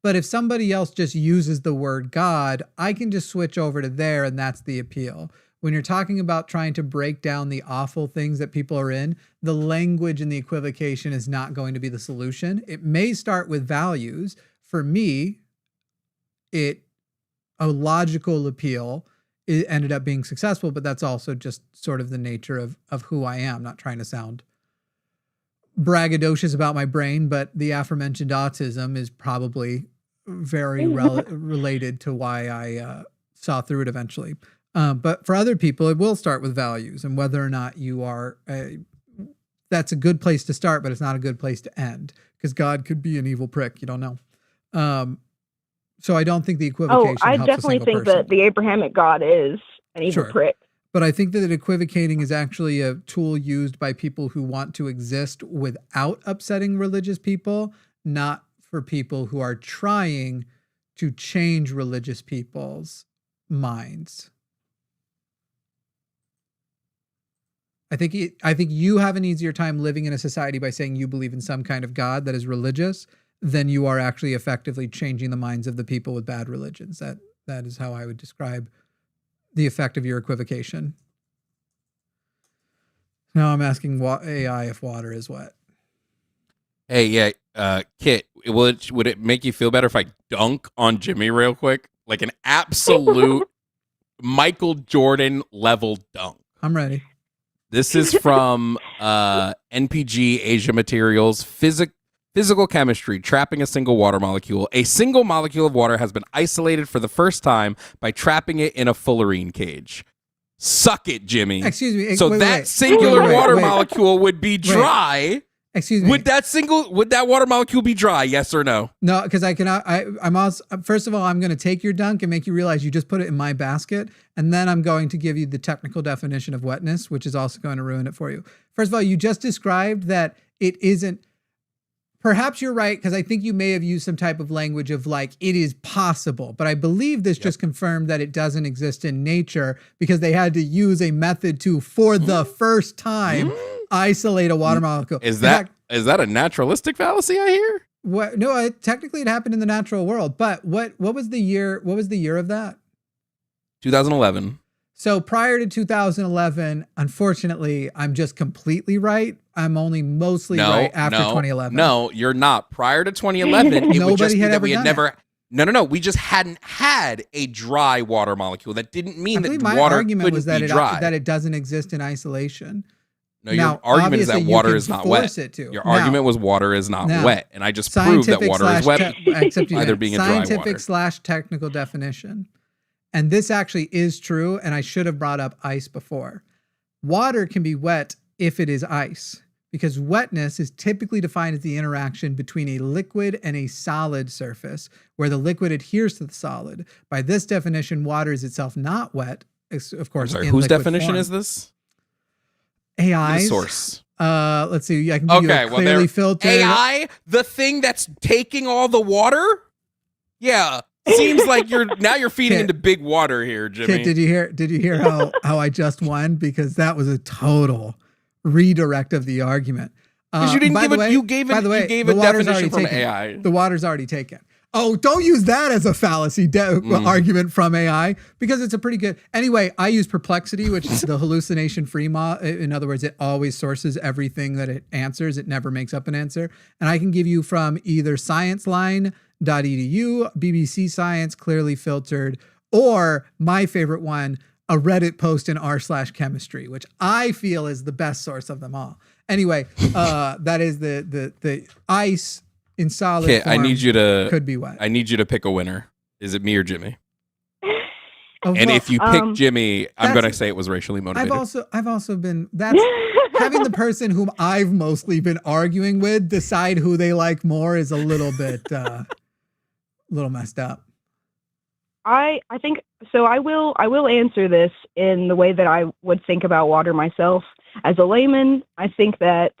But if somebody else just uses the word God, I can just switch over to there, and that's the appeal. When you're talking about trying to break down the awful things that people are in, the language and the equivocation is not going to be the solution. It may start with values. For me, a logical appeal, it ended up being successful, but that's also just sort of the nature of who I am. Not trying to sound braggadocious about my brain, but the aforementioned autism is probably very related to why I saw through it eventually. But for other people, it will start with values and whether or not you are, that's a good place to start, but it's not a good place to end because God could be an evil prick. You don't know. So I don't think the equivocation helps a single person. I definitely think that the Abrahamic God is an evil prick. But I think that equivocating is actually a tool used by people who want to exist without upsetting religious people, not for people who are trying to change religious people's minds. I think you have an easier time living in a society by saying you believe in some kind of God that is religious than you are actually effectively changing the minds of the people with bad religions. That is how I would describe the effect of your equivocation. Now I'm asking AI if water is wet. Hey, yeah, Kit, would it make you feel better if I dunk on Jimmy real quick? Like an absolute Michael Jordan level dunk. I'm ready. This is from NPG Asia Materials, Physical chemistry, trapping a single water molecule. A single molecule of water has been isolated for the first time by trapping it in a fullerene cage. Suck it, Jimmy. Excuse me. So that singular water molecule would be dry. Excuse me. Would that water molecule be dry? Yes or no? No, because I'm also, first of all, I'm going to take your dunk and make you realize you just put it in my basket. And then I'm going to give you the technical definition of wetness, which is also going to ruin it for you. First of all, you just described that it isn't. Perhaps you're right, because I think you may have used some type of language of like, it is possible. But I believe this just confirmed that it doesn't exist in nature because they had to use a method to, for the first time, isolate a water molecule. Is that a naturalistic fallacy I hear? What? No, technically it happened in the natural world. But what was the year? What was the year of that? 2011. So prior to 2011, unfortunately, I'm just completely right. I'm only mostly right after 2011. No, you're not. Prior to 2011, it would just be that we had never. No. We just hadn't had a dry water molecule. That didn't mean that my water argument couldn't was that be dry. that it doesn't exist in isolation. No, your argument is that water is not wet. Your argument was water is not wet, and I just proved that water is wet. Either being a dry water. Scientific/technical definition. And this actually is true, and I should have brought up ice before. Water can be wet if it is ice. because wetness is typically defined as the interaction between a liquid and a solid surface, where the liquid adheres to the solid. By this definition, water is itself not wet. Of course, sorry, in whose liquid definition form. is this? AI's source. Let's see. I can give you a clearly filtered AI, the thing that's taking all the water. Yeah, seems like you're feeding Kit, into big water here, Jimmy. Kit, did you hear how I just won? Because that was a total redirect of the argument. Because you didn't by give the it. way, You gave by the way, you gave the a water's definition already from taken. AI. The water's already taken. Oh, don't use that as a fallacy argument from AI, because it's a pretty good. Anyway, I use Perplexity, which is the hallucination-free model. In other words, it always sources everything that it answers. It never makes up an answer. And I can give you from either scienceline.edu, BBC Science, clearly filtered, or my favorite one, a Reddit post in r/chemistry, which I feel is the best source of them all. Anyway, that is the ice in solid Kit, form. Could be wet. I need you to pick a winner. Is it me or Jimmy? Oh, and well, if you pick Jimmy, I'm going to say it was racially motivated. I've also been having the person whom I've mostly been arguing with decide who they like more is a little bit little messed up. I think so. I will answer this in the way that I would think about water myself. As a layman, I think that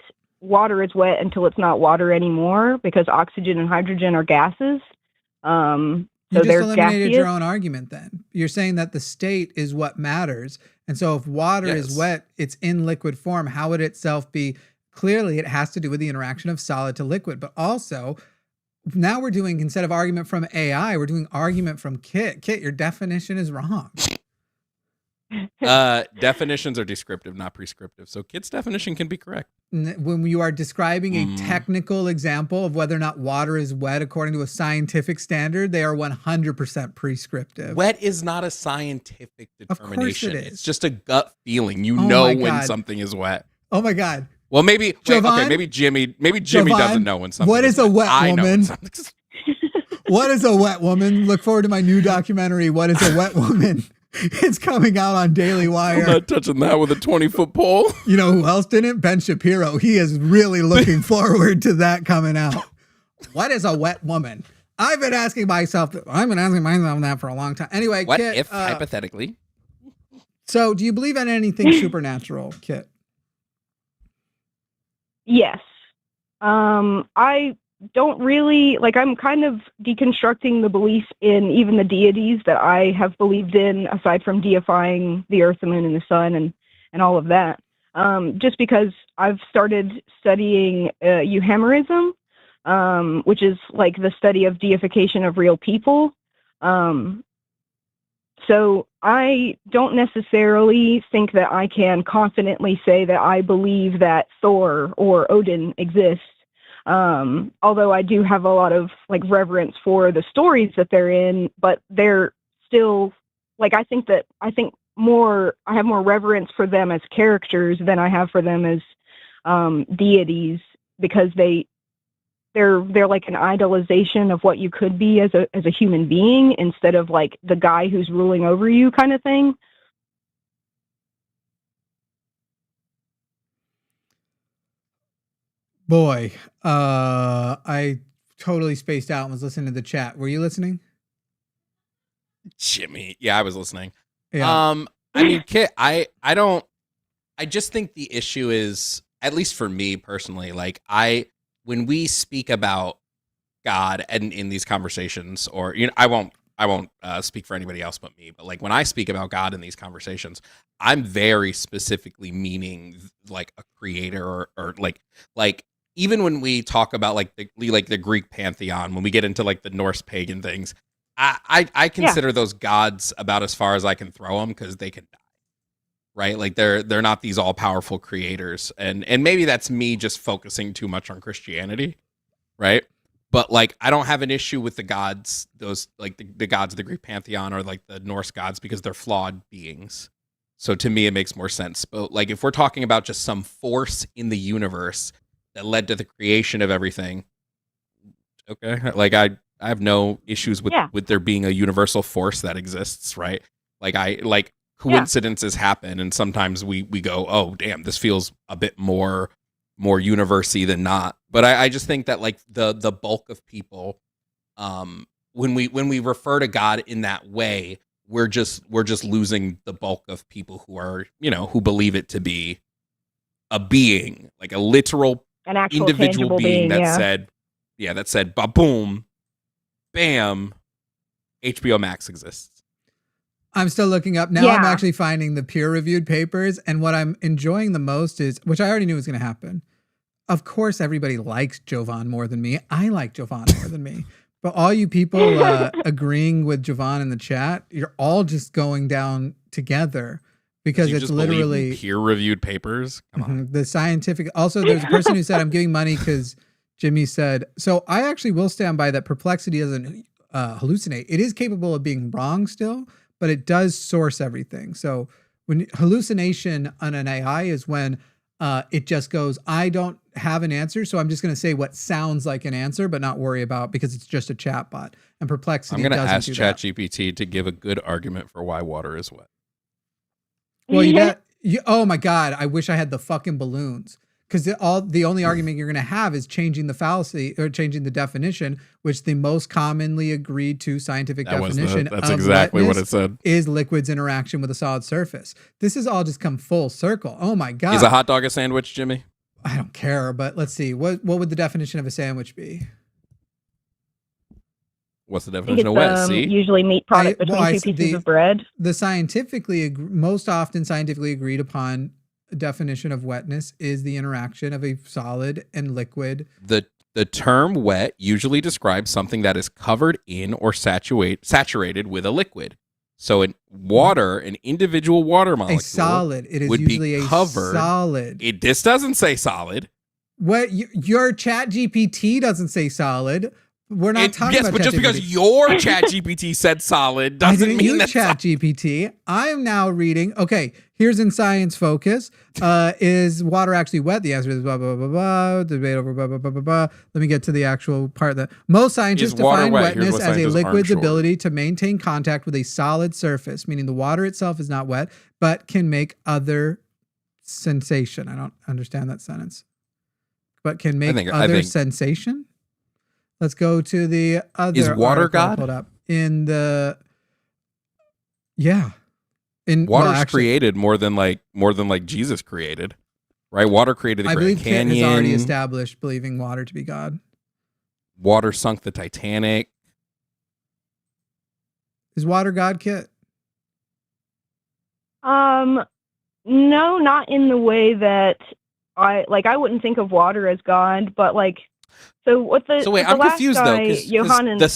water is wet until it's not water anymore, because oxygen and hydrogen are gases. You just eliminated your own argument then. You're saying that the state is what matters. And so if water is wet, it's in liquid form. How would itself be? Clearly, it has to do with the interaction of solid to liquid. But also, now we're doing, instead of argument from AI, we're doing argument from Kit. Kit, your definition is wrong. Definitions are descriptive, not prescriptive. So Kit's definition can be correct. When you are describing a technical example of whether or not water is wet according to a scientific standard, they are 100% prescriptive. Wet is not a scientific determination. Of course it is. It's just a gut feeling. You know when something is wet. Oh my God. Well, maybe Jovan, maybe Jimmy Jovan, doesn't know when something what is a wet woman? What is a wet woman? Look forward to my new documentary, What is a Wet Woman? It's coming out on Daily Wire. I'm not touching that with a 20-foot pole. You know who else didn't? Ben Shapiro. He is really looking forward to that coming out. What is a wet woman? I've been asking myself that for a long time. Anyway, what Kit, if hypothetically? So, do you believe in anything supernatural, Kit? Yes. I don't really, I'm kind of deconstructing the belief in even the deities that I have believed in, aside from deifying the earth, the moon, and the sun, and all of that. Just because I've started studying euhemerism, which is like the study of deification of real people. So I don't necessarily think that I can confidently say that I believe that Thor or Odin exists. Although I do have a lot of reverence for the stories that they're in, but they're still I have more reverence for them as characters than I have for them as deities, because they're like an idolization of what you could be as a human being, instead of the guy who's ruling over you kind of thing. Boy, I totally spaced out and was listening to the chat. Were you listening? Jimmy. Yeah, I was listening. Yeah. I mean, Kit, I just think the issue is, at least for me personally, when we speak about God and in these conversations, or, I won't speak for anybody else but me, but when I speak about God in these conversations, I'm very specifically meaning a creator or even when we talk about the Greek pantheon, when we get into the Norse pagan things, I consider those gods about as far as I can throw them, because they can die, right? They're not these all powerful creators, and maybe that's me just focusing too much on Christianity, right? But I don't have an issue with the gods, those the gods of the Greek pantheon or the Norse gods, because they're flawed beings. So to me, it makes more sense. But if we're talking about just some force in the universe that led to the creation of everything, okay, I have no issues with there being a universal force that exists, right? Coincidences happen, and sometimes we go, oh damn, this feels a bit more more university than not. But I just think that like the bulk of people, when we refer to God in that way, we're just losing the bulk of people who are, who believe it to be a being, like a literal, an actual individual being that yeah. said ba-boom, bam, HBO Max exists. I'm still looking up now. I'm actually finding the peer-reviewed papers, and what I'm enjoying the most is, which I already knew was going to happen. Of course, everybody likes Jovan more than me. I like Jovan more than me. But all you people agreeing with Jovan in the chat, you're all just going down together because it's literally peer-reviewed papers. Come on. The scientific. Also, there's a person who said, I'm giving money because Jimmy said, so I actually will stand by that. Perplexity doesn't hallucinate. It is capable of being wrong still, but it does source everything. So when hallucination on an AI is when it just goes, I don't have an answer, so I'm just going to say what sounds like an answer, but not worry about, because it's just a chatbot. And Perplexity doesn't do that. I'm going to ask ChatGPT to give a good argument for why water is wet. Well, oh my God, I wish I had the fucking balloons. Because the only argument you're going to have is changing the fallacy or changing the definition, which the most commonly agreed to scientific definition that's exactly what it said, is liquid's interaction with a solid surface. This has all just come full circle. Oh my God. Is a hot dog a sandwich, Jimmy? I don't care, but let's see. What would the definition of a sandwich be? What's the definition of wet? See? Usually meat product between two pieces of bread. The most often scientifically agreed upon definition of wetness is the interaction of a solid and liquid. The term wet usually describes something that is covered in or saturated with a liquid. So in water, an individual water molecule, a solid, it is would usually be covered. A solid. This doesn't say solid. What your ChatGPT doesn't say solid. We're not talking about but just because your ChatGPT said solid doesn't mean that ChatGPT. I'm now reading. Okay, here's in Science Focus. Is water actually wet? The answer is blah blah blah blah. Debate over blah blah blah blah blah. Let me get to the actual part that most scientists define wetness as a liquid's ability to maintain contact with a solid surface, meaning the water itself is not wet, but can make other sensation. I don't understand that sentence. But can make other sensation. Let's go to the other. Is water God? Hold up. In the water's created more than like Jesus created, right? Water created the Grand Canyon. Kit has already established believing water to be God. Water sunk the Titanic. Is water God, Kit? No, not in the way that I wouldn't think of water as God, but like. So wait, I'm confused though, because the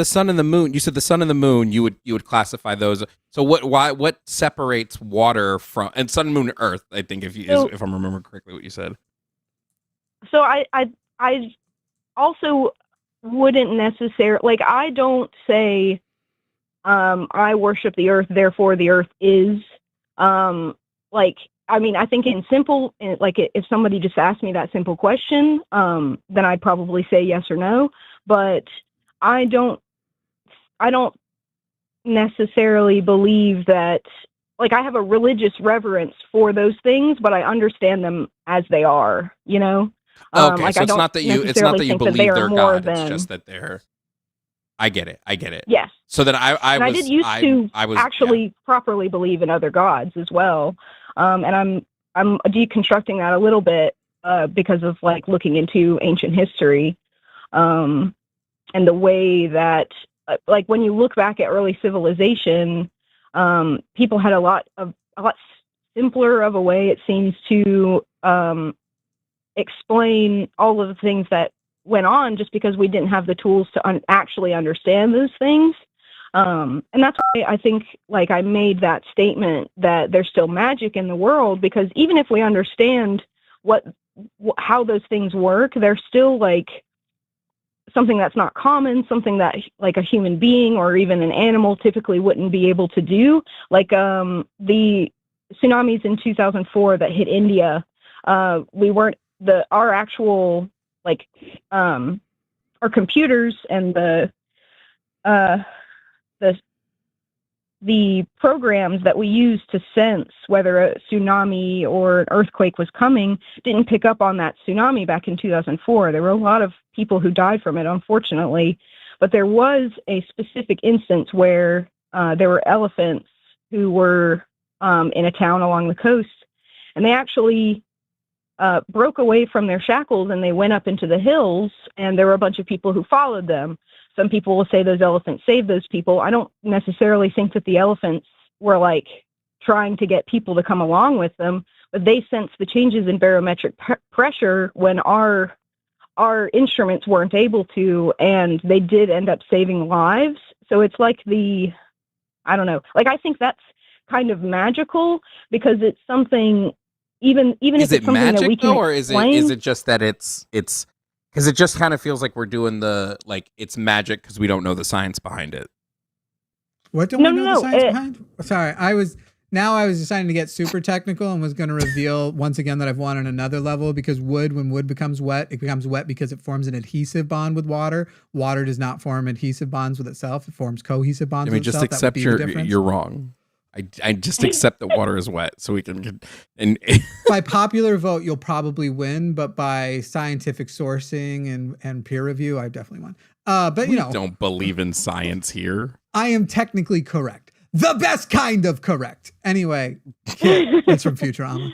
sun and the moon. You said the sun and the moon. You would classify those. So what separates water from and sun, moon, and earth? I think if I'm remembering correctly, what you said. So I also wouldn't necessarily I don't say I worship the earth, therefore the earth is I think if somebody just asked me that simple question, then I'd probably say yes or no. But I don't necessarily believe that, I have a religious reverence for those things, but I understand them as they are, Okay, so it's not that you believe they're God, it's just that they're. I get it. Yes. So then I did used to properly believe in other gods as well. And I'm deconstructing that a little bit because of looking into ancient history, and the way that when you look back at early civilization, people had a lot simpler of a way, it seems, to explain all of the things that went on, just because we didn't have the tools to actually understand those things. And that's why I think I made that statement that there's still magic in the world, because even if we understand how those things work, they're still something that's not common, something that a human being or even an animal typically wouldn't be able to do. The tsunamis in 2004 that hit India, our actual our computers and the the programs that we use to sense whether a tsunami or an earthquake was coming didn't pick up on that tsunami back in 2004. There were a lot of people who died from it, unfortunately, but there was a specific instance where there were elephants who were in a town along the coast, and they actually broke away from their shackles and they went up into the hills, and there were a bunch of people who followed them. Some people will say those elephants saved those people. I don't necessarily think that the elephants were like trying to get people to come along with them, but they sensed the changes in barometric pressure when our instruments weren't able to, and they did end up saving lives. So it's like I don't know. Like, I think that's kind of magical because it's something, even if it's something that we can explain. Is it just that it's because it just kind of feels like we're doing it's magic because we don't know the science behind it. What don't we know the science behind? Sorry, I was deciding to get super technical and was going to reveal once again that I've won on another level, because when wood becomes wet, it becomes wet because it forms an adhesive bond with water. Water does not form adhesive bonds with itself. It forms cohesive bonds with itself. Just accept you're wrong. I just accept that water is wet, so we can and by popular vote you'll probably win, but by scientific sourcing and peer review, I definitely won. But we don't believe in science here. I am technically correct, the best kind of correct. Anyway, Kit, it's from Futurama.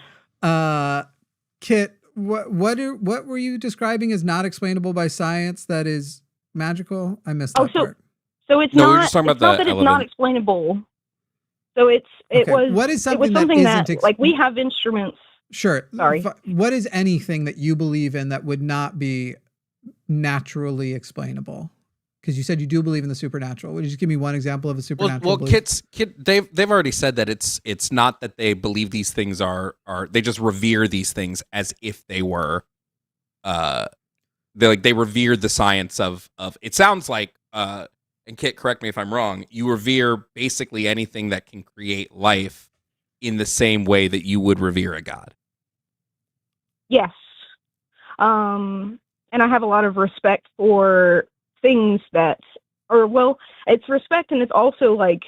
Kit, what were you describing as not explainable by science that is magical? I missed that part. So it's not. It's not that it's not explainable. So it was. What is something that like we have instruments. Sure. Sorry. What is anything that you believe in that would not be naturally explainable? Because you said you do believe in the supernatural. Would you just give me one example of a supernatural belief? They've already said that it's not that they believe these things are they just revere these things as if they were. They revere the science of it sounds like. And Kit, correct me if I'm wrong, you revere basically anything that can create life in the same way that you would revere a god. Yes. And I have a lot of respect for things it's respect, and it's also like,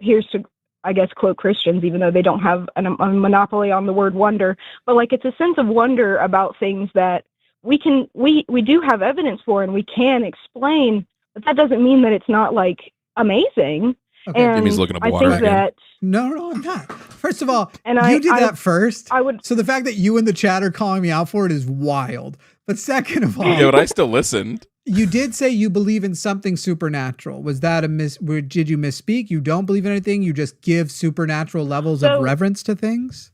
here's to, I guess, quote Christians, even though they don't have a monopoly on the word wonder, but like it's a sense of wonder about things that we do have evidence for and we can explain. But that doesn't mean that it's not like amazing. Okay. And Jimmy's looking up water I think again. that No, I'm not. First of all, you did that first. So the fact that you in the chat are calling me out for it is wild. But second of all, yeah, but I still listened. You did say you believe in something supernatural. Was that did you misspeak? You don't believe in anything? You just give supernatural levels of reverence to things?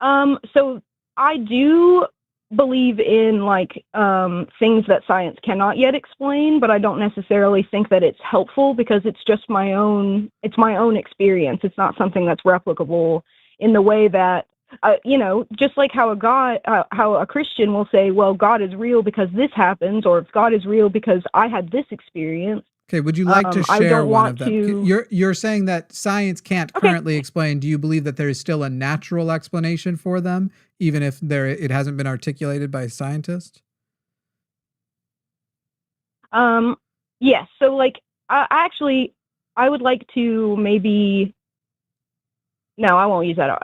So I do believe in things that science cannot yet explain, but I don't necessarily think that it's helpful because it's just my own experience. It's not something that's replicable in the way that just like how a Christian will say, well, God is real because this happens, or God is real because I had this experience. Okay, would you like to share one of them? You're saying that science can't currently explain. Do you believe that there is still a natural explanation for them, even if it hasn't been articulated by scientists? Yes. So I would like to maybe. No, I won't use that.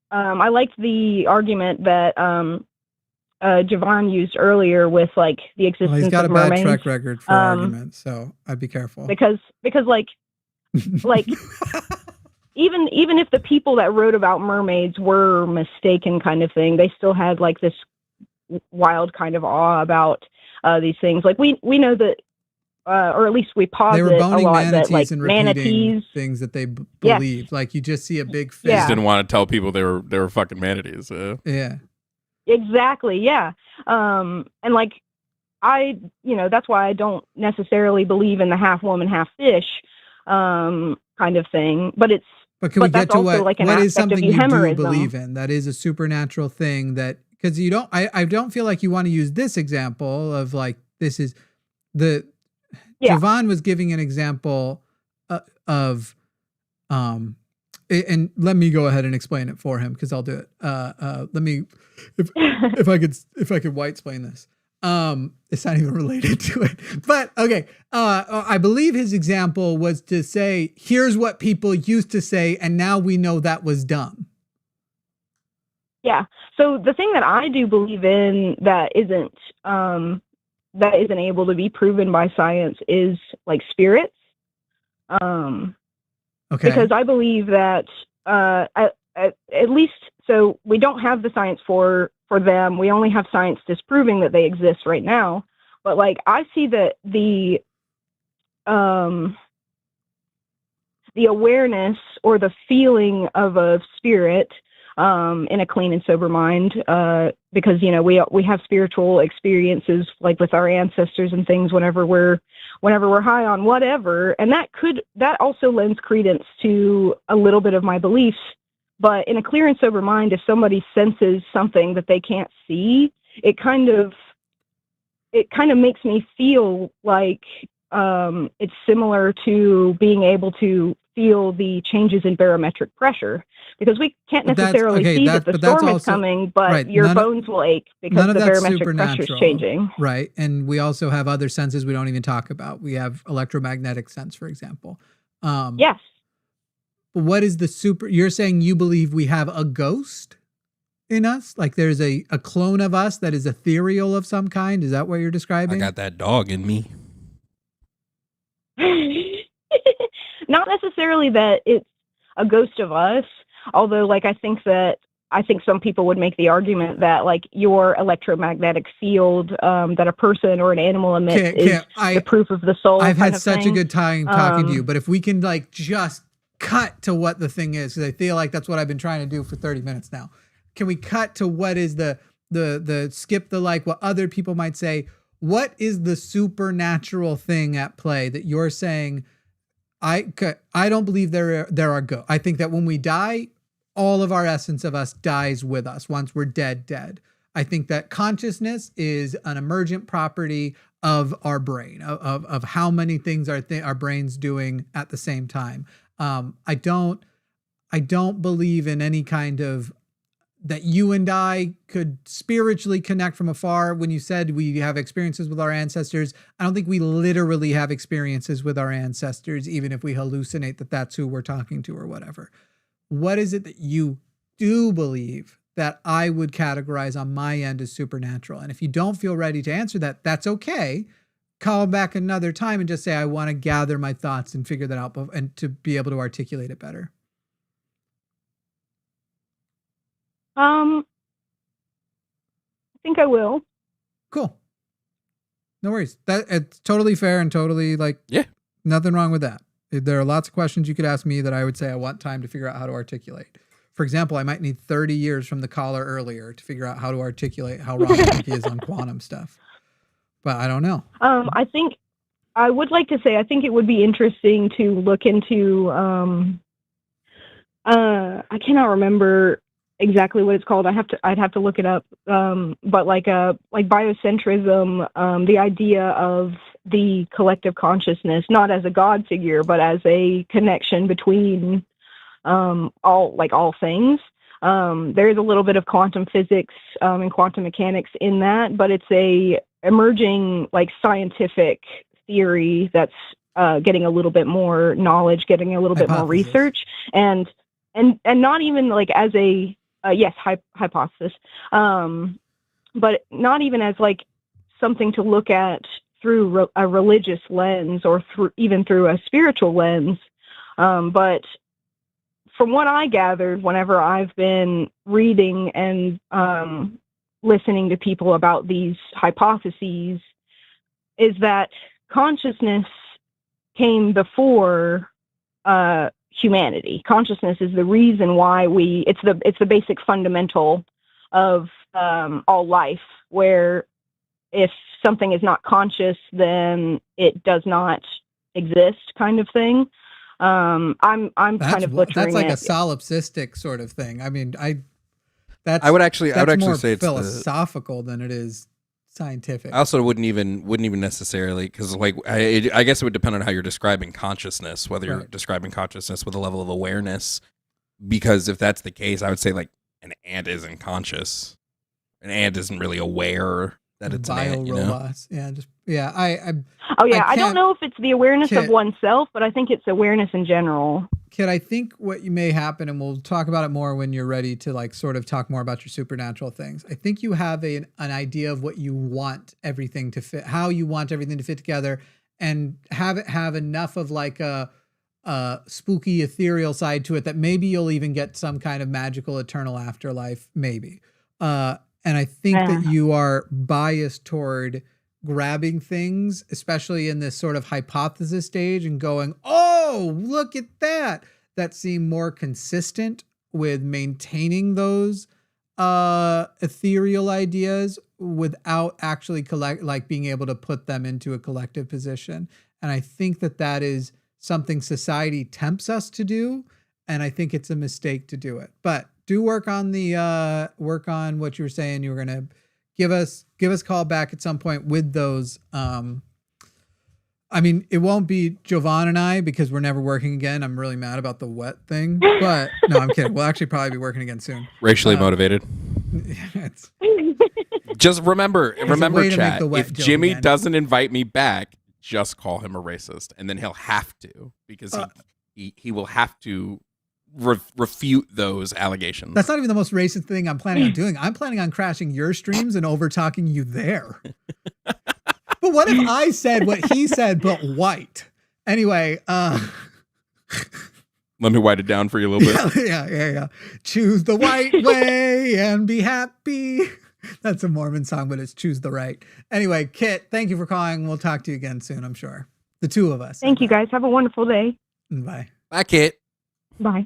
I liked the argument that Jovan used earlier with the existence of mermaids. He's got a bad track record for arguments, so I'd be careful. Because even if the people that wrote about mermaids were mistaken, kind of thing, they still had this wild kind of awe about these things. We know that, or at least we posit they were boning a lot manatees that and manatees things that they believed. Yes. You just see a big fish. They just didn't want to tell people they were fucking manatees. Yeah. Exactly. Yeah. And that's why I don't necessarily believe in the half woman, half fish kind of thing. But can we get to what is something you do believe in that is a supernatural thing that, because I don't feel like you want to use this example of this is the. Yeah. Jovan was giving an example of and let me go ahead and explain it for him because I'll do it. Let me if I could white explain this. It's not even related to it, but okay. I believe his example was to say, here's what people used to say, and now we know that was dumb. Yeah. So the thing that I do believe in that isn't able to be proven by science is like spirits. Okay. Because I believe that at least, so we don't have the science for them. We only have science disproving that they exist right now. But like I see that the awareness or the feeling of a spirit in a clean and sober mind, because we have spiritual experiences like with our ancestors and things whenever we're high on whatever, and that also lends credence to a little bit of my beliefs. But in a clear and sober mind, if somebody senses something that they can't see, it kind of makes me feel like it's similar to being able to feel the changes in barometric pressure, because we can't necessarily see that the storm is coming, but right, your bones will ache because the barometric pressure is changing. Right. And we also have other senses we don't even talk about. We have electromagnetic sense, for example. Yes. What is the you're saying you believe we have a ghost in us? Like there's a clone of us that is ethereal of some kind? Is that what you're describing? I got that dog in me. Not necessarily that it's a ghost of us, although like I think some people would make the argument that like your electromagnetic field that a person or an animal emits is the proof of the soul. I've had such a good time talking to you, but if we can like just cut to what the thing is, because I feel like that's what I've been trying to do for 30 minutes now. Can we cut to what is the skip the like what other people might say? What is the supernatural thing at play that you're saying? I don't believe there are ghosts. I think that when we die, all of our essence of us dies with us once we're dead. I think that consciousness is an emergent property of our brain, of how many things our brain's doing at the same time. I don't believe in any kind of that you and I could spiritually connect from afar. When you said we have experiences with our ancestors, I don't think we literally have experiences with our ancestors, even if we hallucinate that that's who we're talking to or whatever. What is it that you do believe that I would categorize on my end as supernatural? And if you don't feel ready to answer that, that's okay. Call back another time and just say, I want to gather my thoughts and figure that out and to be able to articulate it better. I think I will. Cool. No worries. It's totally fair and totally nothing wrong with that. There are lots of questions you could ask me that I would say I want time to figure out how to articulate. For example, I might need 30 years from the caller earlier to figure out how to articulate how wrong I think he is on quantum stuff. But I don't know. I think I would like to say I think it would be interesting to look into I cannot remember exactly what it's called. I'd have to look it up. But like biocentrism, the idea of the collective consciousness, not as a God figure, but as a connection between all things. There's a little bit of quantum physics and quantum mechanics in that, but it's a emerging like scientific theory that's getting a little bit more knowledge, getting a little bit more research, and not even like as a hypothesis, but not even as like something to look at through a religious lens or even through a spiritual lens. But from what I gathered, whenever I've been reading and listening to people about these hypotheses, is that consciousness came before humanity. Consciousness is the reason why it's the basic fundamental of all life, where if something is not conscious, then it does not exist, kind of thing. I'm kind of butchering that's like it. a solipsistic sort of thing. I mean, I would actually say it's philosophical than it is scientific. I also wouldn't even necessarily, because like I guess it would depend on how you're describing consciousness, whether you're describing consciousness with a level of awareness. Because if that's the case, I would say like an ant isn't conscious. An ant isn't really aware that it's an ant, you know? Robots. Yeah, just yeah. I don't know if it's the awareness of oneself, but I think it's awareness in general. Kid, I think what you may happen, and we'll talk about it more when you're ready to like sort of talk more about your supernatural things. I think you have an idea of what you want everything to fit, how you want everything to fit together, and have it have enough of like a spooky ethereal side to it that maybe you'll even get some kind of magical eternal afterlife, maybe. And I think that you are biased toward grabbing things, especially in this sort of hypothesis stage, and going, oh, look at that seem more consistent with maintaining those ethereal ideas without actually being able to put them into a collective position. And I think that is something society tempts us to do, and I think it's a mistake to do it. But do work on what you were saying. You were gonna give us a call back at some point with those. I mean, it won't be Jovan and I because we're never working again. I'm really mad about the wet thing, but no, I'm kidding. We'll actually probably be working again soon. Racially motivated. Just remember, chat. If Jimmy doesn't invite me back, just call him a racist, and then he'll have to, because he will have to refute those allegations. That's not even the most racist thing I'm planning on doing. I'm planning on crashing your streams and over talking you there. But what if I said what he said, but white? Anyway, let me white it down for you a little bit. Yeah. Choose the white way and be happy. That's a Mormon song, but it's choose the right. Anyway, Kit, thank you for calling. We'll talk to you again soon, I'm sure. The two of us. Thank you, guys. Have a wonderful day. Bye. Bye, Kit. Bye.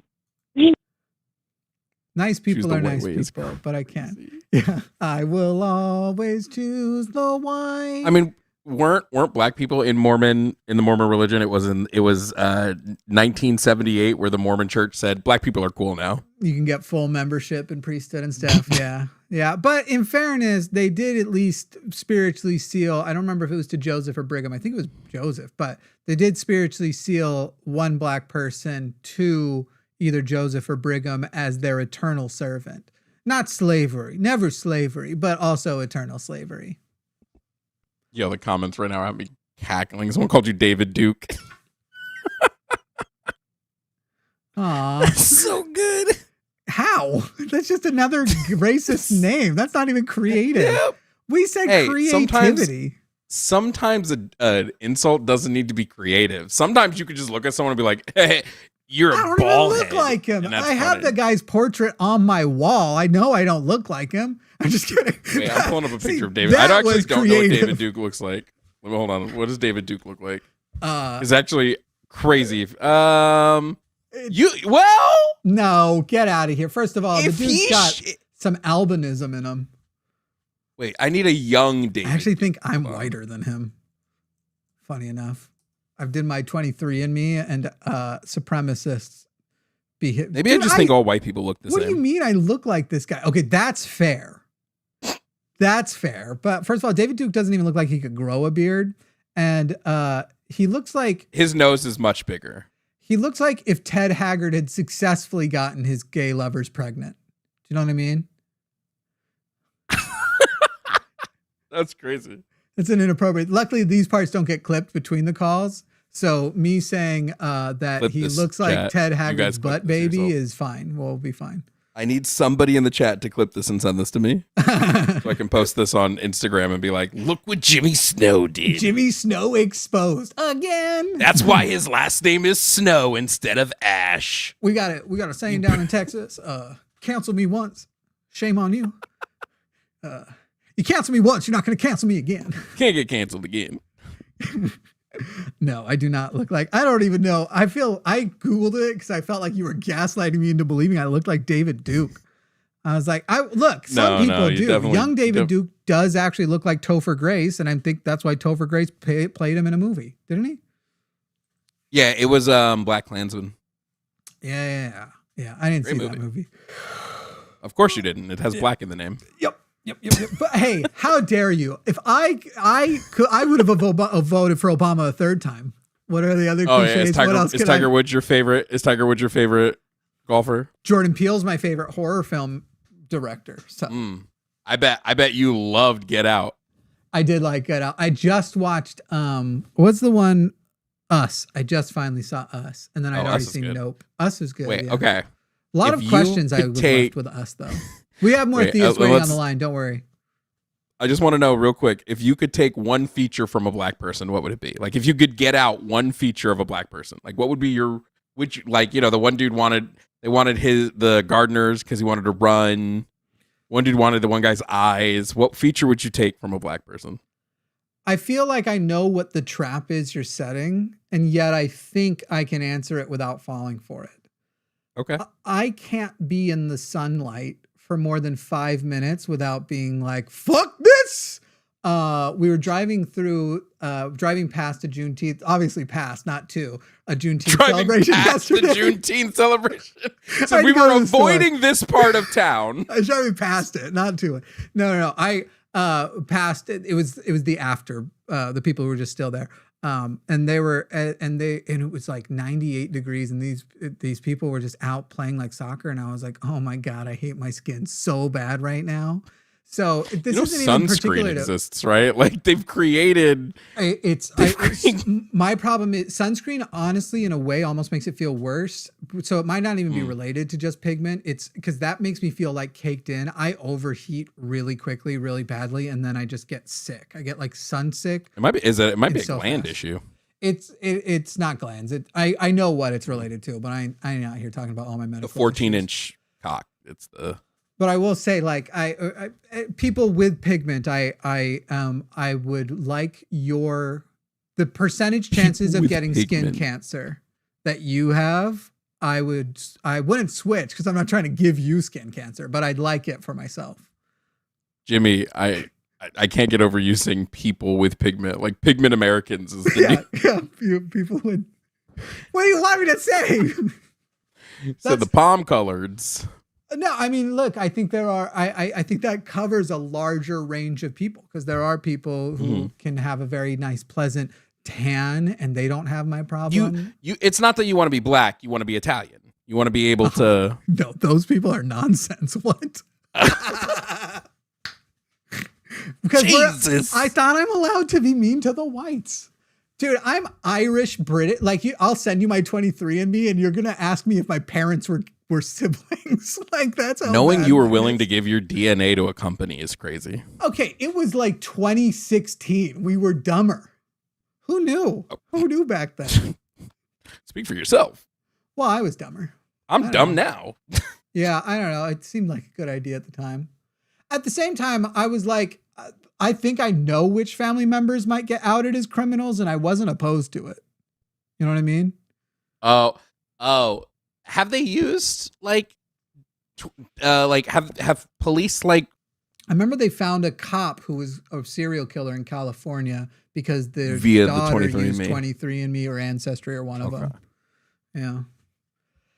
Nice people are nice people, but I can't. Yeah, I will always choose the white. I mean, weren't black people in the Mormon religion? It was 1978 where the Mormon church said black people are cool now. You can get full membership and priesthood and stuff. Yeah. But in fairness, they did at least spiritually seal. I don't remember if it was to Joseph or Brigham. I think it was Joseph, but they did spiritually seal one black person to either Joseph or Brigham as their eternal servant. Not slavery, never slavery, but also eternal slavery. Yo, the comments right now have me cackling. Someone called you David Duke. Aw. That's so good. How? That's just another racist name. That's not even creative. Yep. We said creativity. Sometimes an insult doesn't need to be creative. Sometimes you could just look at someone and be like, hey, you're a ball head. I don't even look like him. I have the guy's portrait on my wall. I know I don't look like him. I'm just kidding. Wait, I'm pulling up a picture of David. I actually don't know what David Duke looks like. Hold on. What does David Duke look like? It's actually crazy. No, get out of here. First of all, the dude's got some albinism in him. Wait, I need a young David. I actually think I'm whiter than him. Funny enough. I did my 23andMe and supremacists Maybe I just think all white people look the same. What do you mean I look like this guy? Okay, that's fair. That's fair. But first of all, David Duke doesn't even look like he could grow a beard. And he looks like... his nose is much bigger. He looks like if Ted Haggard had successfully gotten his gay lovers pregnant. Do you know what I mean? That's crazy. It's an inappropriate... Luckily, these parts don't get clipped between the calls. So me saying that he looks like Ted Haggard's butt baby is fine. We'll be fine. I need somebody in the chat to clip this and send this to me so I can post this on Instagram and be like, look what Jimmy Snow did. Jimmy Snow exposed again. That's why his last name is Snow instead of Ash. We got it. We got a saying down in Texas. Cancel me once. Shame on you. You cancel me once, you're not going to cancel me again. Can't get canceled again. No, I do not look like, I don't even know. I Googled it because I felt like you were gaslighting me into believing I looked like David Duke. I was like, some people do. Young David Duke does actually look like Topher Grace, and I think that's why Topher Grace played him in a movie, didn't he? Yeah, it was Black Klansman. Yeah. I didn't see that movie. Of course you didn't. It has black in the name. Yep. But hey, how dare you? If I would have voted for Obama a third time. What are the other cliches? Is Tiger Woods your favorite? Is Tiger Woods your favorite golfer? Jordan Peele's my favorite horror film director. So I bet you loved Get Out. I did like Get Out. I just watched what's the one? Us. I just finally saw Us, and then I'd already seen Nope. Us is good. Wait, yeah. okay. A lot of questions I was left with Us though. We have more theists waiting on the line. Don't worry. I just want to know real quick, if you could take one feature from a black person, what would it be? Like, if you could get out one feature of a black person, like, what would be your, which, like, the one dude wanted the gardeners because he wanted to run. One dude wanted the one guy's eyes. What feature would you take from a black person? I feel like I know what the trap is you're setting, and yet I think I can answer it without falling for it. Okay. I can't be in the sunlight for more than 5 minutes without being like, fuck this. We were driving past a Juneteenth, obviously past, not to, a Juneteenth celebration yesterday. The Juneteenth celebration. So we were avoiding this part of town. I was driving past it, not to it. No. I past it. It was the after, the people who were just still there. And it was like 98 degrees, and these people were just out playing like soccer, and I was like, oh my God, I hate my skin so bad right now. So this isn't even particular. Sunscreen exists, right? Like they've created. My problem is sunscreen. Honestly, in a way, almost makes it feel worse. So it might not even be related to just pigment. It's because that makes me feel like caked in. I overheat really quickly, really badly, and then I just get sick. I get like sun sick. It might be. It might be a gland issue. It's not glands. I know what it's related to, but I'm not here talking about all my medical. The 14-inch cock. It's the. But I will say, like, I people with pigment, I would like the percentage chances of getting skin cancer that you have. I wouldn't switch because I'm not trying to give you skin cancer, but I'd like it for myself. Jimmy, I can't get over you saying people with pigment, like pigment Americans is the new people with. What do you want me to say? So the palm coloreds. No, I mean, look, I think there are, I think that covers a larger range of people because there are people who can have a very nice, pleasant tan and they don't have my problem. It's not that you want to be black. You want to be Italian. You want to be able to. No, those people are nonsense. What? Because Jesus. I thought I'm allowed to be mean to the whites. Dude, I'm Irish, British. Like, I'll send you my 23andMe and you're going to ask me if my parents were siblings. Like, that's how knowing you were willing to give your DNA to a company is crazy. Okay, it was like 2016. We were dumber. Who knew? Who knew back then? Speak for yourself. Well, I was dumber. I'm dumb now. Yeah, I don't know. It seemed like a good idea at the time. At the same time, I was like, I think I know which family members might get outed as criminals, and I wasn't opposed to it. You know what I mean? Oh. Have they used have police like? I remember they found a cop who was a serial killer in California because their daughter used 23andMe or Ancestry or one of them. Yeah.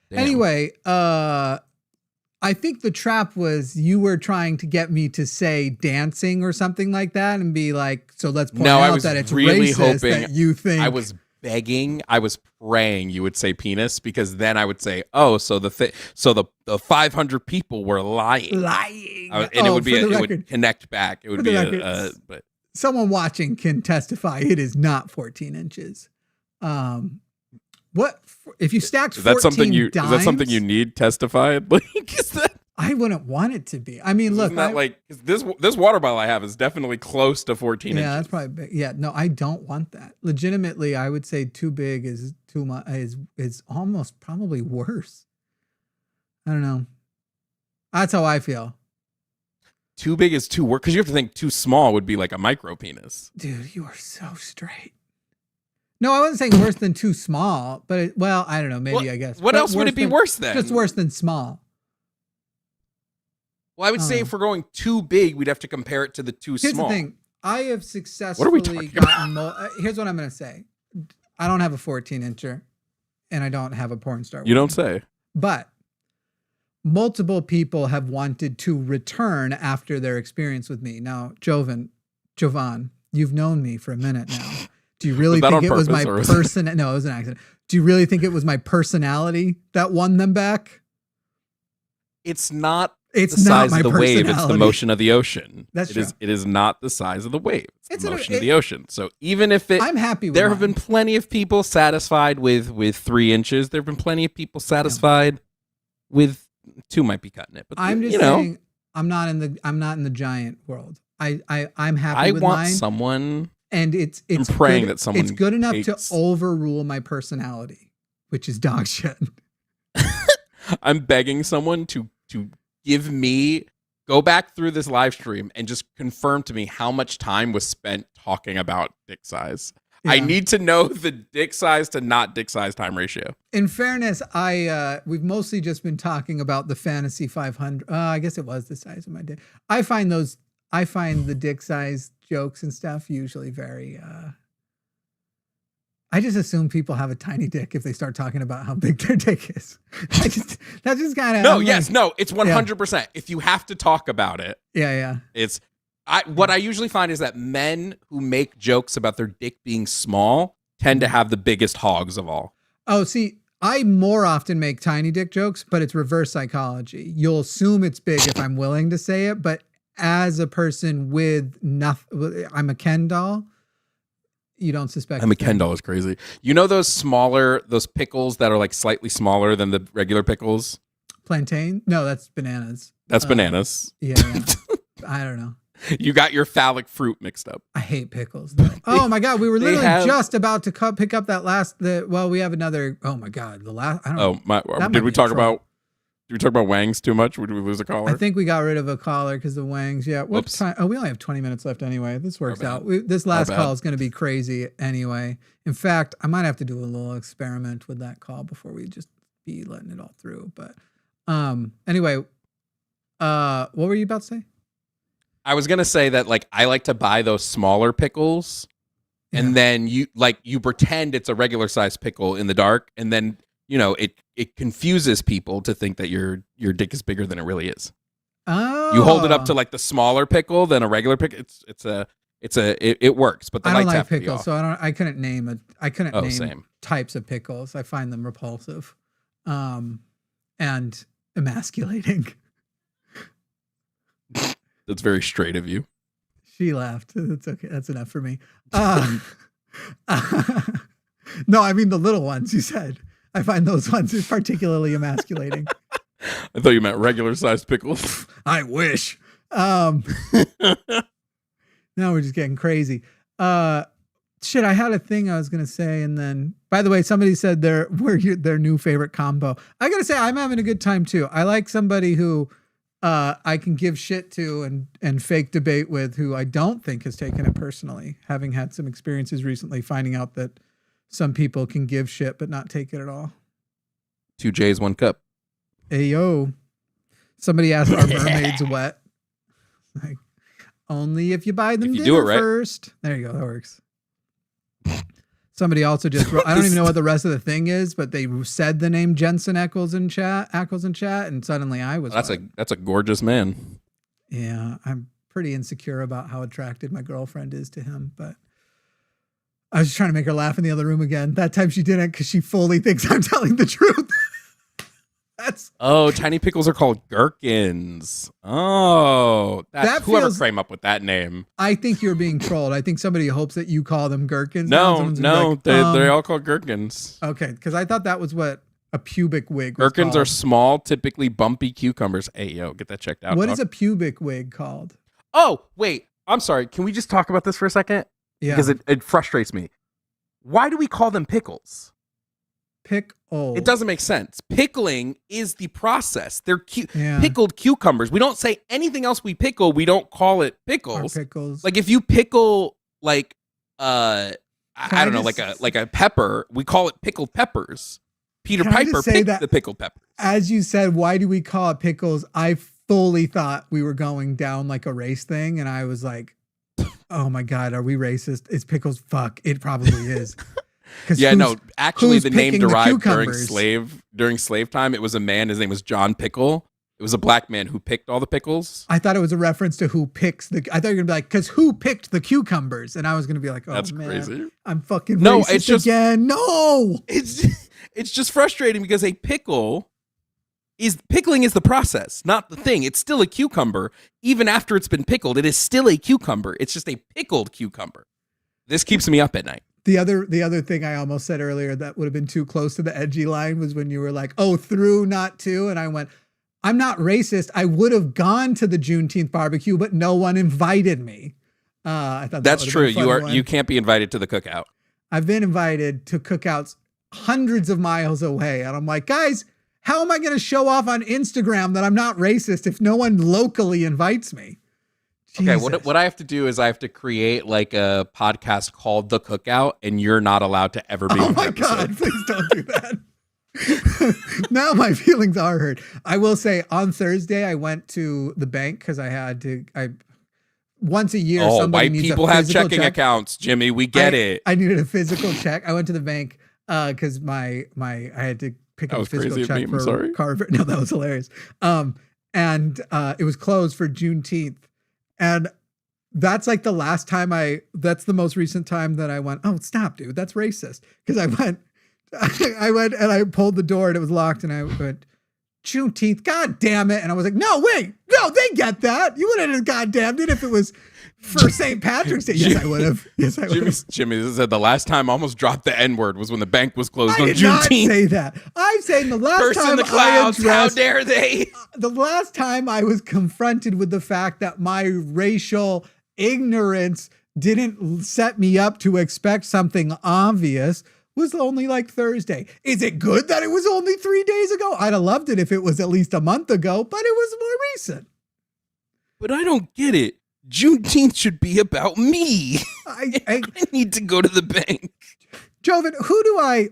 Damn. Anyway, I think the trap was you were trying to get me to say dancing or something like that and be like, so let's point out that it's really racist that you think. I was begging, I was praying you would say penis because then I would say, oh, so the 500 people were lying. It would connect back. It would be but someone watching can testify it is not 14 inches. What if you stacked 14 is that something you need testified? Like, is that? I wouldn't want it to be. I mean, look, this water bottle I have is definitely close to 14 inches. Yeah, that's probably big. Yeah, no, I don't want that. Legitimately, I would say too big is too much. Is almost probably worse. I don't know. That's how I feel. Too big is too worse because you have to think too small would be like a micro penis. Dude, you are so straight. No, I wasn't saying worse than too small, but I don't know. Maybe I guess. What else would it be worse than? Just worse than small. Well, I would say if we're going too big, we'd have to compare it to the too small. Here's the thing. I have successfully gotten... Here's what I'm going to say. I don't have a 14-incher, and I don't have a porn star. You don't say. But multiple people have wanted to return after their experience with me. Now, Jovan, you've known me for a minute now. Do you really think it was my person? No, it was an accident. Do you really think it was my personality that won them back? It's not It's the not size my of the wave, it's the personality. motion of the ocean. That's it true. is. It is not the size of the wave. It's the motion of the it- ocean. So even if it, I'm happy with there have mine. been plenty of people satisfied with 3 inches. There have been plenty of people satisfied with 2. Might be cutting it, but I'm just saying I'm not in the giant world. I'm happy I with want mine. someone. And it's praying good, that someone it's good enough takes- to overrule my personality, which is dog shit. I'm begging someone to give me, go back through this live stream and just confirm to me how much time was spent talking about dick size. I Yeah. need to know the dick size to not dick size time ratio. In fairness, we've mostly just been talking about the Fantasy 500. I guess it was the size of my dick. I find the dick size jokes and stuff usually very. I just assume people have a tiny dick if they start talking about how big their dick is. That's just kind of No, yes, no, it's 100%. If you have to talk about it, yeah. it's what I usually find is that men who make jokes about their dick being small tend to have the biggest hogs of all. Oh, see, I more often make tiny dick jokes, but it's reverse psychology. You'll assume it's big if I'm willing to say it, but as a person with nothing, I'm a Ken doll. You don't suspect. I'm a Ken doll is crazy. You know those pickles that are like slightly smaller than the regular pickles? Plantain? No, that's bananas. That's bananas. Yeah. I don't know. You got your phallic fruit mixed up. I hate pickles. Though. Oh my god, we were literally have- just about to pick up that last. We have another. Oh my god, the last. I don't. Oh my! That might Did be we a talk troll. about? Did we talk about wangs too much? Did we lose a caller? I think we got rid of a caller because the wangs. Yeah. What Whoops. time? Oh, we only have 20 minutes left anyway. This works bad. out. This last bad. call is going to be crazy anyway. In fact, I might have to do a little experiment with that call before we just be letting it all through. But anyway, what were you about to say? I was gonna say that like I like to buy those smaller pickles, and then you pretend it's a regular size pickle in the dark, and then it confuses people to think that your dick is bigger than it really is. Oh, You hold it up to like the smaller pickle than a regular pickle. It works, but the I don't lights like have to be pickles, off. so I couldn't name Same. types of pickles. I find them repulsive, and emasculating. That's very straight of you. She laughed. That's okay. That's enough for me. No, I mean the little ones. You said I find those ones particularly emasculating. I thought you meant regular sized pickles. I wish. Now we're just getting crazy. Shit, I had a thing I was gonna say, and then by the way, somebody said their new favorite combo. I gotta say, I'm having a good time too. I like somebody who I can give shit to and fake debate with, who I don't think has taken it personally, having had some experiences recently, finding out that some people can give shit but not take it at all. 2 J's, 1 cup. Hey yo, somebody asked, "Are mermaids wet?" Like, only if you buy them If you dinner do it right. first. There you go. That works. Somebody also just wrote, I don't even know what the rest of the thing is, but they said the name Jensen Ackles in chat, and suddenly I was. That's wet. a gorgeous man. Yeah, I'm pretty insecure about how attracted my girlfriend is to him, but I was just trying to make her laugh in the other room again. That time she didn't, because she fully thinks I'm telling the truth. Tiny pickles are called gherkins. Oh, That whoever feels- came up with that name. I think you're being trolled. I think somebody hopes that you call them gherkins. No, Someone's gonna be like, they're all called gherkins. okay, because I thought that was what a pubic wig was Gherkins called. are small, typically bumpy cucumbers. Hey, yo, get that checked out. What dog. is a pubic wig called? Oh, wait. I'm sorry. Can we just talk about this for a second? Yeah, Because it frustrates me. Why do we call them pickles? pickle. It doesn't make sense. Pickling is the process. They're Yeah. pickled cucumbers. We don't say anything else we pickle. We don't call it Or pickles. pickles. Like if you pickle like I I don't know, just- like a pepper, we call it pickled peppers. Peter Can I Piper just say picked that- the pickled pepper. As you said, why do we call it pickles? I fully thought we were going down like a race thing, and I was like, "Oh my god, are we racist? It's pickles. Fuck, it probably is." 'Cause Yeah, no, actually who's the name picking the derived cucumbers? during slave time. It was a man, his name was John Pickle. It was a black man who picked all the pickles. I thought it was a reference to who picks the. I thought you were gonna be like, "Cause who picked the cucumbers?" And I was gonna be like, "Oh That's man, crazy. I'm fucking No, racist it's just- again." No, It's just frustrating because a pickle is pickling is the process, not the thing. It's still a cucumber. Even after it's been pickled, it is still a cucumber. It's just a pickled cucumber. This keeps me up at night. The other thing I almost said earlier that would have been too close to the edgy line was when you were like, oh, through, not to. And I went, I'm not racist. I would have gone to the Juneteenth barbecue, but no one invited me. I thought that's true. You can't be invited to the cookout. I've been invited to cookouts hundreds of miles away. And I'm like, guys, how am I going to show off on Instagram that I'm not racist if no one locally invites me? Jesus. Okay, what I have to do is I have to create like a podcast called The Cookout, and you're not allowed to ever be on my God, please don't do that. Now my feelings are hurt. I will say on Thursday, I went to the bank because once a year, somebody needs people a have checking check. accounts, Jimmy. We get it. I needed a physical check. I went to the bank because I had to pick up a physical check for Carver. No, that was hilarious. And it was closed for Juneteenth. And that's like the most recent time that I went, oh, stop, dude. That's racist. Because I went and I pulled the door and it was locked and I went, Juneteenth, God damn it. And I was like, no, wait, no, they get that. You wouldn't have goddamned it if it was for St. Patrick's Day. Yes, I would have. Yes, I would have. Jimmy said the last time I almost dropped the N-word was when the bank was closed on Juneteenth. I did not say that. I'm saying the last Curse time in the clouds, how dare they? The last time I was confronted with the fact that my racial ignorance didn't set me up to expect something obvious was only like Thursday. Is it good that it was only 3 days ago? I'd have loved it if it was at least a month ago, but it was more recent. But I don't get it. Juneteenth should be about me. I need to go to the bank. Jovan, who do I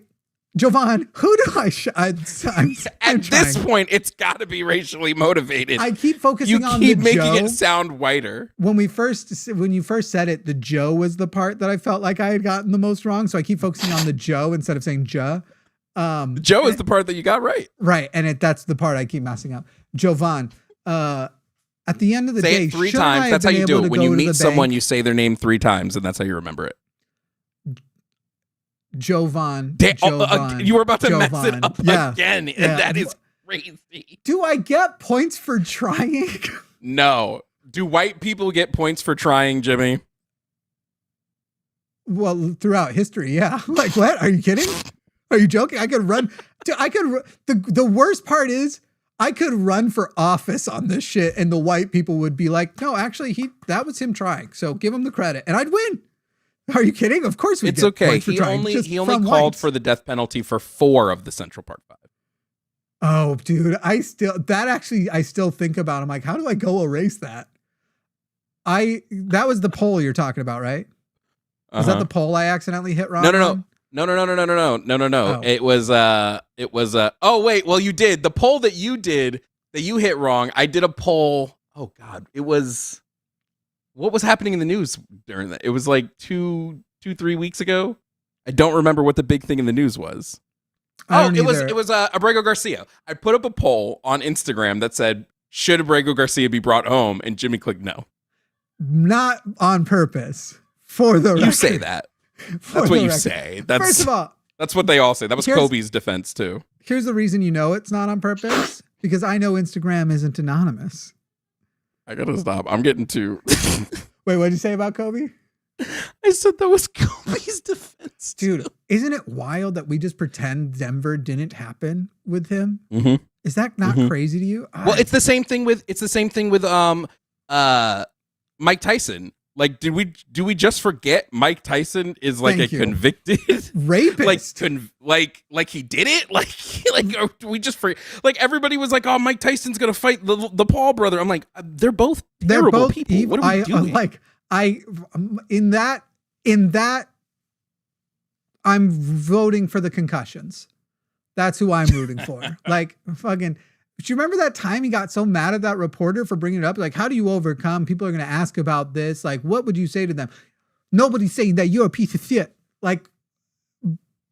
At this point, it's got to be racially motivated. I keep focusing on the Joe. You keep making it sound whiter. When you first said it, the Joe was the part that I felt like I had gotten the most wrong. So I keep focusing on the Joe instead of saying Joe. Joe is the part that you got right. Right. And that's the part I keep messing up. Jovan, at the end of the day, say it 3 times. That's how you do it. When you meet someone, you say their name 3 times, and that's how you remember it. Jovan. You were about to mess it up again, and that is crazy. Do I get points for trying? No. Do white people get points for trying, Jimmy? Well, throughout history, yeah. Like, what? Are you kidding? Are you joking? I could run. The worst part is I could run for office on this shit, and the white people would be like, "No, actually, that was him trying. So give him the credit," and I'd win. Are you kidding? Of course we it's get okay. Points for trying. He only called for the death penalty for 4 of the Central Park 5. Oh, dude, I still think about. I'm like, how do I go erase that? That was the poll you're talking about, right? Was that the poll I accidentally hit wrong? No. Oh. It was. Oh wait, well you did the poll that you hit wrong. I did a poll. Oh God, it was. What was happening in the news during that? It was like 3 weeks ago. I don't remember what the big thing in the news was. It was Abrego Garcia. I put up a poll on Instagram that said, "Should Abrego Garcia be brought home?" And Jimmy clicked no. Not on purpose. For the record. You say that. That's what you say. First of all, that's what they all say. That was Kobe's defense too. Here's the reason you know it's not on purpose. Because I know Instagram isn't anonymous. I gotta stop. I'm getting too. Wait, what did you say about Kobe? I said that was Kobe's defense. Dude, isn't it wild that we just pretend Denver didn't happen with him? Mm-hmm. Is that not crazy to you? Well, it's the same thing with Mike Tyson. Like, do we just forget Mike Tyson is like convicted rapist? like he did it? Like we just forget? Like everybody was like, oh, Mike Tyson's gonna fight the Paul brother. I'm like, they're both terrible people. Evil. What are we doing? In that, I'm voting for the concussions. That's who I'm rooting for. Like fucking. Do you remember that time he got so mad at that reporter for bringing it up? Like, how do you overcome? People are going to ask about this. Like, what would you say to them? Nobody's saying that you're a piece of shit. Like,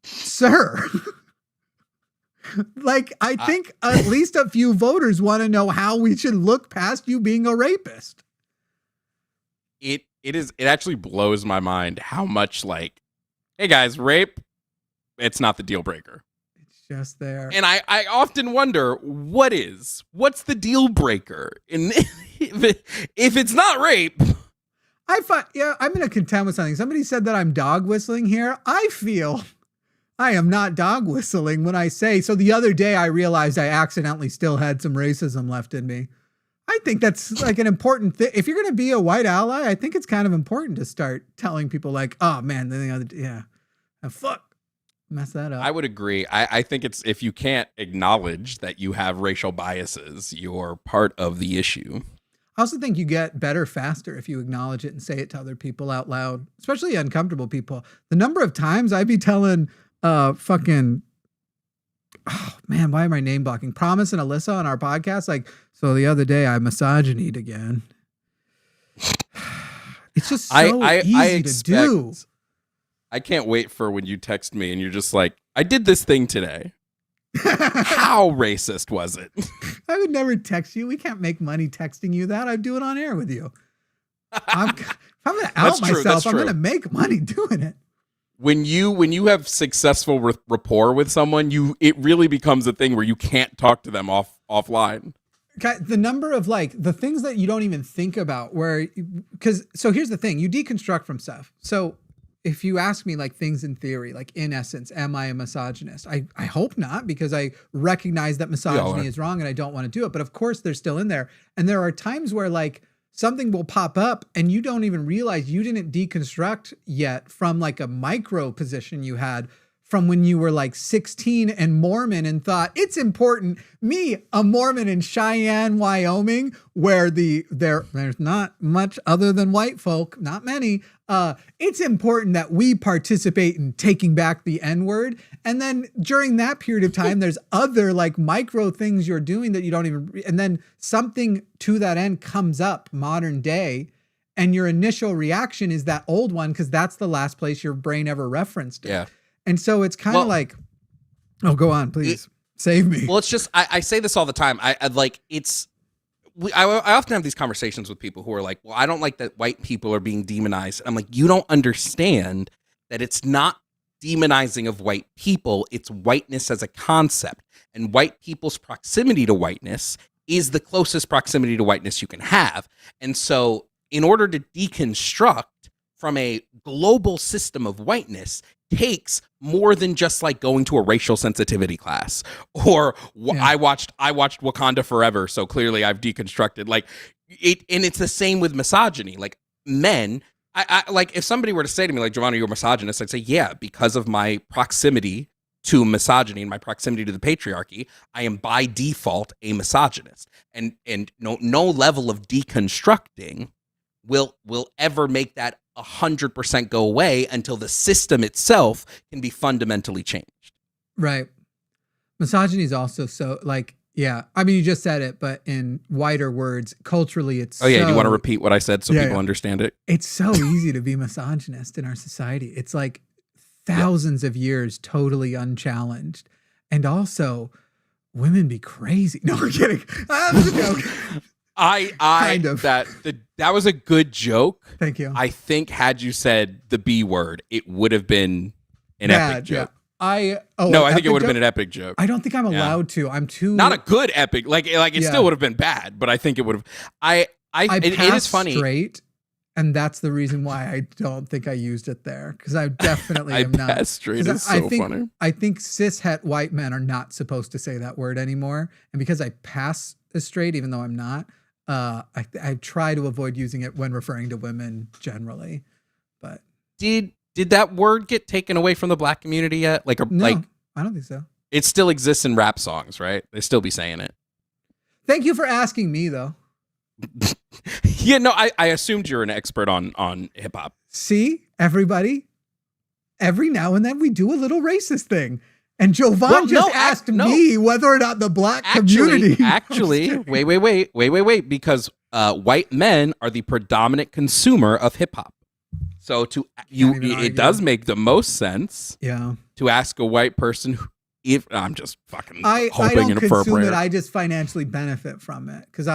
sir. Like, I think at least a few voters want to know how we should look past you being a rapist. It actually blows my mind how much like, hey guys, rape, it's not the deal breaker. just there. And I often wonder, what's the deal breaker? And if it's not rape. I'm going to contend with something. Somebody said that I'm dog whistling here. I feel I am not dog whistling when I say, so the other day I realized I accidentally still had some racism left in me. I think that's like an important thing. If you're going to be a white ally, I think it's kind of important to start telling people like, oh man, the other day, fuck. Mess that up. I would agree. I think it's, if you can't acknowledge that you have racial biases, you're part of the issue. I also think you get better faster if you acknowledge it and say it to other people out loud, especially uncomfortable people. The number of times I'd be telling oh man, why am I name blocking? Promise and Alyssa on our podcast, like, so the other day I misogynied again. It's just so easy to do. I can't wait for when you text me and you're just like, I did this thing today. How racist was it? I would never text you. We can't make money texting you that. I'd do it on air with you. If I'm going to out myself, I'm going to make money doing it. When you have successful rapport with someone, it really becomes a thing where you can't talk to them offline. The number of like the things that you don't even think about so here's the thing, you deconstruct from stuff. So if you ask me like things in theory, like in essence, am I a misogynist? I hope not, because I recognize that misogyny is wrong and I don't want to do it. But of course they're still in there. And there are times where like something will pop up and you don't even realize you didn't deconstruct yet from like a micro position you had from when you were like 16 and Mormon and thought it's important. Me, a Mormon in Cheyenne, Wyoming, where there's not much other than white folk, not many. It's important that we participate in taking back the N-word. And then during that period of time, there's other like micro things you're doing that you don't even, and then something to that end comes up modern day. And your initial reaction is that old one, because that's the last place your brain ever referenced it. Yeah. And so it's kind of like, oh, go on, please save me. Well, it's just, I say this all the time. I often have these conversations with people who are like, well, I don't like that white people are being demonized. I'm like, you don't understand that it's not demonizing of white people. It's whiteness as a concept. And white people's proximity to whiteness is the closest proximity to whiteness you can have. And so in order to deconstruct from a global system of whiteness takes more than just like going to a racial sensitivity class or I watched Wakanda Forever, so clearly I've deconstructed like it. And it's the same with misogyny. Like men, I like if somebody were to say to me like, Jovan, you're a misogynist, I'd say, yeah, because of my proximity to misogyny and my proximity to the patriarchy, I am by default a misogynist. And no level of deconstructing will ever make that 100% go away until the system itself can be fundamentally changed. Right. Misogyny is also so like, yeah. I mean, you just said it, but in wider words, culturally, it's. Oh yeah. Do you want to repeat what I said so people understand it? It's so easy to be misogynist in our society. It's like thousands of years totally unchallenged, and also women be crazy. No, I'm kidding. That was a joke. Kind of. That was a good joke. Thank you. I think had you said the B word, it would have been an epic joke. I think it would have been an epic joke. I don't think I'm allowed to. I'm too not a good epic. Like it still would have been bad, but I think it would have. It is funny. Straight, and that's the reason why I don't think I used it there, because I definitely am not. Passed straight is so funny. I think cis-het white men are not supposed to say that word anymore, and because I pass as straight, even though I'm not. I try to avoid using it when referring to women generally, but did that word get taken away from the black community yet? No, I don't think so. It still exists in rap songs, right? They still be saying it. Thank you for asking me, though. Yeah, no, I assumed you're an expert on hip hop. See, everybody, every now and then we do a little racist thing. And Jovan asked me whether or not the black community. Actually, wait, because white men are the predominant consumer of hip hop. So it does make the most sense. Yeah. To ask a white person if I'm just fucking I hoping don't for a consume prayer. it. I just financially benefit from it because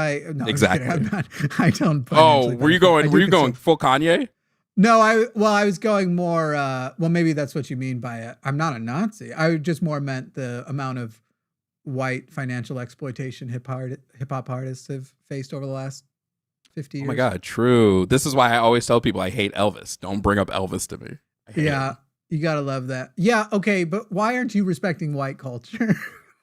exactly. I'm not, I don't. Oh, were you going full Kanye? No, I was going more. Well, maybe that's what you mean by it. I'm not a Nazi. I just more meant the amount of white financial exploitation hip hop artists have faced over the last 50 years. Oh my God, true. This is why I always tell people I hate Elvis. Don't bring up Elvis to me. Yeah, you gotta love that. Yeah, okay, but why aren't you respecting white culture?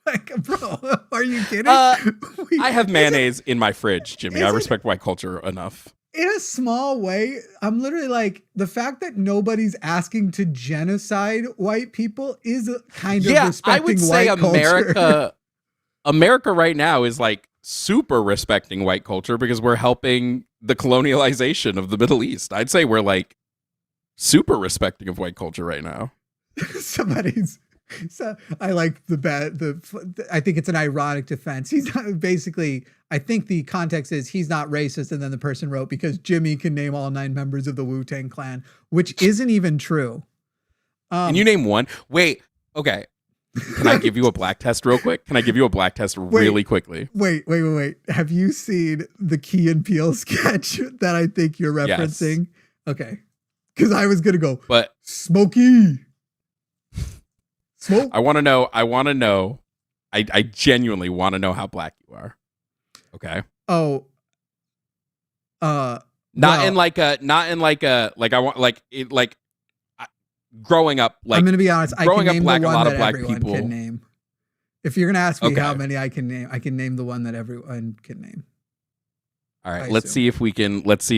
Like, bro, are you kidding? I have mayonnaise in my fridge, Jimmy. I respect white culture enough. In a small way, I'm literally like, the fact that nobody's asking to genocide white people is a kind of respecting I would say white culture. America right now is like super respecting white culture because we're helping the colonialization of the Middle East. I'd say we're like super respecting of white culture right now. So I like I think it's an ironic defense. He's not, basically, I think the context is he's not racist, and then the person wrote because Jimmy can name all 9 members of the Wu-Tang Clan, which isn't even true. Can you name one? Wait, okay. Can I give you a black test real quick? Really quickly? Wait. Have you seen the Key and Peele sketch that I think you're referencing? Yes. Okay. Because I was going to go, but Smokey. Smoke? I want to know. I genuinely want to know how black you are. Okay. Oh. Growing up, like I'm gonna be honest. I can name black, the one a lot that of black everyone people can name. If you're gonna ask me how many I can name the one that everyone can name. All right, let's see. Let's say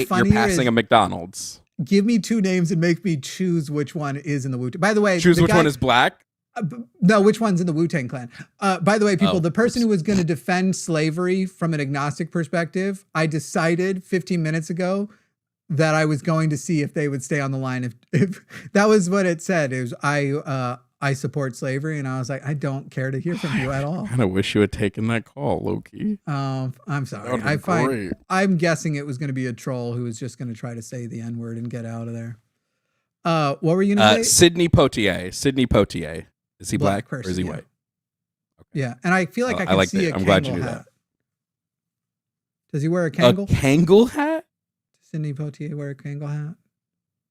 you're passing a McDonald's. Give me 2 names and make me choose which one is in the Wu-Tang. By the way, choose which one is black. No, which one's in the Wu-Tang Clan? By the way, people, the person who was going to defend slavery from an agnostic perspective, I decided 15 minutes ago that I was going to see if they would stay on the line. If that was what it said, it was I support slavery, and I was like, I don't care to hear from you at all. I kind of wish you had taken that call, Loki. I'm sorry. I'm guessing it was going to be a troll who was just going to try to say the N-word and get out of there. What were you going to say? Sidney Poitier. Is he black person, or is he white? Okay. Yeah, and I feel like I can see a Kangol glad you knew hat. that. Does he wear a Kangol? A Kangol hat? Does Sidney Poitier wear a Kangol hat?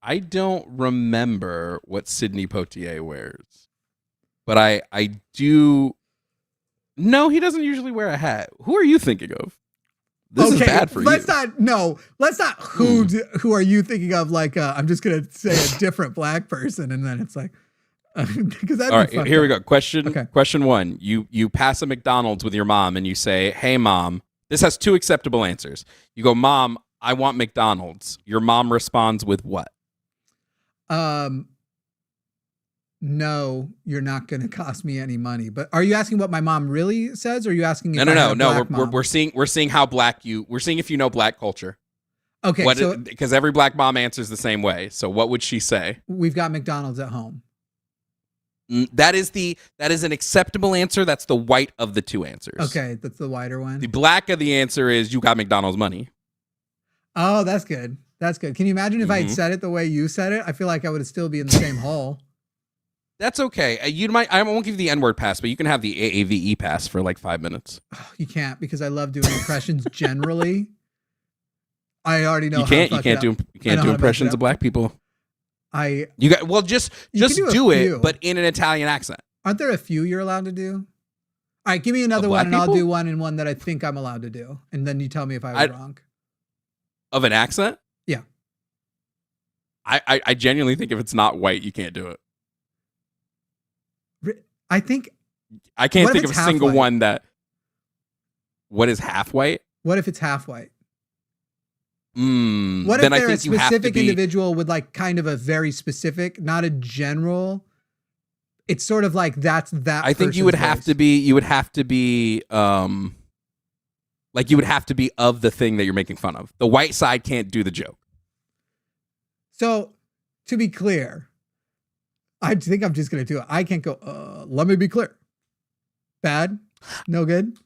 I don't remember what Sidney Poitier wears, but I do. No, he doesn't usually wear a hat. Who are you thinking of? This is bad for you. Let's not. Who are you thinking of? Like, I'm just gonna say a different black person, and then it's like, because all right, here we go. Question 1. You pass a McDonald's with your mom, and you say, "Hey, mom." This has 2 acceptable answers. You go, "Mom, I want McDonald's." Your mom responds with what? No, you're not going to cost me any money. But are you asking what my mom really says, or are you asking? No. We're seeing how black you. We're seeing if you know black culture. Okay, because every black mom answers the same way. So what would she say? We've got McDonald's at home. That is an acceptable answer. That's the white of the 2 answers. Okay, that's the whiter one. The black of the answer is you got McDonald's money. Oh, that's good. That's good. Can you imagine if I had said it the way you said it? I feel like I would still be in the same hole. That's okay. I won't give you the N-word pass, but you can have the AAVE pass for like 5 minutes. Oh, you can't, because I love doing impressions generally. I already know. You can't do impressions of black people. Just do it, but in an Italian accent. Aren't there a few you're allowed to do? All right, give me another one, and I'll do one that I think I'm allowed to do, and then you tell me if I was wrong. Of an accent? Yeah. I genuinely think if it's not white, you can't do it. I think I can't think of a single one that. What is half white? What if it's half white? What if they're a specific individual with like kind of a very specific, not a general? It's sort of like that's that. I think you would have to be. You would have to be. Like you would have to be of the thing that you're making fun of. The white side can't do the joke. So, to be clear, I think I'm just going to do it. I can't go, let me be clear. Bad? No good?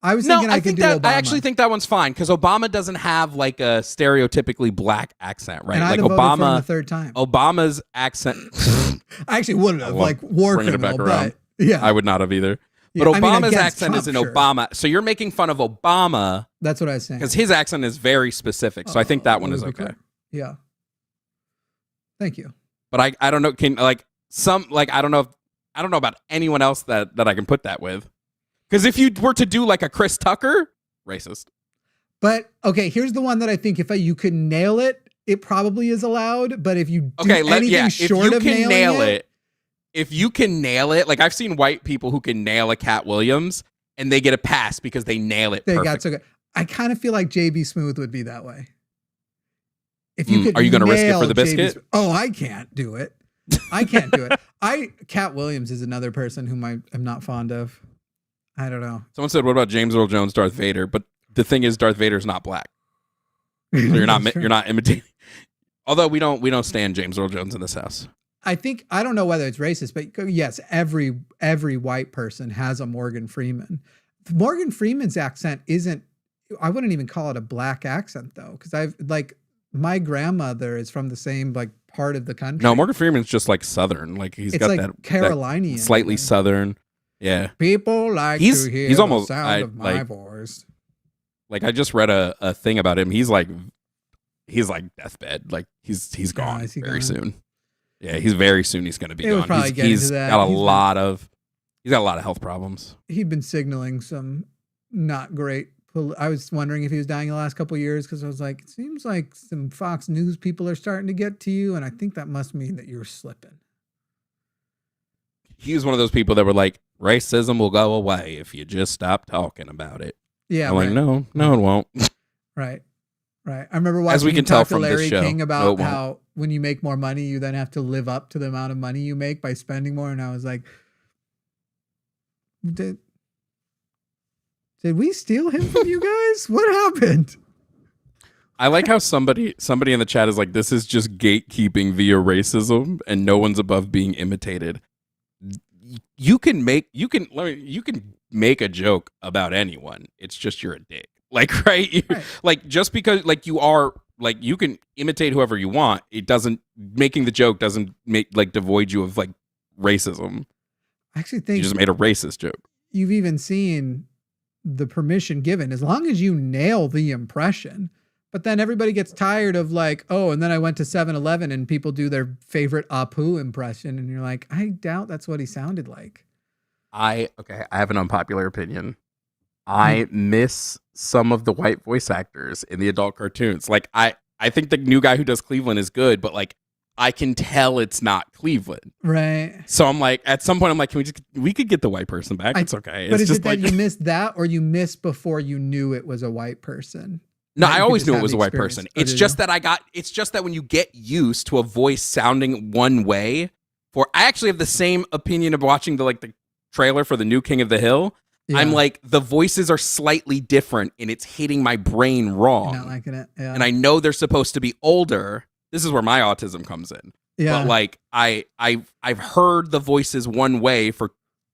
I was thinking I could do Obama. I actually think that one's fine, because Obama doesn't have like a stereotypically black accent, right? And like Obama for him the third time. Obama's accent. I actually wouldn't have, like war criminal, but yeah. I would not have either. But Obama's accent is in Obama. So you're making fun of Obama, That's what I was saying. Because his accent is very specific, so I think that one is okay. Yeah. Thank you. But I don't know. I don't know about anyone else that I can put that with. Because if you were to do like a Chris Tucker, racist. But okay, here's the one that I think if you could nail it, it probably is allowed. But if you do anything short of nailing it, if you can nail it, like I've seen white people who can nail a Cat Williams and they get a pass because they nail it. They got so good. I kind of feel like JB Smooth would be that way. If you could, are you going to risk it for the biscuit? I can't do it. I can't do it. Cat Williams is another person whom I am not fond of. I don't know. Someone said, "What about James Earl Jones, Darth Vader?" But the thing is, Darth Vader's not black, so you're not imitating. Although we don't stand James Earl Jones in this house. I don't know whether it's racist, but yes, every white person has a Morgan Freeman. Morgan Freeman's accent isn't. I wouldn't even call it a black accent though, because my grandmother is from the same part of the country. No, Morgan Freeman's just like Southern. Like he's got that Carolinian, slightly Southern. Yeah. People like to hear he's almost, the sound of my voice. Like I just read a thing about him. He's like deathbed. Like he's gone very soon. Yeah, he's very soon. He's going to be gone. He's got a lot of health problems. He'd been signaling some not great. I was wondering if he was dying the last couple of years because I was like, it seems like some Fox News people are starting to get to you, and I think that must mean that you're slipping. He was one of those people that were like, racism will go away if you just stop talking about it. Yeah, I'm like, no, it won't. Right. I remember watching as we can tell from Larry this show, King about how when you make more money, you then have to live up to the amount of money you make by spending more. And I was like, did we steal him from you guys? What happened? I like how somebody in the chat is like, this is just gatekeeping via racism and no one's above being imitated. You can make a joke about anyone. It's just you're a dick. Like, right? Like just because you are you can imitate whoever you want. It doesn't making the joke doesn't devoid you of racism. I actually think you just made a racist joke. You've even seen the permission given as long as you nail the impression. But then everybody gets tired of and then I went to 7-Eleven and people do their favorite Apu impression. And you're like, I doubt that's what he sounded like. I have an unpopular opinion. I miss some of the white voice actors in the adult cartoons. I think the new guy who does Cleveland is good, but I can tell it's not Cleveland. Right. So I'm like, at some point I'm like, we could get the white person back. It's okay. But is it that you missed that or you missed before you knew it was a white person? No, I always knew it was a white person. It's just that when you get used to a voice sounding one way I actually have the same opinion of watching the trailer for the new King of the Hill. Yeah. I'm like, the voices are slightly different and it's hitting my brain wrong. You're not liking it. Yeah. And I know they're supposed to be older. This is where my autism comes in. Yeah. But I've heard the voices one way for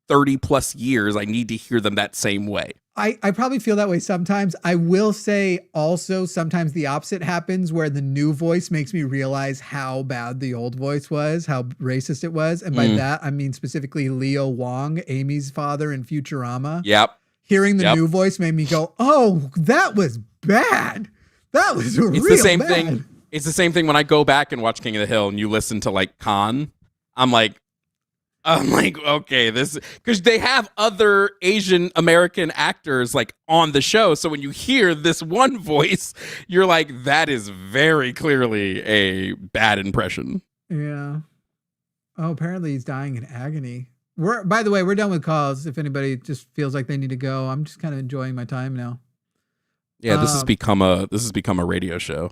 30 plus years. I need to hear them that same way. I probably feel that way sometimes. I will say also sometimes the opposite happens where the new voice makes me realize how bad the old voice was, how racist it was. And by that, I mean specifically Leo Wong, Amy's father in Futurama. Yep. Hearing the new voice made me go, oh, that was bad. That was the same thing. It's the same thing when I go back and watch King of the Hill and you listen to Khan. I'm like, okay, this because they have other Asian American actors on the show. So when you hear this one voice, you're like, that is very clearly a bad impression. Yeah. Oh, apparently he's dying in agony. By the way, we're done with calls. If anybody just feels like they need to go, I'm just kind of enjoying my time now. Yeah, this has become a radio show.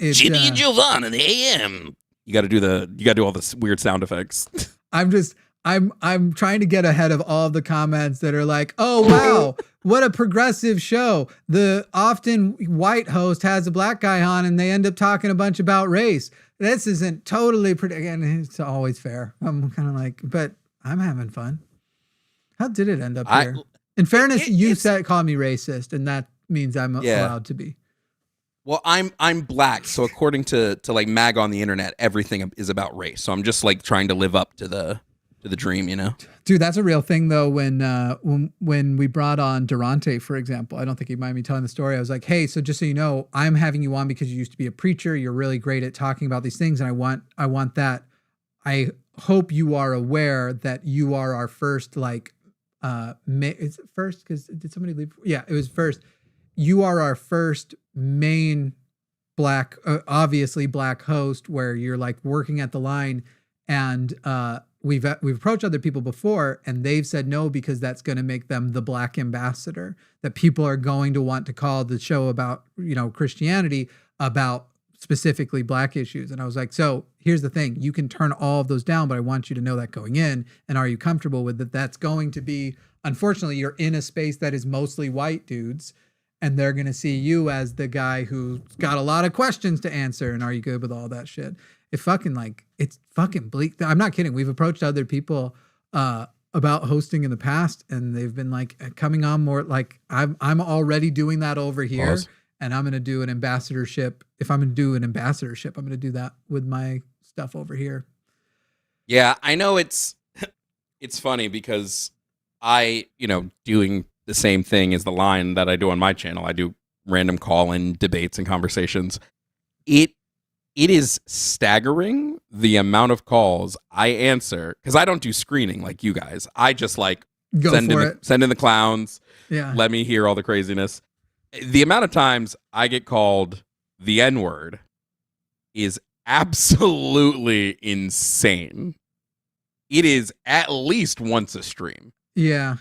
Jimmy and Jovan in the AM. You got to do all the weird sound effects. I'm trying to get ahead of all the comments that are like, oh, wow, what a progressive show. The often white host has a black guy on and they end up talking a bunch about race. This isn't totally again, it's always fair. I'm kind of like, but I'm having fun. How did it end up here? In fairness, you called me racist and that means I'm allowed to be. Well, I'm black, so according to MAG on the internet, everything is about race. So I'm just trying to live up to the to the dream, you know? Dude, that's a real thing though. When we brought on Durante, for example, I don't think he'd mind me telling the story. I was like, hey, so just so you know, I'm having you on because you used to be a preacher. You're really great at talking about these things, and I want that. I hope you are aware that you are our first, like, is it first? Because did somebody leave? Yeah, it was first. You are our first main black, obviously black host, where you're like working at the line, and we've approached other people before, and they've said no because that's going to make them the black ambassador. That people are going to want to call the show about, you know, Christianity about specifically black issues. And I was like, so here's the thing, you can turn all of those down, but I want you to know that going in. And are you comfortable with that? That's going to be, unfortunately, you're in a space that is mostly white dudes, and they're going to see you as the guy who's got a lot of questions to answer. And are you good with all that shit? It's fucking bleak. I'm not kidding. We've approached other people about hosting in the past, and they've been like coming on more. Like I'm already doing that over here. Pause. And I'm going to do an ambassadorship. If I'm going to do an ambassadorship, I'm going to do that with my stuff over here. Yeah, I know it's funny because I, you know, doing the same thing as the line that I do on my channel. I do random call-in debates and conversations. It is staggering the amount of calls I answer, because I don't do screening like you guys. I just like send in the clowns. Yeah. Let me hear all the craziness. The amount of times I get called the N-word is absolutely insane. It is at least once a stream. Yeah.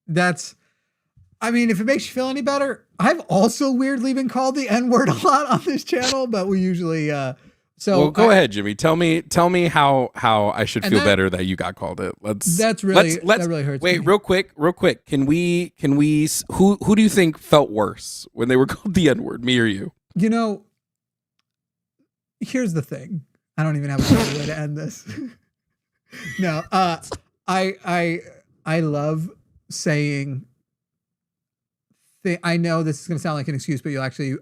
I mean, if it makes you feel any better, I've also weirdly been called the N-word a lot on this channel, but we usually well, go ahead, Jimmy. Tell me how I should feel better that you got called it. That really hurts. Wait, me. real quick. Can we who do you think felt worse when they were called the N-word, me or you? You know, here's the thing. I don't even have a better way to end this. No, I love saying. I know this is going to sound like an excuse, but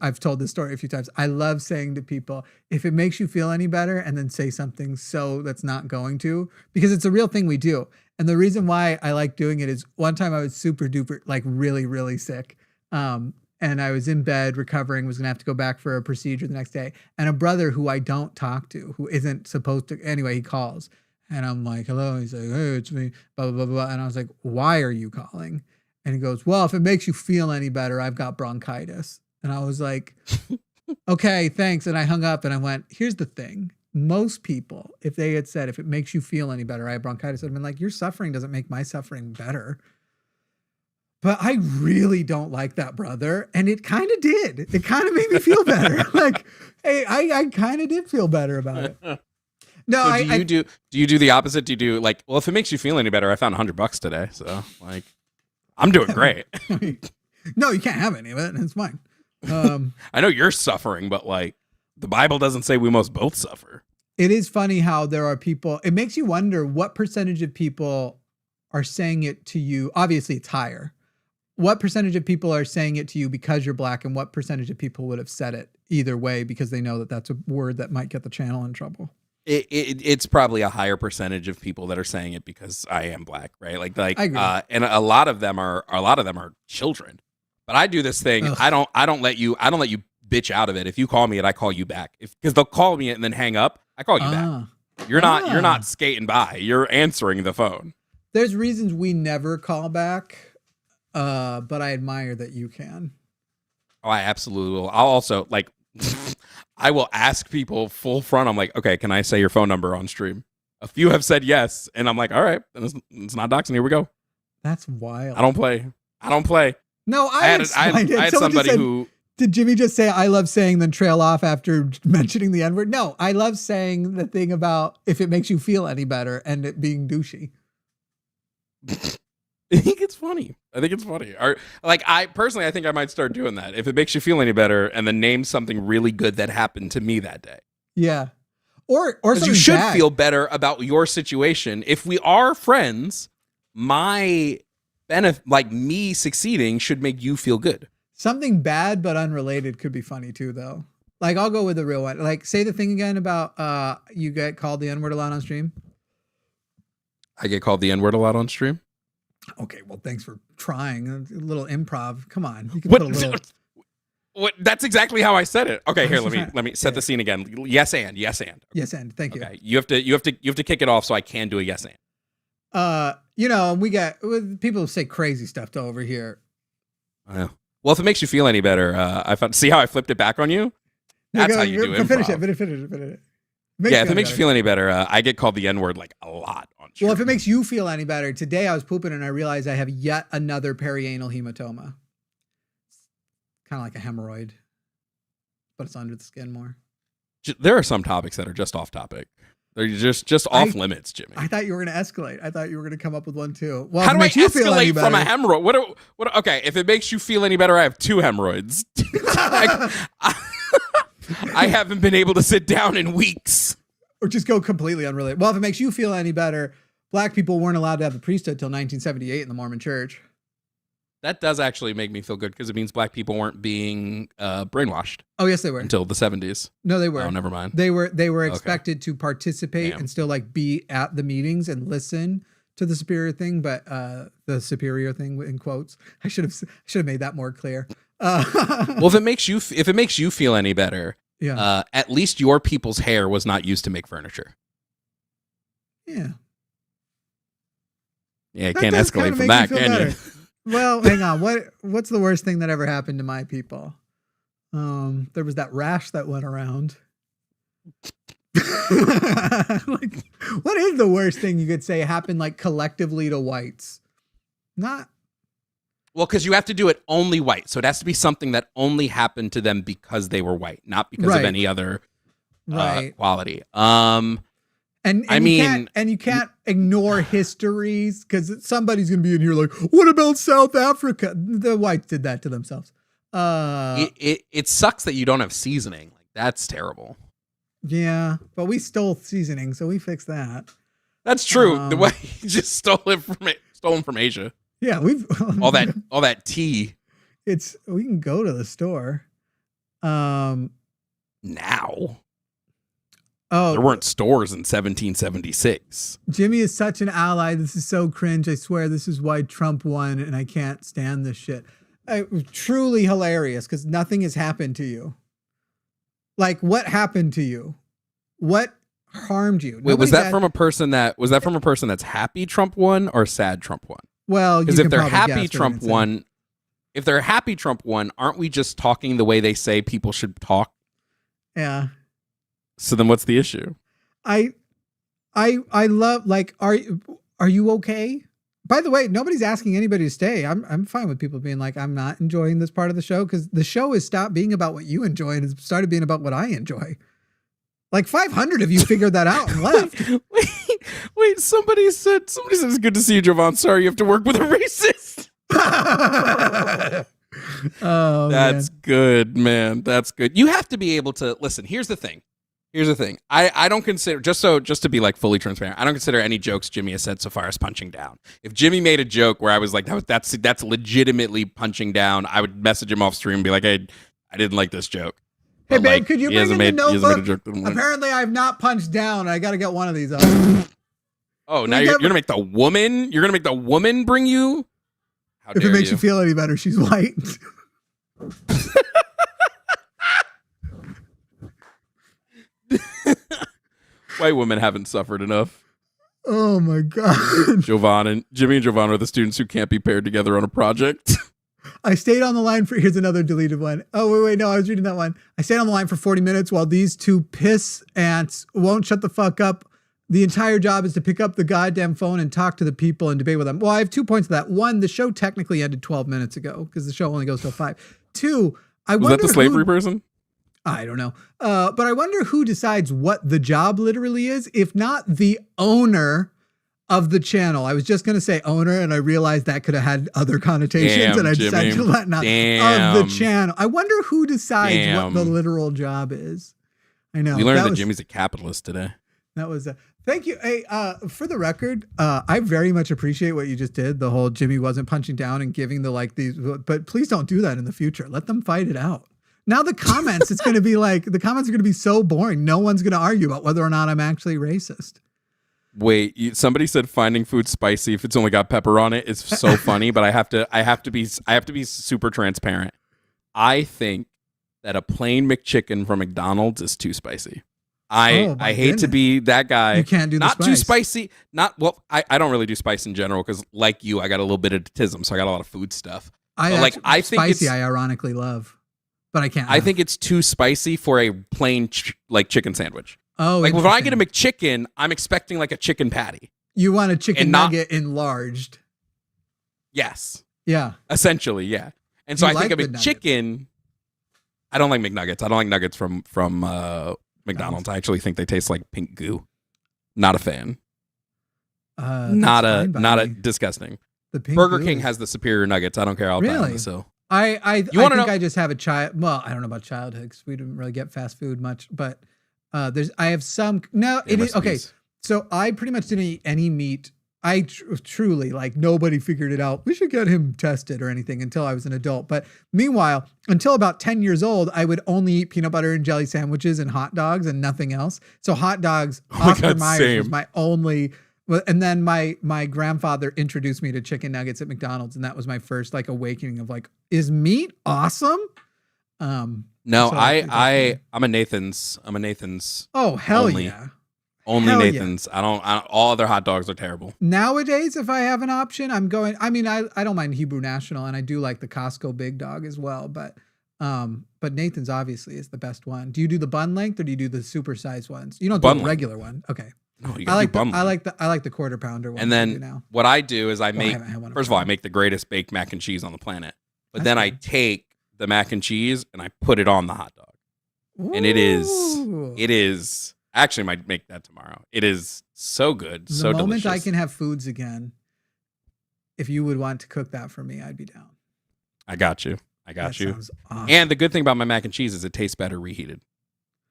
I've told this story a few times. I love saying to people, if it makes you feel any better, and then say something so that's not going to, because it's a real thing we do. And the reason why I like doing it is one time I was super duper, like really, really sick. And I was in bed recovering, was going to have to go back for a procedure the next day. And a brother who I don't talk to, who isn't supposed to, anyway, he calls. And I'm like, hello. He's like, hey, it's me, blah, blah, blah, blah. And I was like, why are you calling? And he goes, well, if it makes you feel any better, I've got bronchitis. And I was like, okay, thanks. And I hung up and I went, here's the thing. Most people, if they had said, if it makes you feel any better, I have bronchitis, I'd have been like, your suffering doesn't make my suffering better. But I really don't like that, brother. And it kind of did. It kind of made me feel better. Like, hey, I kind of did feel better about it. No, so do you do the opposite? Do you do like, well, if it makes you feel any better, I found $100 today. So like, I'm doing great. No, you can't have any of it. It's fine. I know you're suffering, but like the Bible doesn't say we must both suffer. It is funny how there are people, it makes you wonder what percentage of people are saying it to you. Obviously it's higher. What percentage of people are saying it to you because you're black, and what percentage of people would have said it either way because they know that that's a word that might get the channel in trouble? It's probably a higher percentage of people that are saying it because I am black, right? Like, and a lot of them are children. But I do this thing. Ugh. I don't let you bitch out of it. If you call me it, I call you back. Because they'll call me it and then hang up. I call you back. You're not skating by. You're answering the phone. There's reasons we never call back, but I admire that you can. Oh, I absolutely will. I'll also like. I will ask people full front. I'm like, okay, can I say your phone number on stream? A few have said yes, and I'm like, all right, then it's not doxing. Here we go. That's wild. I don't play. No, I had somebody who. Did Jimmy just say I love saying then trail off after mentioning the N-word? No, I love saying the thing about if it makes you feel any better and it being douchey. I think it's funny. I personally think I might start doing that. If it makes you feel any better, and then name something really good that happened to me that day. Yeah. Or something you should bad. Feel better about your situation. If we are friends, my benefit, like me succeeding, should make you feel good. Something bad but unrelated could be funny too, though. Like, I'll go with the real one. Like, say the thing again about you get called the N-word a lot on stream. I get called the N-word a lot on stream. Okay, well, thanks for trying. A little improv. Come on. You can put a little... What? That's exactly how I said it. Okay, here, let me set the scene again. Yes and. Yes and. Thank you. Okay, you have to kick it off so I can do a yes and. We got people say crazy stuff to over here. Well, if it makes you feel any better, see how I flipped it back on you? That's how you do it. Finish it. If it makes you feel any better, I get called the N-word like a lot on stream. Well, if it makes you feel any better, today I was pooping and I realized I have yet another perianal hematoma. Kind of like a hemorrhoid, but it's under the skin more. There are some topics that are just off topic. They're just off limits, Jimmy. I thought you were going to escalate. I thought you were going to come up with one too. Well, how do I escalate from a hemorrhoid? Okay, if it makes you feel any better, I have 2 hemorrhoids. I haven't been able to sit down in weeks. Or just go completely unrelated. Well, if it makes you feel any better, black people weren't allowed to have the priesthood till 1978 in the Mormon Church. That does actually make me feel good because it means black people weren't being brainwashed. Oh, yes, they were. Until the 70s. No, they were. Oh, never mind. They were expected to participate and still like be at the meetings and listen to the superior thing, but the superior thing in quotes. I should have made that more clear. Well, if it makes you feel any better, at least your people's hair was not used to make furniture. Yeah. Yeah, it can't escalate from that, can you? Well, hang on. What's the worst thing that ever happened to my people? There was that rash that went around. Like, what is the worst thing you could say happened like collectively to whites? Not. Well, because you have to do it only white. So it has to be something that only happened to them because they were white, not because of any other quality. You can't ignore histories because somebody's going to be in here like, what about South Africa? The whites did that to themselves. It sucks that you don't have seasoning. Like, that's terrible. Yeah, but we stole seasoning, so we fixed that. That's true. The way you just stole from Asia. Yeah, we've all that tea. We can go to the store. Now. Oh, there weren't stores in 1776. Jimmy is such an ally. This is so cringe. I swear this is why Trump won, and I can't stand this shit. Truly hilarious because nothing has happened to you. Like, what happened to you? What harmed you? Wait, was that from a person that's happy Trump won or sad Trump won? Well, because if they're happy Trump won, aren't we just talking the way they say people should talk? Yeah. So then what's the issue? I love, like, are you okay? By the way, nobody's asking anybody to stay. I'm fine with people being like, I'm not enjoying this part of the show because the show has stopped being about what you enjoy and has started being about what I enjoy. Like 500 of you figured that out and left. Wait, somebody said it's good to see you, Jovan. Sorry, you have to work with a racist. Oh, that's good, man. That's good. You have to be able to listen. Here's the thing. I don't consider, just to be like fully transparent, I don't consider any jokes Jimmy has said so far as punching down. If Jimmy made a joke where I was like, that's legitimately punching down, I would message him off stream and be like, hey, I didn't like this joke. Hey, babe, could you bring in the notebook? Apparently I've not punched down. I got to get one of these up. Oh, now you're going to make the woman bring you? How dare you? If it makes you feel any better, she's white. White women haven't suffered enough. Oh my God. Jimmy and Jovan are the students who can't be paired together on a project. I stayed on the line for, here's another deleted one. Oh, wait, no, I was reading that one. I stayed on the line for 40 minutes while these two piss ants won't shut the fuck up. The entire job is to pick up the goddamn phone and talk to the people and debate with them. Well, I have 2 points to that. One, the show technically ended 12 minutes ago because the show only goes till 5. Two, was that the slavery person? I don't know. But I wonder who decides what the job literally is, if not the owner of the channel. I was just going to say owner, and I realized that could have had other connotations, and I decided to let not of the channel. I wonder who decides what the literal job is. I know. We learned that Jimmy's a capitalist today. That was thank you. Hey, for the record, I very much appreciate what you just did. The whole Jimmy wasn't punching down and giving but please don't do that in the future. Let them fight it out. Now the comments, the comments are going to be so boring. No one's going to argue about whether or not I'm actually racist. Wait, somebody said finding food spicy if it's only got pepper on it is so funny, but I have to be super transparent. I think that a plain McChicken from McDonald's is too spicy. I hate to be that guy. You can't do the not spice. too spicy. I don't really do spice in general because, like you, I got a little bit of autism, so I got a lot of food stuff. I think spicy. I ironically love, but I can't. I think it's too spicy for a plain chicken sandwich. Oh, like when I get a McChicken, I'm expecting like a chicken patty. You want a chicken nugget enlarged? Yes. Yeah. Essentially, yeah. And so I think a McChicken. I don't like McNuggets. I don't like nuggets from McDonald's. I actually think they taste like pink goo. Not a fan. Not a disgusting. The pink Burger goo King has the superior nuggets. I don't care. I'll buy them. So I think I just have a child. Well, I don't know about childhood because we didn't really get fast food much, but I have some. No, it is okay. So I pretty much didn't eat any meat. I truly, like, nobody figured it out. We should get him tested or anything until I was an adult. But meanwhile, until about 10 years old, I would only eat peanut butter and jelly sandwiches and hot dogs and nothing else. So hot dogs, Oscar Mayer was my only. And then my grandfather introduced me to chicken nuggets at McDonald's, and that was my first like awakening of like, is meat awesome? No, so I'm a Nathan's. Oh, hell only. Yeah. Only hell Nathan's. Yeah. I don't. All other hot dogs are terrible. Nowadays, if I have an option, I'm going. I mean, I don't mind Hebrew National, and I do like the Costco Big Dog as well. But Nathan's obviously is the best one. Do you do the bun length or do you do the supersized ones? You don't do the regular one. Okay. No, you I like the quarter pounder one. And then what I do is I make. First of all, I make the greatest baked mac and cheese on the planet. But then I take the mac and cheese and I put it on the hot dog, and it is. Actually, I might make that tomorrow. It is so good, so delicious. The moment I can have foods again, if you would want to cook that for me, I'd be down. I got you. Sounds awesome. And the good thing about my mac and cheese is it tastes better reheated.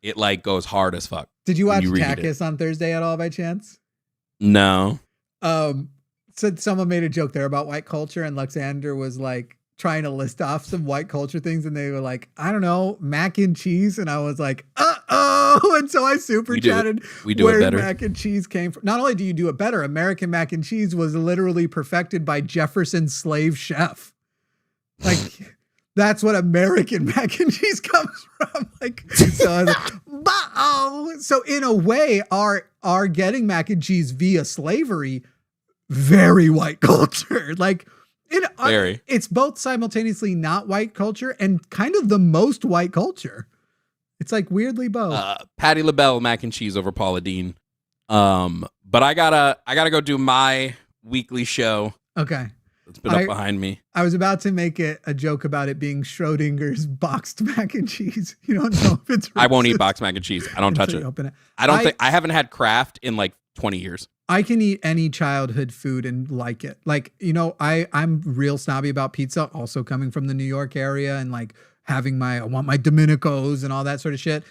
It like goes hard as fuck. Did you watch TACIS on Thursday at all by chance? No. So someone made a joke there about white culture, and Luxander was like trying to list off some white culture things, and they were like, I don't know, mac and cheese, and I was like, and so I super chatted where mac and cheese came from. Not only do you do it better, American mac and cheese was literally perfected by Jefferson's slave chef. Like, that's what American mac and cheese comes from. Like, so I was like, so in a way, our getting mac and cheese via slavery, very white culture. Like, it's both simultaneously not white culture and kind of the most white culture. It's like weirdly both. Patti LaBelle mac and cheese over Paula Deen. But I gotta go do my weekly show. Okay. It's been up behind me. I was about to make a joke about it being Schrodinger's boxed mac and cheese. You don't know if it's racist. I won't eat boxed mac and cheese. I don't touch it. I haven't had Kraft in like 20 years. I can eat any childhood food and like it. Like, I'm real snobby about pizza, also coming from the New York area and like having I want my Dominicos and all that sort of shit.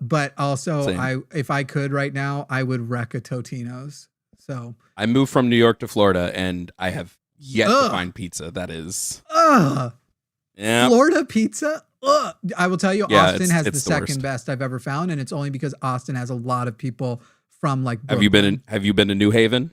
But also if I could right now, I would wreck a Totino's. So I moved from New York to Florida and I have yet to find pizza that is. Yeah. Florida pizza? I will tell you, Austin has the second best I've ever found. And it's only because Austin has a lot of people from like Brooklyn. Have you been to New Haven?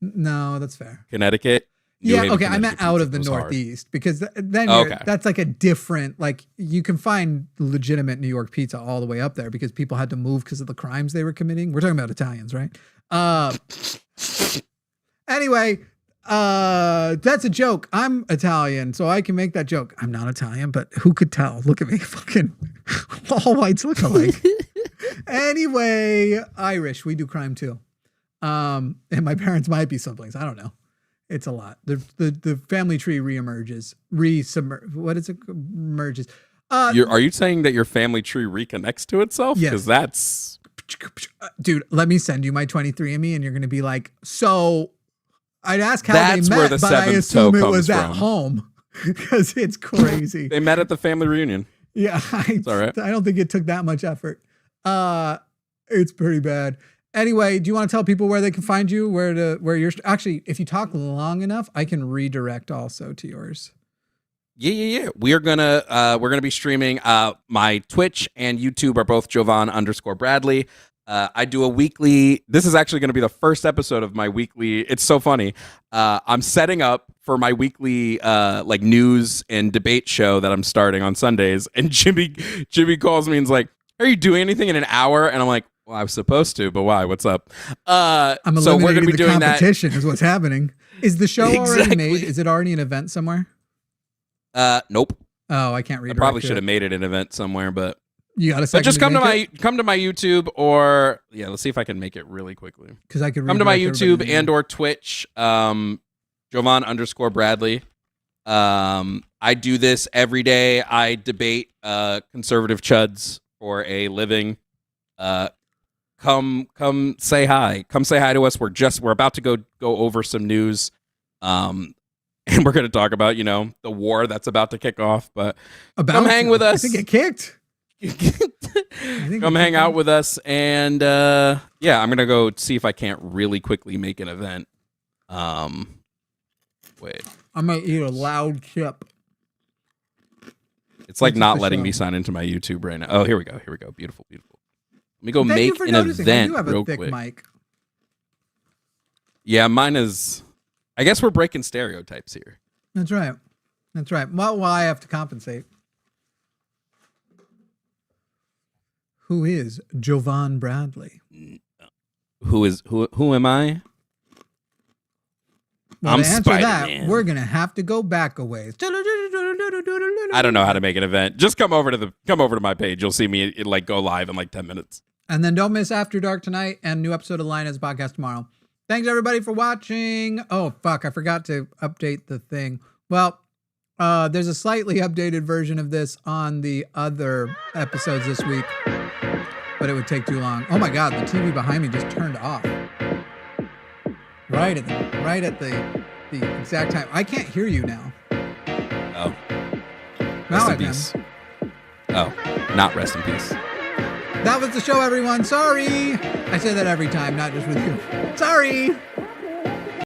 No, that's fair. Connecticut? I meant out of the Northeast because then that's like a different, like you can find legitimate New York pizza all the way up there because people had to move because of the crimes they were committing. We're talking about Italians, right? Anyway, that's a joke. I'm Italian, so I can make that joke. I'm not Italian, but who could tell? Look at me, fucking all whites look alike. Anyway, Irish, we do crime too. And my parents might be someplace. I don't know. It's a lot. The family tree reemerges. What is it? Merges. Are you saying that your family tree reconnects to itself? Yes. Because that's... Dude, let me send you my 23andMe and you're going to be like, so I'd ask how they met, but I assume it was at home because it's crazy. They met at the family reunion. Yeah. It's all right. I don't think it took that much effort. It's pretty bad. Anyway, do you want to tell people where they can find you? Where you're actually, if you talk long enough, I can redirect also to yours. Yeah. We're gonna be streaming. My Twitch and YouTube are both Jovan _Bradley. I do a weekly. This is actually going to be the first episode of my weekly. It's so funny. I'm setting up for my weekly like news and debate show that I'm starting on Sundays. And Jimmy calls me and's like, "Are you doing anything in an hour?" And I'm like, "Well, I was supposed to, but why? What's up?" I'm so we're going to be the doing competition is what's happening. Is the show already Exactly. made? Is it already an event somewhere? Nope. Oh, I can't read. I probably should have made it an event somewhere, but you got a but second. just come to my YouTube, or let's see if I can make it really quickly. Because I could come to my YouTube and or Twitch, Jovan_Bradley. I do this every day. I debate conservative chuds for a living. Come say hi. Come say hi to us. We're about to go over some news. And we're going to talk about, the war that's about to kick off, but come hang with us. I think it kicked. Come hang out with us. And I'm going to go see if I can't really quickly make an event. Wait. I might eat a loud chip. It's like not letting me sign into my YouTube right now. Oh, here we go. Beautiful. Let me go make an event real quick. Mic. Yeah, mine is... I guess we're breaking stereotypes here. That's right. Well, I have to compensate. Who is Jovan Bradley? Who am I? Well, I'm to answer Spider-Man. that, we're gonna have to go back a ways. I don't know how to make an event. Just come over to my page. You'll see me go live in 10 minutes. And then don't miss After Dark tonight and new episode of Linus podcast tomorrow. Thanks everybody for watching. Oh fuck, I forgot to update the thing. Well, there's a slightly updated version of this on the other episodes this week, but it would take too long. Oh my god, the TV behind me just turned off. Right at the exact time. I can't hear you now. Oh. Now Rest I in can. peace. Oh, not rest in peace. That was the show, everyone. Sorry. I say that every time, not just with you. Sorry.